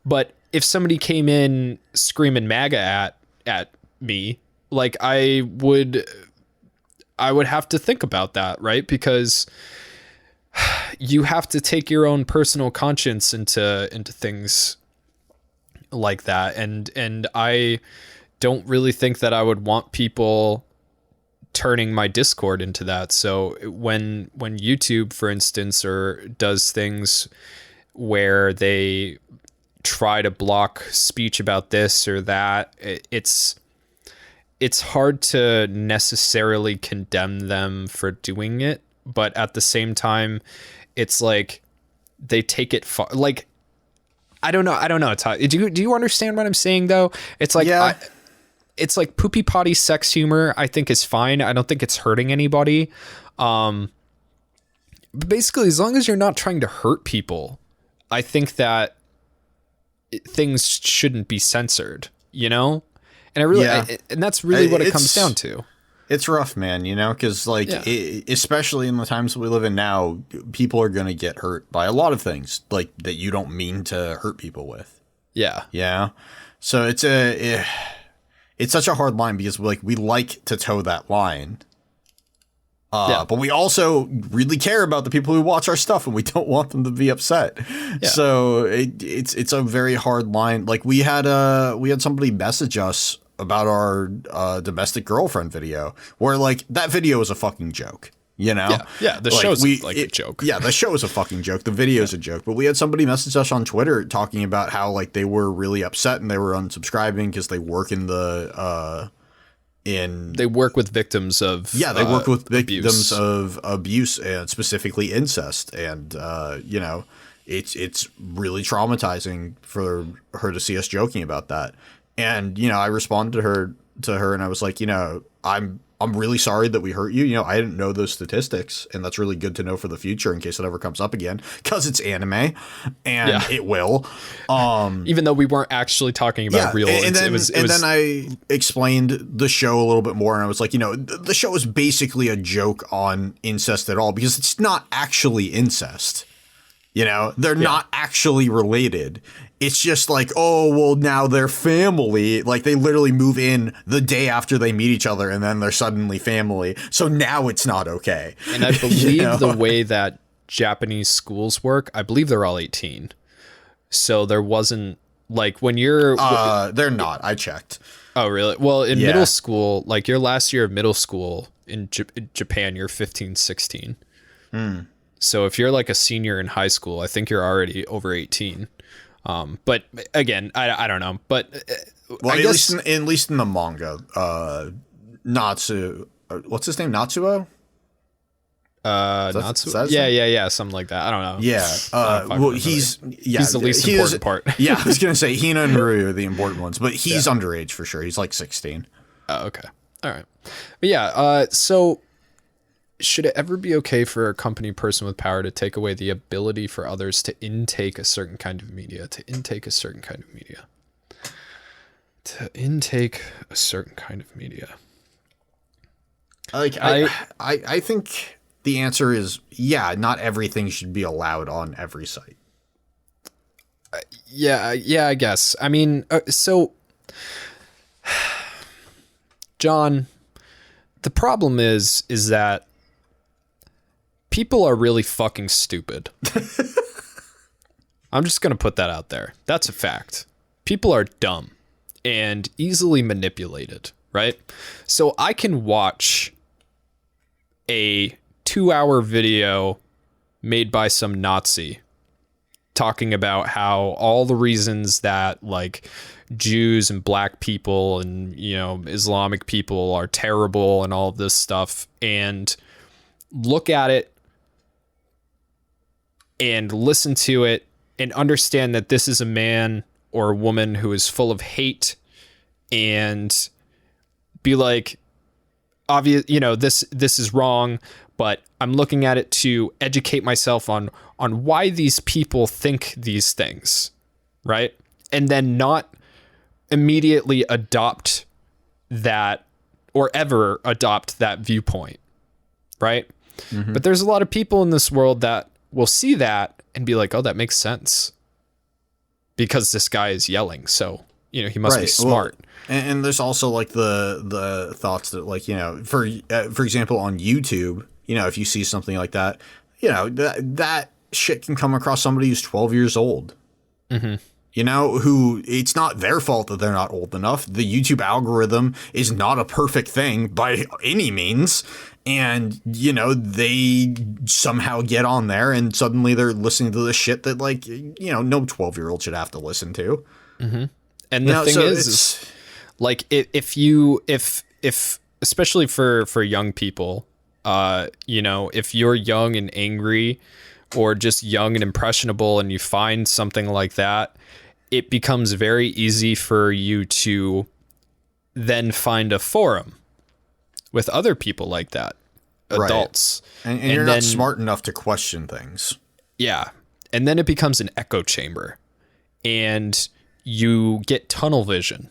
[SPEAKER 1] but if somebody came in screaming MAGA at me, like I would have to think about that, right? Because you have to take your own personal conscience into things like that. And I don't really think that I would want people turning my Discord into that. So when YouTube, for instance, does things where they try to block speech about this or that, it's hard to necessarily condemn them for doing it, but at the same time, it's like they take it far. Like, I don't know. Do you understand what I'm saying though? It's like, yeah. It's like poopy potty sex humor, I think, is fine. I don't think it's hurting anybody. But basically, as long as you're not trying to hurt people, I think that things shouldn't be censored, And I really, and that's really what it comes down to.
[SPEAKER 2] It's rough, man, because like, especially in the times that we live in now, people are going to get hurt by a lot of things like that you don't mean to hurt people with. Yeah. Yeah. So it's such a hard line because we like to toe that line. But we also really care about the people who watch our stuff and we don't want them to be upset. Yeah. So it's a very hard line. Like we had somebody message us about our domestic girlfriend video where like that video was a fucking joke, Yeah,
[SPEAKER 1] the show's like a joke.
[SPEAKER 2] Yeah, the show is a fucking joke. The video's a joke. But we had somebody message us on Twitter talking about how like they were really upset and they were unsubscribing because they work in the
[SPEAKER 1] They work with victims of
[SPEAKER 2] they work with victims
[SPEAKER 1] abuse.
[SPEAKER 2] of abuse and specifically incest, and you know, it's really traumatizing for her to see us joking about that. And you know, I responded to her, and I was like, you know, I'm really sorry that we hurt you. You know, I didn't know those statistics, and that's really good to know for the future in case it ever comes up again, because it's anime, and it will.
[SPEAKER 1] Even though we weren't actually talking about real.
[SPEAKER 2] And then I explained the show a little bit more, and I was like, you know, the show is basically a joke on incest at all, because it's not actually incest. You know, they're not actually related. It's just like, oh, well, now they're family. Like, they literally move in the day after they meet each other, and then they're suddenly family. So now it's not okay.
[SPEAKER 1] And I believe the way that Japanese schools work, I believe they're all 18. So there wasn't, like, when you're...
[SPEAKER 2] they're not. I checked.
[SPEAKER 1] Oh, really? Well, in middle school, like, your last year of middle school in Japan, you're 15, 16. So if you're, like, a senior in high school, I think you're already over 18. But again, I don't know. But
[SPEAKER 2] well, at least in the manga, Natsu, what's his name? Natsuo?
[SPEAKER 1] Natsuo? Yeah, something like that. I don't know.
[SPEAKER 2] Yeah. Well, he's
[SPEAKER 1] the least important part.
[SPEAKER 2] Yeah, I was gonna say Hina and Ryu are the important ones, but he's underage for sure. He's like 16.
[SPEAKER 1] Oh, okay. All right. But yeah. So. Should it ever be okay for a company person with power to take away the ability for others to intake a certain kind of media?
[SPEAKER 2] Like, I think the answer is not everything should be allowed on every site.
[SPEAKER 1] Yeah, I guess. I mean, so John, the problem is that people are really fucking stupid. I'm just going to put that out there. That's a fact. People are dumb and easily manipulated, right? So I can watch a 2-hour video made by some Nazi talking about how all the reasons that, like, Jews and black people and, you know, Islamic people are terrible and all of this stuff, and look at it and listen to it and understand that this is a man or a woman who is full of hate, and be like, obvious, you know, this is wrong, but I'm looking at it to educate myself on why these people think these things, right? And then not immediately adopt that or ever adopt that viewpoint, right? Mm-hmm. But there's a lot of people in this world that will see that and be like, oh, that makes sense because this guy is yelling. So, you know, he must be smart.
[SPEAKER 2] Well, and there's also like the thoughts that, like, you know, for example, on YouTube, you know, if you see something like that, you know, that shit can come across somebody who's 12 years old, you know, who it's not their fault that they're not old enough. The YouTube algorithm is not a perfect thing by any means. And, you know, they somehow get on there and suddenly they're listening to the shit that, like, you know, no 12-year-old should have to listen to.
[SPEAKER 1] And the thing is, like, if especially for young people, you know, if you're young and angry or just young and impressionable and you find something like that, it becomes very easy for you to then find a forum with other people like that, adults.
[SPEAKER 2] Right. And you're not smart enough to question things.
[SPEAKER 1] Yeah. And then it becomes an echo chamber and you get tunnel vision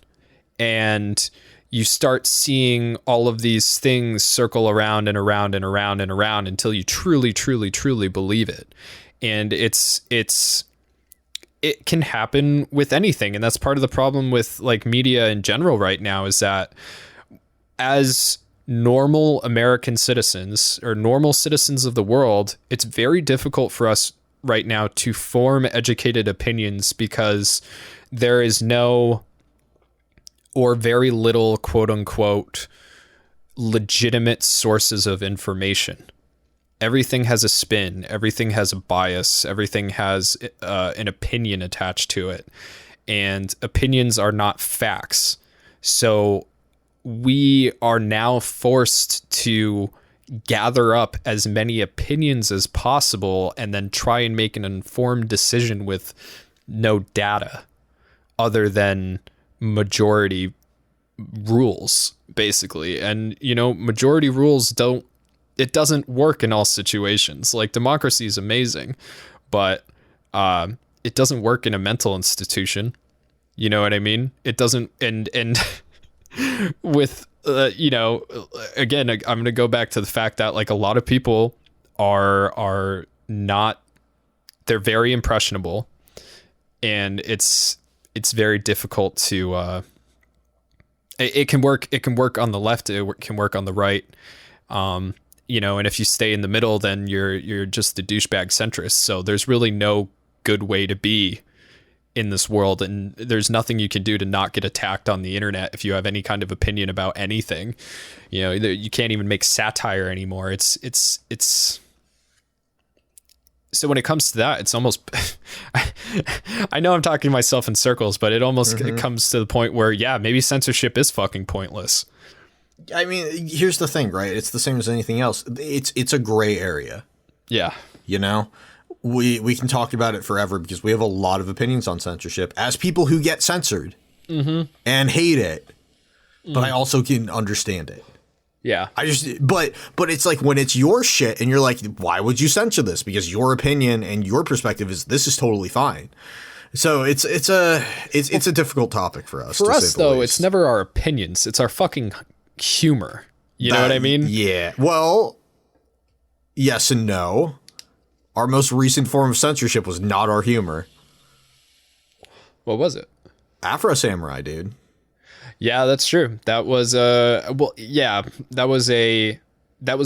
[SPEAKER 1] and you start seeing all of these things circle around and around and around and around until you truly, truly, truly believe it. And it can happen with anything. And that's part of the problem with, like, media in general right now, is that as normal American citizens or normal citizens of the world, it's very difficult for us right now to form educated opinions because there is no or very little quote unquote legitimate sources of information. Everything has a spin, everything has a bias, everything has an opinion attached to it, and opinions are not facts. So we are now forced to gather up as many opinions as possible and then try and make an informed decision with no data other than majority rules, basically. And, you know, majority rules doesn't work in all situations. Like, democracy is amazing, but it doesn't work in a mental institution. You know what I mean? It doesn't, and with, you know, again, I'm going to go back to the fact that, like, a lot of people are not, they're very impressionable, and it's very difficult to, it can work on the left, it can work on the right. You know, and if you stay in the middle, then you're just the douchebag centrist. So there's really no good way to be in this world, and there's nothing you can do to not get attacked on the internet if you have any kind of opinion about anything. You know, you can't even make satire anymore. It's so when it comes to that, it's almost I know I'm talking to myself in circles, but it almost comes to the point where, yeah, maybe censorship is fucking pointless.
[SPEAKER 2] I mean, here's the thing, right? It's the same as anything else. It's a gray area.
[SPEAKER 1] Yeah.
[SPEAKER 2] You know? We can talk about it forever because we have a lot of opinions on censorship as people who get censored and hate it. But I also can understand it.
[SPEAKER 1] Yeah.
[SPEAKER 2] But it's like when it's your shit and you're like, why would you censor this? Because your opinion and your perspective is this is totally fine. So it's a difficult topic for us.
[SPEAKER 1] For us, though, it's never our opinions. It's our fucking humor. You know what I mean?
[SPEAKER 2] Yeah. Well, yes and no. Our most recent form of censorship was not our humor.
[SPEAKER 1] What was it?
[SPEAKER 2] Afro Samurai, dude.
[SPEAKER 1] Yeah, that's true. That was that was a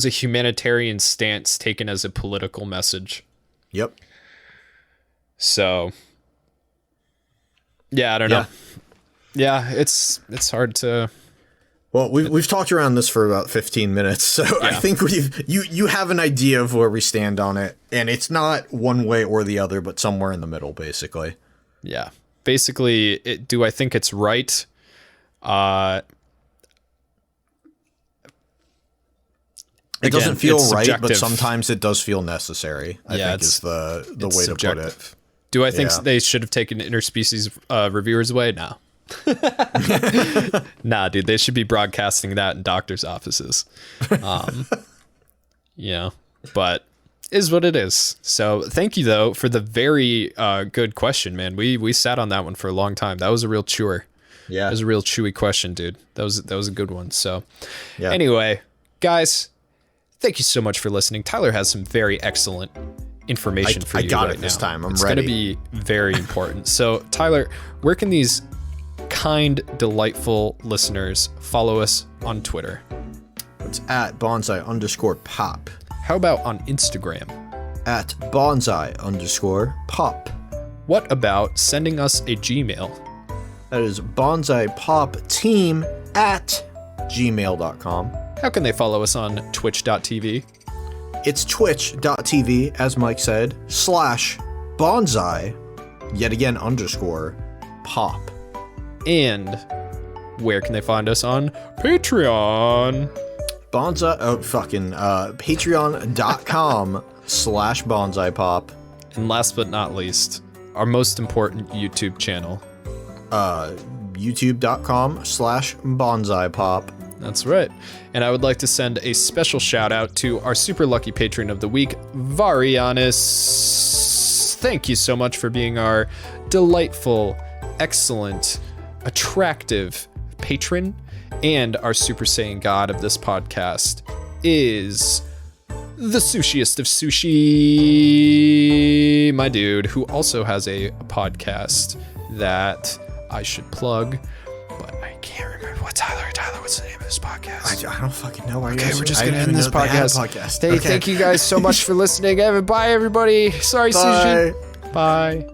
[SPEAKER 1] humanitarian stance taken as a political message.
[SPEAKER 2] Yep.
[SPEAKER 1] So, yeah, I don't know. Yeah, it's hard to.
[SPEAKER 2] Well, we've talked around this for about 15 minutes, so I think you have an idea of where we stand on it, and it's not one way or the other, but somewhere in the middle, basically.
[SPEAKER 1] Yeah, basically, do I think it's right?
[SPEAKER 2] It doesn't feel right, but sometimes it does feel necessary. I think is the way
[SPEAKER 1] subjective.
[SPEAKER 2] To put it.
[SPEAKER 1] Do I think they should have taken interspecies reviewers away? No. Nah, dude, they should be broadcasting that in doctors' offices. Yeah, but is what it is. So thank you though for the very good question, man. We sat on that one for a long time. That was a real chewer.
[SPEAKER 2] Yeah,
[SPEAKER 1] it was a real chewy question, dude. That was a good one. So anyway, guys, thank you so much for listening. Tyler has some very excellent information for you. I got it this time. I'm ready. It's going to be very important. So Tyler, where can these kind, delightful listeners follow us on Twitter?
[SPEAKER 2] It's at Bonsai_pop.
[SPEAKER 1] How about on Instagram?
[SPEAKER 2] At Bonsai_pop.
[SPEAKER 1] What about sending us a Gmail?
[SPEAKER 2] That is bonsaipopteam@gmail.com.
[SPEAKER 1] How can they follow us on twitch.tv?
[SPEAKER 2] It's twitch.tv, as Mike said, /bonsai, yet again, _pop.
[SPEAKER 1] And where can they find us on Patreon?
[SPEAKER 2] Patreon.com/bonsaipop.
[SPEAKER 1] And last but not least, our most important YouTube channel.
[SPEAKER 2] YouTube.com/bonsaipop.
[SPEAKER 1] That's right. And I would like to send a special shout out to our super lucky patron of the week, Varianus. Thank you so much for being our delightful, excellent, attractive patron. And our Super Saiyan God of this podcast is the sushiest of sushi, my dude, who also has a podcast that I should plug, but I can't remember what. Tyler, what's the name of this podcast?
[SPEAKER 2] I don't fucking know.
[SPEAKER 1] Okay, we're just gonna end this podcast. Hey, thank you guys so much for listening. Bye, everybody. Sorry, Sushi. Bye.